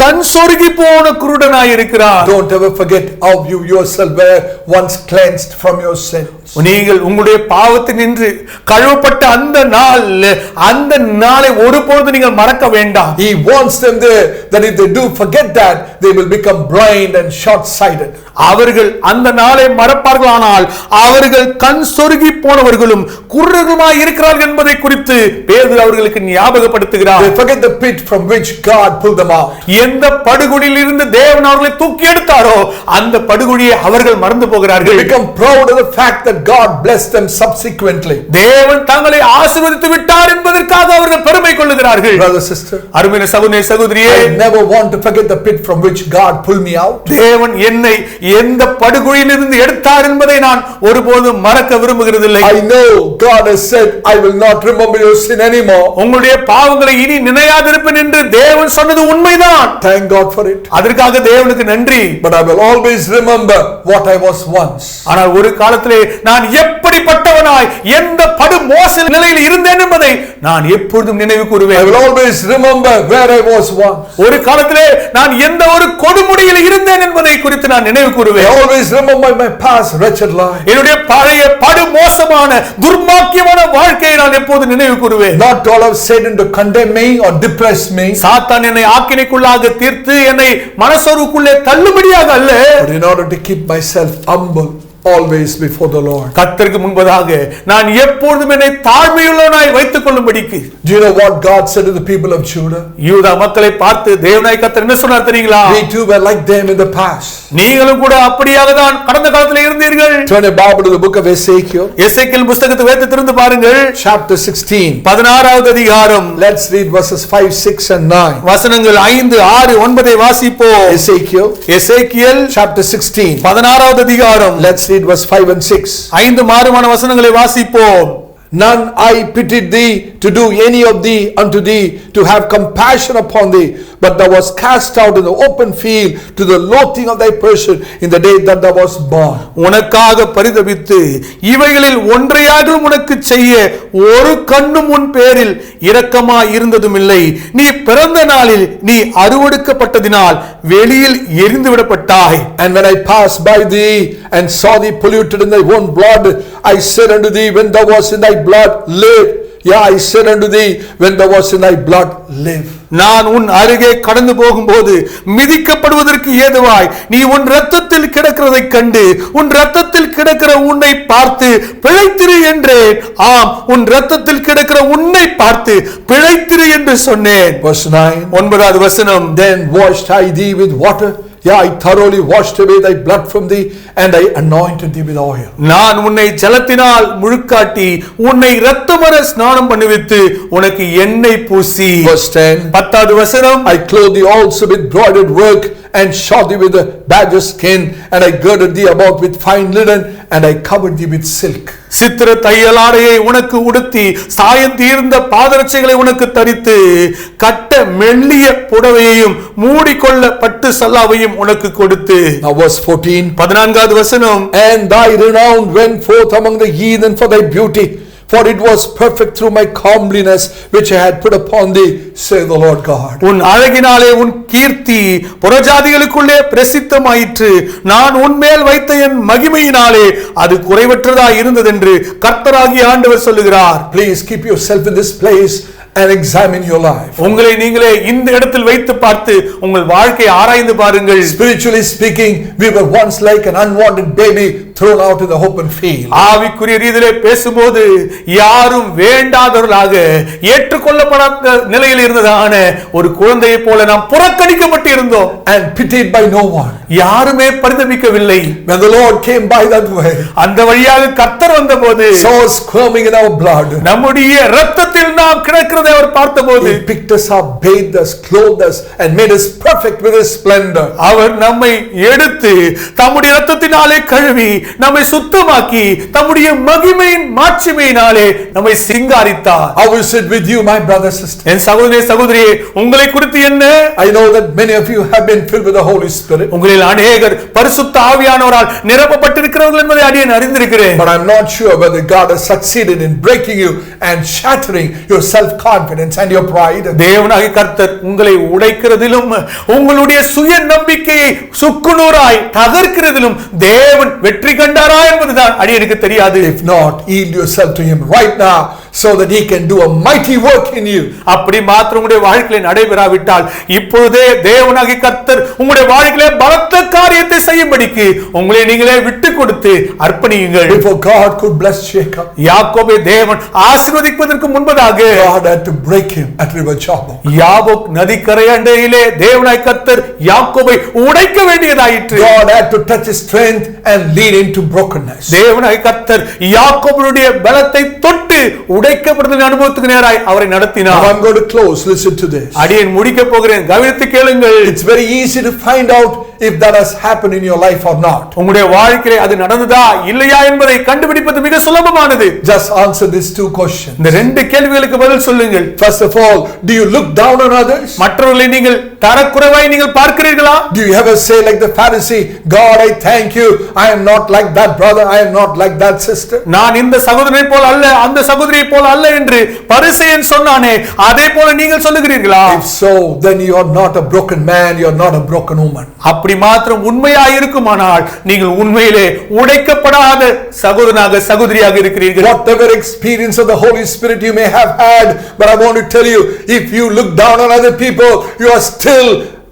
கண் சொருகி போன குருடனாய் இருக்கிறார். Don't ever forget how you yourself were once cleansed from your sin. நீங்கள் உங்களுடைய பாவத்தினின்று கழுவப்பட்ட அந்த நாளை ஒருபொழுது நீங்கள் மறக்க வேண்டாம். He wants them there that if they do forget that they will become blind and short sighted. அவர்கள் அந்த நாளை மறப்பார்களானால் அவர்கள் கண் சொருகி போனவர்களும் குருடர்களுமாய் இருக்கிறார்கள் என்பதை குறித்து பேதுரு அவர்களுக்கு ஞாபகப்படுத்துகிறார். They forget the pit from which God pulled them out. எந்த படுகுழியில் இருந்து தேவன் அவர்களை தூக்கி எடுத்தாரோ அந்த படுகுழியை அவர்கள் மறந்து போகிறார்கள். They become proud of the fact that God blessed them subsequently. தேவன் தங்களை ஆசீர்வதித்து விட்டார் என்பதற்காக அவர்கள் பெருமை கொள்ளுகிறார்கள். Brother, sister, அருமையான சகோதரனே சகோதரியே, I never want to forget the pit from which God pulled me out. தேவன் என்னை எந்த படுகுழியிலிருந்து எடுத்தார் என்பதை நான் ஒருபோதும் மறக்க விரும்புகிறதில்லை. I know God has said I will not remember your sin anymore. உங்களுடைய பாவங்களை இனி நினையாதிருப்பேன் என்று தேவன் சொன்னது உண்மைதான். Thank God for it. அதற்காக தேவனுக்கு நன்றி. But I will always remember what I was once. ஆனால் ஒரு காலத்திலே நான் எப்படிப்பட்டவனாய் எந்த படு மோச நிலையில் இருந்தேன் என்பதை நான் எப்பொழுதும் நினைவு கூறுவேன். I will always remember where I was once. ஒரு காலத்திலே நான் எந்த ஒரு கொடுமுடியில் இருந்தேன் என்பதை குறித்து நான் நினைவு I கூறுவேன். always remember my past wretched life. என்னுடைய பழைய படு மோசமான துர்மாக்கியமான வாழ்க்கையை நான் எப்போது நினைவு கூறுவேன். Not all of Satan to condemn me or depress me. சாத்தான் என்னை ஆக்கினைக்குள்ளாக தீர்த்து என்னை மனசோர்வுக்குள்ளே தள்ளுபடியாக அல்ல, But in order to keep myself humble always before the Lord. கர்த்தருக்கு முன்பதாக நான் எப்பொழுதும் என்னை தாழ்மையுள்ளவனாய் வைத்துக் கொள்ளும்படிக்கு. Do you know what God said to the people of Judah? யூதா மக்களை பார்த்து தேவனாய் கர்த்தர் என்ன சொன்னார் தெரியுங்களா? We too were like them in the past. நீங்களும் கூட அப்படியாக தான் கடந்த காலத்தில் இருந்தீர்கள். Turn your Bible to the book of Ezekiel. எசேக்கியேல் புத்தகத்தை வேதத்தை திறந்து பாருங்கள். Chapter 16. 16வது அதிகாரம். Let's read verses 5, 6 and 9. வசனங்கள் 5, 6, 9 வாசிப்போம். Ezekiel. எசேக்கியேல் Chapter 16. 16வது அதிகாரம். Let's read verse 5 and 6. 5 மாறுமான வசனங்களை வாசிப்போம். None I pitied thee to do any of thee unto thee to have compassion upon thee, but thou wast cast out in the open field to the loathing of thy person in the day that thou wast born. உனக்காக பரிதபித்து இவைகளில் ஒன்றையாகிலும் உனக்கு செய்ய ஒரு கண்ணும் உன் பேரில் இரக்கமாய் இருந்ததும் இல்லை. நீ பிறந்த நாளில் நீ அருவடுக்கப்பட்டதினால் வெளியில் எரிந்து விடப்பட்டாய். And when I passed by thee and saw thee polluted in thy own blood, I said unto thee, when thou wast in thy blood, live. Yeah, I said unto thee, when thou wast in thy blood, live. நான் உன் அருகே கடந்து போகும்போது மிதிக்கப்படுவதற்கு ஏதுவாய் நீ உன் இரத்தத்தில் கிடக்கிறதை கண்டு உன் இரத்தத்தில் கிடக்கிற உன்னை பார்த்து பிழைத்திரு என்றேன். ஆம், உன் இரத்தத்தில் கிடக்கிற உன்னை பார்த்து பிழைத்திரு என்று சொன்னேன். Verse 9. 9வது வசனம். Then washed I thee with water. Yeah, I thoroughly washed away thy blood from thee, and I anointed thee with oil. நான் உன்னை ஜலத்தினால் முழுக்காட்டி உன்னை இரத்தமர ஸ்நானம் பண்ணுவித்து உனக்கு எண்ணெய் பூசி. Verse 10. 10வது வசனம். I clothed thee also with broidered work, and shod thee with a badger skin, and I girded thee about with fine linen, and I covered thee with silk. சித்திர தையலாடையை உனக்கு உடுத்தி சாயம் தீர்ந்த பாதரட்சைகளை உனக்கு தரித்து கட்ட மெல்லிய புடவையையும் மூடிக்கொள்ள பட்டு சல்லாவையும் உனக்கு கொடுத்து. Now verse 14. 14வது வசனம். And thy renown went forth among the heathen for thy beauty, for it was perfect through my comeliness which I had put upon thee, saith the Lord God. உன் அழகினாலே உன் கீர்த்தி புறஜாதிகளுக்குள்ளே பிரசித்தமாயிற்று. நான் உன்மேல் வைத்த என் மகிமையினாலே அது குறைவற்றதாய் இருந்ததென்று கர்த்தராகிய ஆண்டவர் சொல்லுகிறார். Please keep yourself in this place and examine your life. உங்களை நீங்களே இந்த இடத்தில் வைத்து பார்த்து உங்கள் வாழ்க்கையை ஆராய்ந்து பாருங்கள். Spiritually speaking, we were once like an unwanted baby thrown out in the open field. ஆவிக்குரிய ரீதியிலே பேசும்போது யாரும் வேண்டாதவர்களாக ஏற்றுக்கொள்ளப்படாத நிலையில் இருந்ததான ஒரு குழந்தையை போல நாம் புறக்கணிக்கப்பட்டு இருந்தோம். And pitied by no one. யாருமே பரிதபிக்கவில்லை. When the Lord came by that way, அந்த வழியாக கர்த்தர் வந்தபோது, saw us squirming in our blood, நம்முடைய இரத்தத்தில் நாம் கிடக்கிறதை அவர் பார்த்தபோது, He picked us up, bathed us, clothed us, and made us perfect with His splendor. அவர் நம்மை எடுத்து தம்முடைய இரத்தத்தினாலே கழுவி நம்மை சுத்தமாக்கி தம்முடைய மகிமையின் மாட்சிமையினாலே நம்மை சிங்காரித்தார். How is it with you, my brother, sister? என் சகோதரனே சகோதரியே, உங்களை குறித்து என்ன? I know that many of you have been filled with the Holy Spirit, உங்களில் அநேகர் பரிசுத்த ஆவியானவரால் நிரப்பப்பட்டிருக்கிறவர்கள் என்பதை அடியேன் அறிந்திருக்கிறேன். but I'm not sure whether God has succeeded in breaking you and shattering your self-confidence and your pride. தேவனாகிய கர்த்தர் உங்களை உடைக்கிறதிலும் உங்களுடைய சுய நம்பிக்கையை சுக்குநூறாய் தகர்க்கிறதிலும் தேவன் வெற்றி கண்டாரா என்பதுதான் அடியேனுக்கு தெரியாது. If not, yield yourself to Him right now so that He can do a mighty work in you. அப்படி மாத்திரம் உங்களுடைய வாழ்க்கையில் நடைபெறாவிட்டால் இப்பொழுதே தேவனாகிய கர்த்தர் உங்களுடைய வாழ்க்கையிலே பலத்த காரியத்தை செய்யும்படிக்கு உங்களை நீங்களே விட்டு கொடுத்து அர்ப்பணியுங்கள். Before God could bless Jacob, யாக்கோபை தேவன் ஆசீர்வதிப்பதற்கு முன்பதாக God had to break him at River Jabbok. யாபோக் நதிக்கரை அண்டையிலே தேவனாகிய கர்த்தர் யாக்கோபை உடைக்க வேண்டியதாயிற்று. God had to touch his strength and lead him to brokenness. தேவனாகிய கர்த்தர் யாக்கோபுடைய பலத்தை தொட்டு உடைக்கப்படுதலின் அனுபவத்துக்கு நேராய் அவரை நடத்தினார். Now I'm going to close. Listen to this. அடியேன் முடிக்க போகிறேன், கவனித்து கேளுங்கள். It's very easy to find out if that has happened in your life or not. உங்களுடைய வாழ்க்கையிலே அது நடந்ததா இல்லையா என்பதை கண்டுபிடிப்பது மிக சுலபமானது. Just answer these two questions. இந்த ரெண்டு கேள்விகளுக்கு பதில் சொல்லுங்கள். First of all, do you look down on others? மற்றவர்களை நீங்கள் தரக்குறைவாய் நீங்கள் பார்க்கிறீர்களா? Do you ever say like the Pharisee, God, I thank you, I am not like that brother, I am not like that sister? நான் இந்த சகோதரனை போல அல்ல, அந்த சகோதரியை போல அல்ல என்று பரிசேயன் சொன்னானே, அதே போல நீங்கள் சொல்லுகிறீர்களா? If so, then you are not a broken man, you are not a broken woman. அப்படி மாத்திரம் உண்மையாக இருக்குமானால் நீங்கள் உண்மையிலே உடைக்கப்படாத சகோதரனாக சகோதரியாக இருக்கிறீர்கள். Whatever experience of the Holy Spirit you may have had, but I want to tell you, if you look down on other people, you are still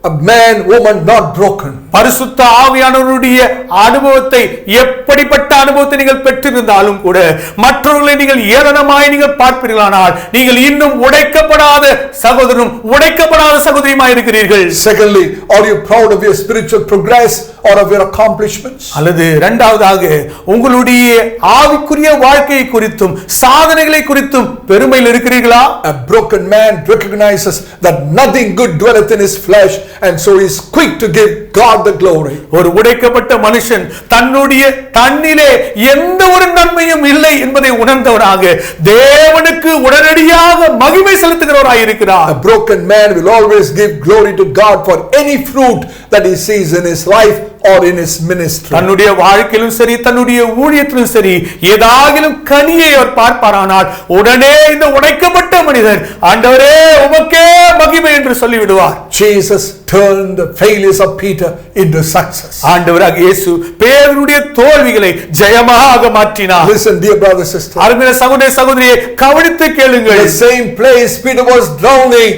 a man, woman, not broken. பரிசுத்த ஆவியானவருடைய அனுபவத்தை, எப்படிப்பட்ட அனுபவத்தை நீங்கள் பெற்றிருந்தாலும் கூட மற்றவர்களை நீங்கள் ஏளனமாய் நீங்கள் பார்ப்பீர்களானால் நீங்கள் இன்னும் உடைக்கப்படாத சகோதரனும் உடைக்கப்படாத சகோதரியுமாய் இருக்கிறீர்கள். Secondly, are you proud of your spiritual progress or of your accomplishments? அல்லது இரண்டாவதாக உங்களுடைய ஆவிக்குரிய வாழ்க்கையை குறித்தும் சாதனைகளை குறித்தும் பெருமையில் இருக்கிறீர்களா? A broken man recognizes that nothing good dwelleth in his flesh, and so he is quick to give God the glory. ஒரு உடைக்கப்பட்ட மனுஷன் தன்னுடைய தன்னிலே எந்த ஒரு நன்மையும் இல்லை என்பதை உணர்ந்தவனாக தேவனுக்கு உடனடியாக மகிமை செலுத்துகிறவராய் இருக்கிறார். A broken man will always give glory to God for any fruit that he sees in his life or in his ministry. தன்னுடைய வாழ்க்கையிலும் சரி தன்னுடைய ஊழியத்திலும் சரி ஏதாகிலும் கனியை அவர் பார்ப்பாரானால் உடனே இந்த உடைக்கப்பட்ட மனிதர் ஆண்டவரே உமக்கே மகிமை என்று சொல்லிவிடுவார். Jesus turned the failures of Peter into success. ஆண்டவராகிய இயேசு பேதுருடைய தோல்விகளை ஜெயமாக மாற்றினார். Listen, dear brother, sister. அருமையான சகோதர சகோதரியே, கவனித்து கேளுங்கள். The same place Peter was drowning,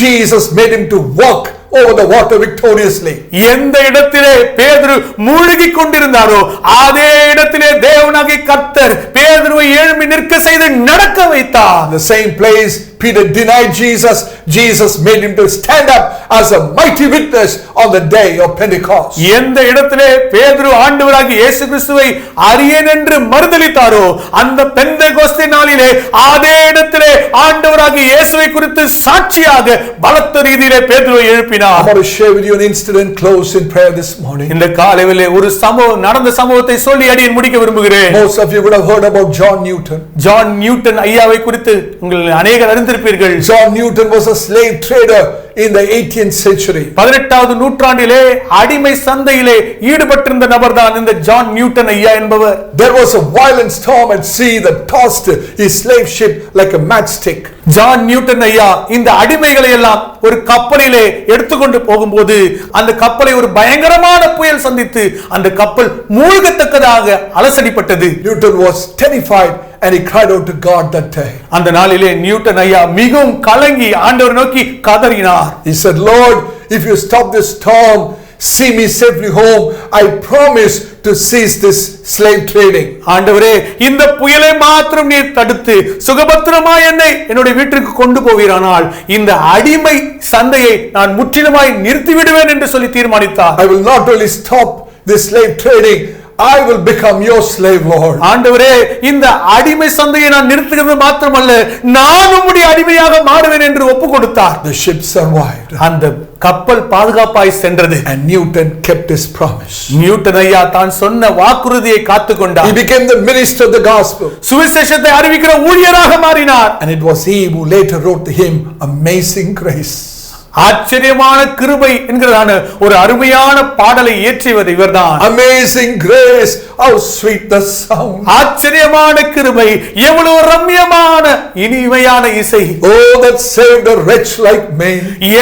Jesus made him to walk over the water victoriously. எந்த இடத்திலே பேதுரு மூழ்கிக் கொண்டிருந்தாரோ அதே இடத்திலே தேவனாகிய கர்த்தர் பேதுருவை எழும்பி நிற்க செய்து நடக்க வைத்தார். The same place Peter denied Jesus, Jesus made him to stand up as a mighty witness on the day of Pentecost. எந்த இடத்திலே பேதுரு ஆண்டவராகிய இயேசு கிறிஸ்துவை அறியேன் என்று மறுதலித்தாரோ அந்த பெந்தெகோஸ்தே நாளிலே அதே இடத்திலே ஆண்டவராகிய இயேசுவை குறித்து சாட்சியாக பலத்த ரீதியிலே பேதுருவை எழுப்பினார். I want to share with you an incident close in prayer this morning. இந்த காலையிலே ஒரு சம்பவம் நடந்த சம்பவத்தை சொல்லி அடியேன் முடிக்க விரும்புகிறேன். Most of you would have heard about John Newton. John Newton ஐயாவை குறித்து உங்கள் அநேகர் அறிந்திருப்பீர்கள். John Newton was a slave trader in the 18th century. 18வது நூற்றாண்டிலே அடிமை சந்தையிலே ஈடுபட்டிருந்த நபர்தான் இந்த ஜான் நியூட்டன் ஐயா என்பவர். There was a violent storm at sea that tossed his slave ship like a matchstick. John Newton ஐயா இந்த அடிமைகளை எல்லாம் ஒரு கப்பலிலே எடுத்துக்கொண்டு போகும்போது அந்த கப்பலை ஒரு பயங்கரமான புயல் சந்தித்து அந்த கப்பல் மூழ்கத்தக்கதாக அலசடிப்பட்டது. Newton was terrified and he cried out to God that day. அந்த நாளிலே நியூட்டன் ஐயா மிகவும் கலங்கி ஆண்டவர் நோக்கி கதறினார். He said, Lord, if you stop this storm, see me safely home, I promise to cease this slave trading. ஆண்டவரே, இந்த புயலை மாத்திரம் நீர் தடுத்து சுகபத்திரமாய் என்னுடைய வீட்டுக்கு கொண்டு போவீரானால் இந்த அடிமை சந்தையை நான் முற்றிலுமாய் நிறுத்தி விடுவேன் என்று சொல்லி தீர்மானித்தார். I will not only stop this slave trading, I will become your slave, Lord. ஆண்டவரே, இந்த அடிமை சந்தையை நான் நிறுத்துகிறது மாத்திரமல்ல, நான் உம்முடைய அடிமையாக மாறுவேன் என்று ஒப்பு கொடுத்தார். The ship survived. அந்த கப்பல் பாதுகாப்பாய் சென்றது. And Newton kept his promise. Newton ஐயா தான் சொன்ன வாக்குறுதியை காத்துக்கொண்டார். He became the minister of the gospel. சுவிசேஷத்தை அறிவிக்கிற ஊழியராக மாறினார். And it was he who later wrote the hymn, Amazing Grace. ஆச்சரியமான கிருபை என்கிறதான ஒரு அருமையான பாடலை இயற்றியவர் இவர்தான். Amazing grace, how sweet the sound. ஆச்சரியமான கிருபை, எவ்வளவு ரம்யமான இனிமையான இசை. Oh, that saved a wretch like me.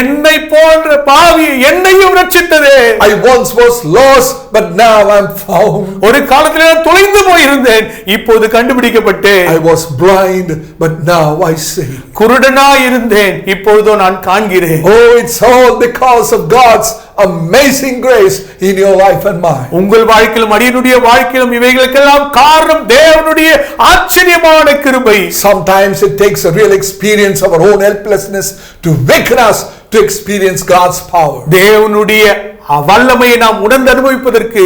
என்னை போன்ற பாவி என்னையும் ரட்சித்ததே. I once was lost, but now I'm found. ஒரு காலத்தில் நான் தொலைந்து போயிருந்தேன், இப்போது கண்டுபிடிக்கப்பட்டேன். I was blind, but now I see. குருடனாய் இருந்தேன், இப்பொழுதோ நான் காண்கிறேன். Oh, it's all because of God's amazing grace in your life and mine. உங்கள் வாழ்க்கையிலும் அடியனுடைய வாழ்க்கையிலும் இவைகளுக்கெல்லாம் காரணம் தேவனுடைய ஆச்சரியமான கிருபை. Sometimes it takes a real experience of our own helplessness to waken us to experience God's power. தேவனுடைய வல்லமையை நாம் உணர்ந்து அனுபவிப்பதற்கு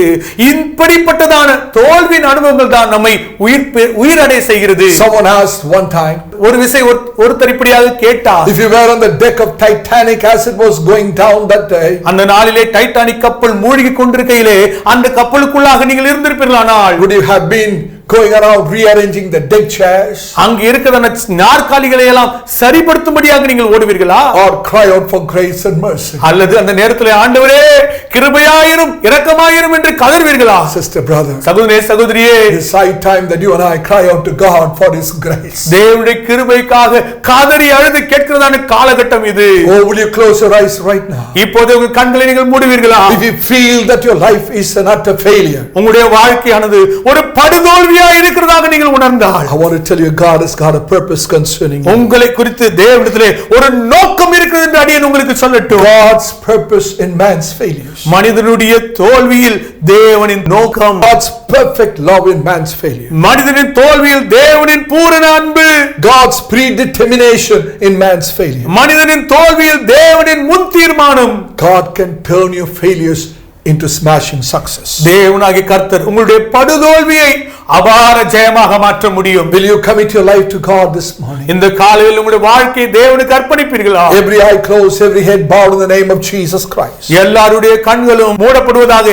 இப்படிப்பட்டதான தோல்வியின் அனுபவங்கள் தான் நம்மை உயிரடைய செய்கிறது. Someone asked one time, ஒரு விசை ஒருத்தர் இப்படியாக கேட்டார், if you were on the deck of Titanic as it was going down that day, அந்த நாளிலே டைட்டானிக் கப்பல் மூழ்கி கொண்டிருக்கையிலே அந்த கப்பலுக்குள்ளாக நீங்கள் இருந்திருப்பீர்களானால், would you have been going around rearranging the deck chairs, அங்க இருக்கிற நாற்காலிகளை எல்லாம் சரிப்படுத்தும்படியாக நீங்கள் ஓடுவீர்களா? or cry out for grace and mercy? அல்லது அந்த நேரத்திலே ஆண்டவரே கிருபையாயிரும் இரக்கமாயிரும் என்று கதறுவீர்களா? Sister, brother, சகோதரனே சகோதரியே, it's high time that you and I cry out to God for his grace. தேவனுடைய கிருபைக்காக கதறி அழுது கேட்கிறதான காலகட்டம் இது. Oh, will you close your eyes right now? இப்போது உங்கள் கண்களை நீங்கள் மூடுவீர்களா? If you feel that your life is an utter failure, உங்களுடைய வாழ்க்கையானது ஒரு படுதோல்வியா இருக்கிறதாக நீங்கள் உணர்ந்தால், I want to tell you, God has got a purpose concerning you. உங்களை குறித்து தேவனிடத்திலே ஒரு நோக்கம் இருக்கிறது என்று அடியேன் உங்களுக்கு சொல்லட்டும். God's purpose in man's failures, மனிதனுடைய தோல்வியில் தேவனின் நோக்கம், God's perfect love in man's failure, மனிதனின் தோல்வியில் தேவனின் பூரண அன்பு, God's predetermination in man's failure. மனிதனின் தோல்வியில் தேவனின் முன் தீர்மானம். God can turn your failures into smashing success. தேவனாகிய கர்த்தர் உங்களுடைய படுதோல்வியை அபார ஜெயமாக மாற்ற முடியும். Will you commit your life to God this morning? இந்த காலையில் உங்களுடைய வாழ்க்கையை தேவனுக்கு அர்ப்பணிப்பீர்களா? Every eye closed, every head bowed in the name of Jesus Christ. எல்லாருடைய கண்களும் மூடப்படுவதாக,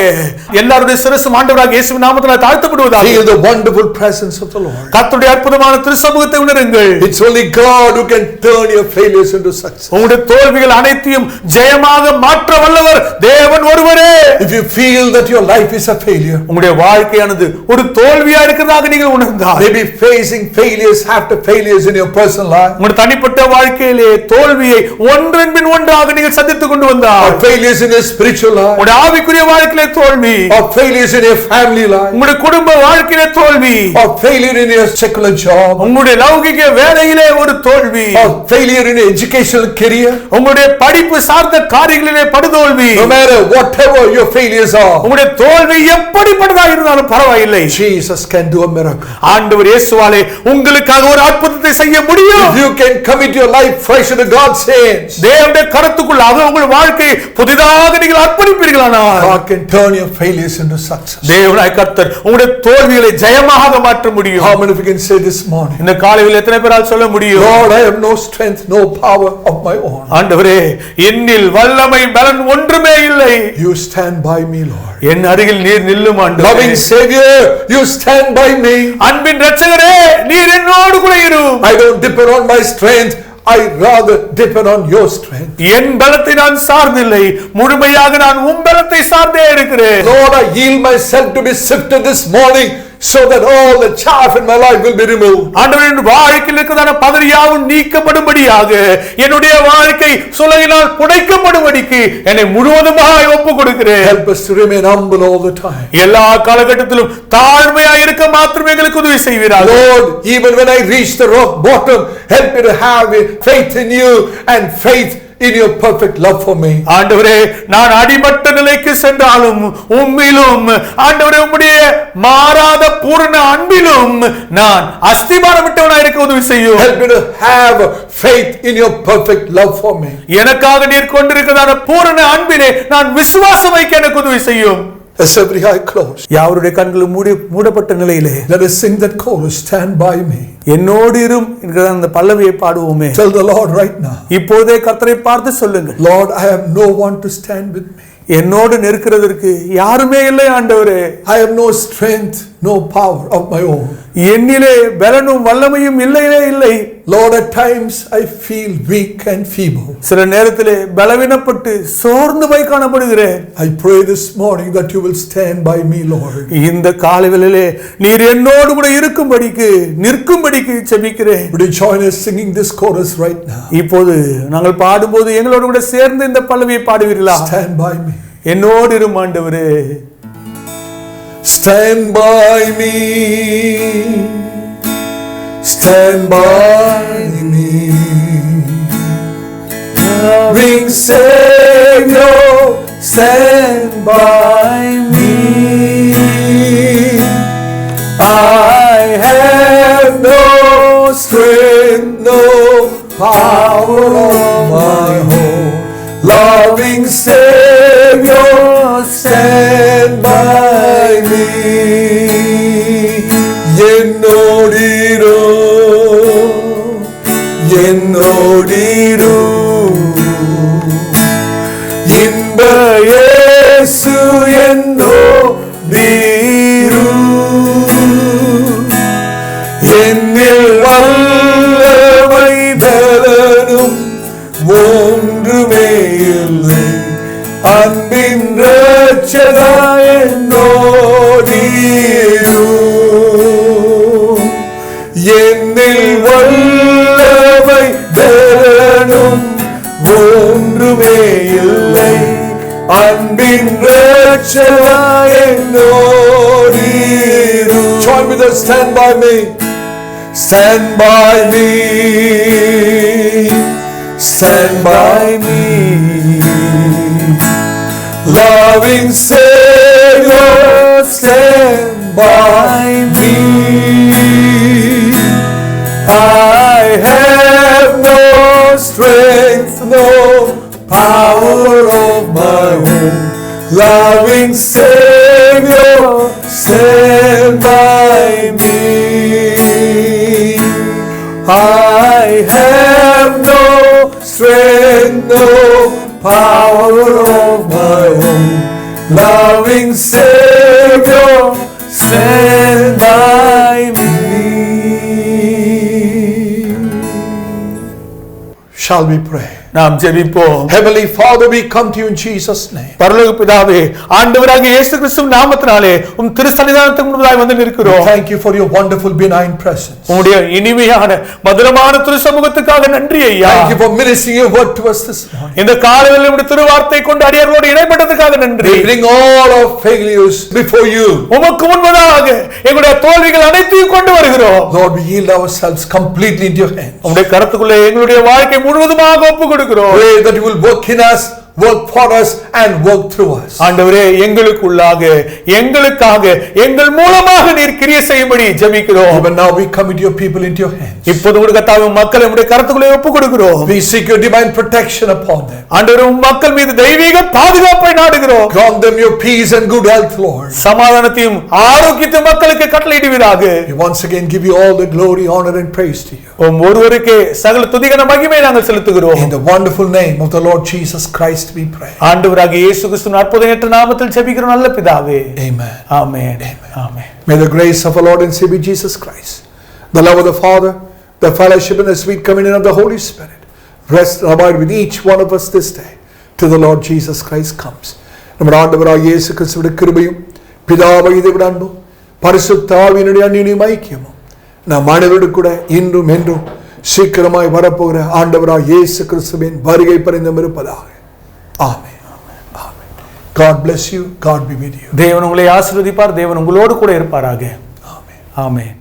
எல்லாருடைய சிரசும் ஆண்டவராகிய இயேசுவின் நாமத்தினால் தாழ்த்தப்படுவதாக. Feel the wonderful presence of the Lord. கர்த்தருடைய அற்புதமான திருச்சமூகத்தை உணருங்கள். It's only God who can turn your failures into success. உங்களுடைய தோல்விகள் அனைத்தையும் ஜெயமாக மாற்ற வல்லவர் தேவன் ஒருவரே. If you feel that your life is a failure, உங்களுடைய வாழ்க்கையானது ஒரு தோல்வியா இருக்கிறதாக நீங்கள் உணர்ந்தால், maybe facing failures after failures in your personal life, உங்களுடைய தனிப்பட்ட வாழ்க்கையிலே தோல்வியை ஒன்றன் பின் ஒன்றாக நீங்கள் சந்தித்துக் கொண்டு வந்தால், or failures in your spiritual life, உங்களுடைய ஆவிக்குரிய வாழ்க்கையிலே தோல்வி, or failures in your family life, உங்களுடைய குடும்ப வாழ்க்கையிலே தோல்வி, or failure in your secular job, உங்களுடைய லௌகிக வேலையிலே ஒரு தோல்வி, or failure in your educational career, உங்களுடைய படிப்பு சார்ந்த காரியங்களிலே படுதோல்வி, no matter whatever your failures are, உங்களுடைய தோல்வி எப்படிப்பட்டதாக இருந்தாலும் பரவாயில்லை, Jesus can do a miracle. ஆண்டவர் இயேசுவாலே உங்களுக்காக ஒரு அற்புதத்தை செய்ய முடியும். If you can commit your life fresh into God's hands, தேவனுடைய கரத்துக்குள்ளாக உங்கள் வாழ்க்கை புதிதாக நீங்கள் அர்ப்பணிப்பீர்களானால், God can turn your failures into success. தேவனாய் கர்த்தர் உங்களுடைய தோல்விகளை ஜெயமாக மாற்ற முடியும். How many of you can say this morning, இந்த காலையில் எத்தனை பேரால் சொல்ல முடியும், Lord, I have no strength, no power of my own. ஆண்டவரே என்னில் வல்லமை பலன் ஒன்றுமே இல்லை, You stand by me, Lord. என் அருகில் நீர் நில்லும் ஆண்டவரே. Loving Savior, you stand by me. அன்பின் இரட்சகரே நீர் என்னோடு கூட இரும். I don't depend on my strength, I rather depend on your strength. என் பலத்தை நான் சார்ந்தில்லை, முழுமையாக நான் உம் பலத்தை சார்ந்தே இருக்கிறேன். Lord, I yield myself to be sifted this morning so that all the chaff in my life will be removed. ஆண்டவரே வாழ்க்கையில் இருக்கிறதான பதறியாவும் நீக்கப்படும்படியாக என்னுடைய வாழ்க்கை சுளையினால் புடைக்கப்படும்படிக்கு என்னை முழுவதுமாய் ஒப்புக் கொடுக்கிறேன். Help us to remain humble all the time. எல்லா காலகட்டத்திலும் தாழ்மையாய் இருக்க மாத்திரமே எங்களுக்கு உதவி செய்வீராக. Lord, even when I reach the rock bottom, help me to have faith in you and faith in your perfect love for me. ஆண்டவரே நான் அடிமட்ட நிலைக்கு சென்றாலும் உம்மிலும் ஆண்டவரே உம்முடைய மாறாத பூரண அன்பிலும் நான் அஸ்திபாரமிட்டவனாய் இருக்க உதவி செய்யும். Help me to have faith in your perfect love for me. எனக்காக நீர் கொண்டிருக்கிறதான பூரண அன்பினை நான் விசுவாசம் வைக்க எனக்கு உதவி செய்யும். As every eye closed, யாவருடைய கண்களும் மூடப்பட்ட நிலையிலே let us sing that chorus, stand by me. என்னோடு இரும் என்கிற அந்த பல்லவியை பாடுவோமே. Tell the Lord right now, இப்போதே கர்த்தரை பார்த்து சொல்லுங்கள், Lord, I have no one to stand with me. என்னோடு நிற்கிறதற்கு யாருமே இல்லை ஆண்டவரே. I have no strength, no power of my own. என்னிலே பலனும் வல்லமையும் இல்லையே இல்லை. Lord, at times I feel weak and feeble. சில நேரத்திலே பலவீனப்பட்டு சோர்ந்து போய் காணப்படுகிறேன். I pray this morning that you will stand by me, Lord. இந்த காலைவேளையிலே நீர் என்னோடு கூட நிற்கும்படிக்கு ஜெபிக்கிறேன். Would you join us singing this chorus right now? இப்போது நாங்கள் பாடும்போது எங்களோடு கூட சேர்ந்து இந்த பல்லவியை பாடுவீர்களா? Stand by me. என்னோடு இரும் ஆண்டவரே. Stand by me. Stand by me. Loving Savior, stand by me. I have no strength, no power of my own. Loving Savior, stand by me. என்னோடிரு இன்ப இயேசு என்னோடிரு என்னில் வல்லமை பலனும் ஒன்றுமே இல்லை அன்பின் இரட்சகா என்னோடிரு என்னில் வல்லமை பலனும் ஒன்றுமே இல்லை அன்பின் இரட்சகா என்னோடிரு. Join with us, stand by me. Stand by me. Stand by me. Loving Savior, stand by me. I have no strength, no power of my own. Loving Savior, stand by me. I have no strength, no power of my own. Loving Savior, stand by me. Shall we pray? நாம் ஜெபிப்போம். Heavenly Father, we come to you in Jesus' name. பரலோக பிதாவே, ஆண்டவராகிய இயேசு கிறிஸ்துவின் நாமத்தினாலே உம் திருசன்னிதானத்துக்கு முன்பாய் வந்து நிற்கிறோம். Thank you for your wonderful benign presence. உம்முடைய இனிமையான மதுரமான திருசமூகத்துக்காக நன்றி ஐயா. Thank you for ministering your word to us this morning. இந்த காலையில் உம்முடைய திருவார்த்தை கொண்டு அடியார்களோடு இணைப்பதற்காக நன்றி. We bring all our failures before you. உமக்கு முன்பதாக எங்களுடைய தோல்விகள் அனைத்தையும் கொண்டு வருகிறோம். Lord, we yield ourselves completely into your hands. உம்முடைய கரத்துக்குள்ளே எங்களுடைய வாழ்க்கை முழுவதுமாக ஒப்புக் கொடுக்கிறோம். Pray that you will work in us, work for us and work through us. ஆண்டவரே, எங்களுக்காக எங்கள் மூலமாக நீர் கிரியை செய்யும்படி ஜெபிக்கிறோம். Even now we commit your people into your hands. இப்போது உம்முடைய கர்த்தாவே மக்களை உம்முடைய கரத்துக்குள்ளே ஒப்புக் கொடுக்கிறோம். We seek your divine protection upon them. ஆண்டவரே, உம் மக்கள் மீது தெய்வீக பாதுகாப்பை நாடுகிறோம். Grant them your peace and good health, Lord. சமாதானத்தையும் ஆரோக்கியத்தையும் மக்களுக்கு கட்டளையிடுவீராக. We once again give you all the glory, honor and praise to you. உம் ஒருவருக்கே சகல துதிகன மகிமை நாங்கள் செலுத்துகிறோம். In the wonderful name of the Lord Jesus Christ we pray. ஆண்டவராகிய இயேசு கிறிஸ்துவின் அற்புதமற்ற நாமத்தில் ஜெபிக்கிறோம் நல்ல பிதாவே. Amen. Amen. Amen. May the grace of our Lord and Savior Jesus Christ, the love of the Father, the fellowship and the sweet communion of the Holy Spirit rest and abide with each one of us this day till the Lord Jesus Christ comes. நம்முடைய ஆண்டவராகிய இயேசு கிறிஸ்துவின் கிருபையும் பிதாவாகிய தேவனுடைய அன்பும் பரிசுத்த ஆவியினுடைய அந்நிய ஐக்கியமும் நம் அனைவரோடு கூட இன்றும் என்றும் சீக்கிரமாய் வரப்போகிற ஆண்டவராய் இயேசு கிறிஸ்துவின் வருகை பரிந்தும் இருப்பதாக. ஆமென். God bless you. God be with you. தேவன் உங்களை ஆசீர்வதிப்பார். தேவன் உங்களோடு கூட இருப்பாராக. ஆமென். ஆமென்.